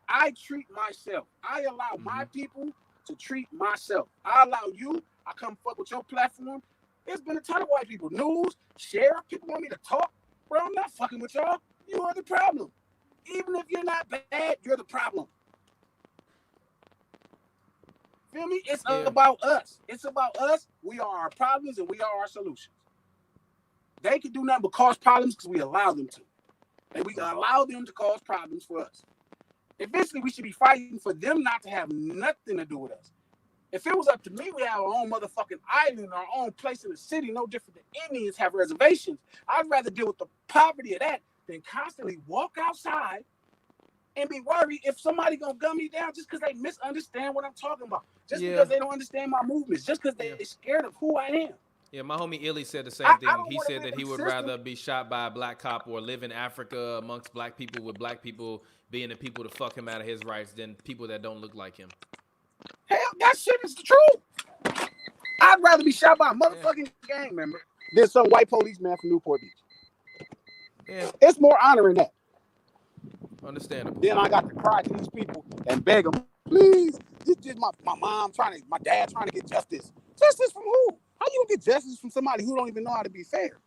I treat myself. I allow my people to treat myself. I allow you. I come fuck with your platform. There's been a ton of white people. News, share. People want me to talk. Bro, I'm not fucking with y'all. You are the problem. Even if you're not bad, you're the problem. Feel me? It's about us. It's about us. We are our problems and we are our solutions. They can do nothing but cause problems because we allow them to. And we allow them to cause problems for us. Eventually, we should be fighting for them not to have nothing to do with us. If it was up to me, we have our own motherfucking island, our own place in the city, no different than Indians have reservations. I'd rather deal with the poverty of that than constantly walk outside and be worried if somebody gonna gun me down just because they misunderstand what I'm talking about. Just because they don't understand my movements. Just because they're scared of who I am. Yeah, my homie Illi said the same thing. He said that he would system. rather be shot by a black cop or live in Africa amongst black people with black people being the people to fuck him out of his rights than people that don't look like him. Hell, that shit is the truth. I'd rather be shot by a motherfucking gang member than some white policeman from Newport Beach. Yeah. It's more honoring that. Understandable. Then I got to cry to these people and beg them, please, this is my dad trying to get justice. Justice from who? How you gonna get justice from somebody who don't even know how to be fair?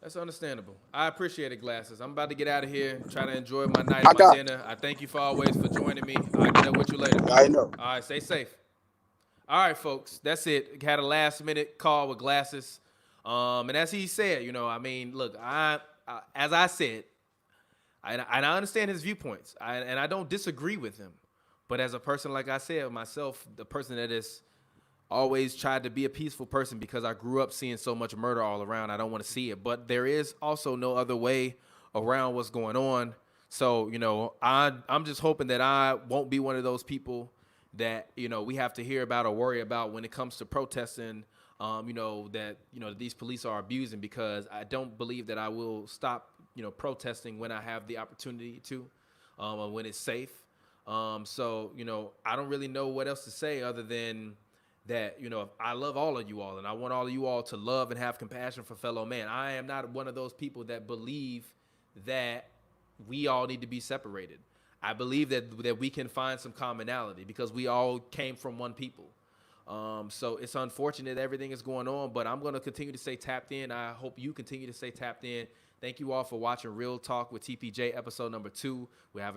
That's understandable. I appreciate it, Glasses. I'm about to get out of here, try to enjoy my night and my dinner. I thank you for always for joining me. I'll get up with you later. I know. All right, stay safe. All right, folks, that's it. Had a last-minute call with Glasses. And as he said, you know, I mean, look, as I said, and I understand his viewpoints, and I don't disagree with him. But as a person, like I said, myself, the person that is always tried to be a peaceful person because I grew up seeing so much murder all around. I don't want to see it. But there is also no other way around what's going on. So, you know, I'm just hoping that I won't be one of those people that, you know, we have to hear about or worry about when it comes to protesting, you know, that, you know, these police are abusing, because I don't believe that I will stop, you know, protesting when I have the opportunity to, or when it's safe. So, you know, I don't really know what else to say other than that, you know, I love all of you all, and I want all of you all to love and have compassion for fellow man. I am not one of those people that believe that we all need to be separated. I believe that we can find some commonality because we all came from one people. So it's unfortunate everything is going on, but I'm going to continue to stay tapped in. I hope you continue to stay tapped in. Thank you all for watching Real Talk with TPJ episode number 2. We have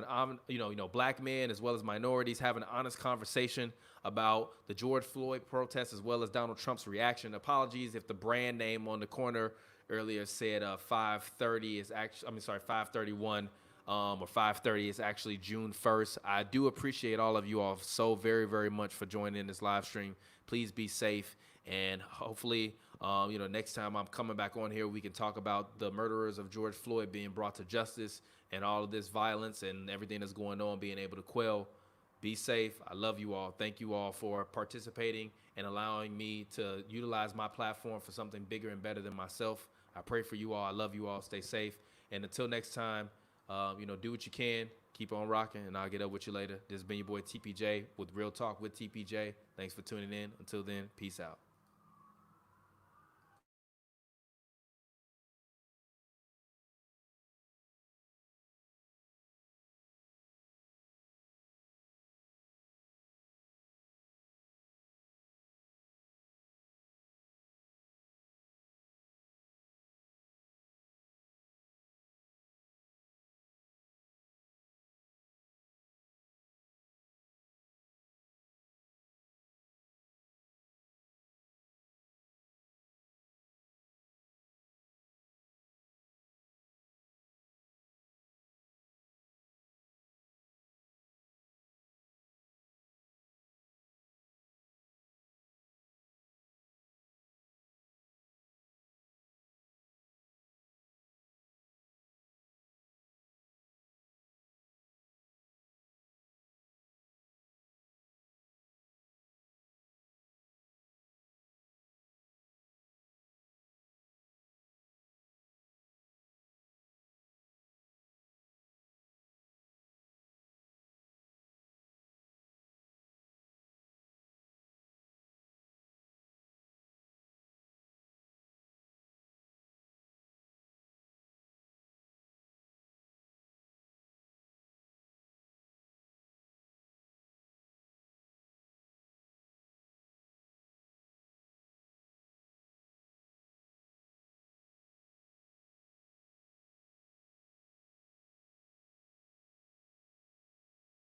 black men as well as minorities having an honest conversation about the George Floyd protest as well as Donald Trump's reaction. Apologies if the brand name on the corner earlier said 530 is actually, 531 or 530 is actually June 1st. I do appreciate all of you all so very, very much for joining this live stream. Please be safe, and hopefully, next time I'm coming back on here, we can talk about the murderers of George Floyd being brought to justice and all of this violence and everything that's going on being able to quell. Be safe. I love you all. Thank you all for participating and allowing me to utilize my platform for something bigger and better than myself. I pray for you all. I love you all. Stay safe. And until next time, do what you can. Keep on rocking, and I'll get up with you later. This has been your boy TPJ with Real Talk with TPJ. Thanks for tuning in. Until then, peace out.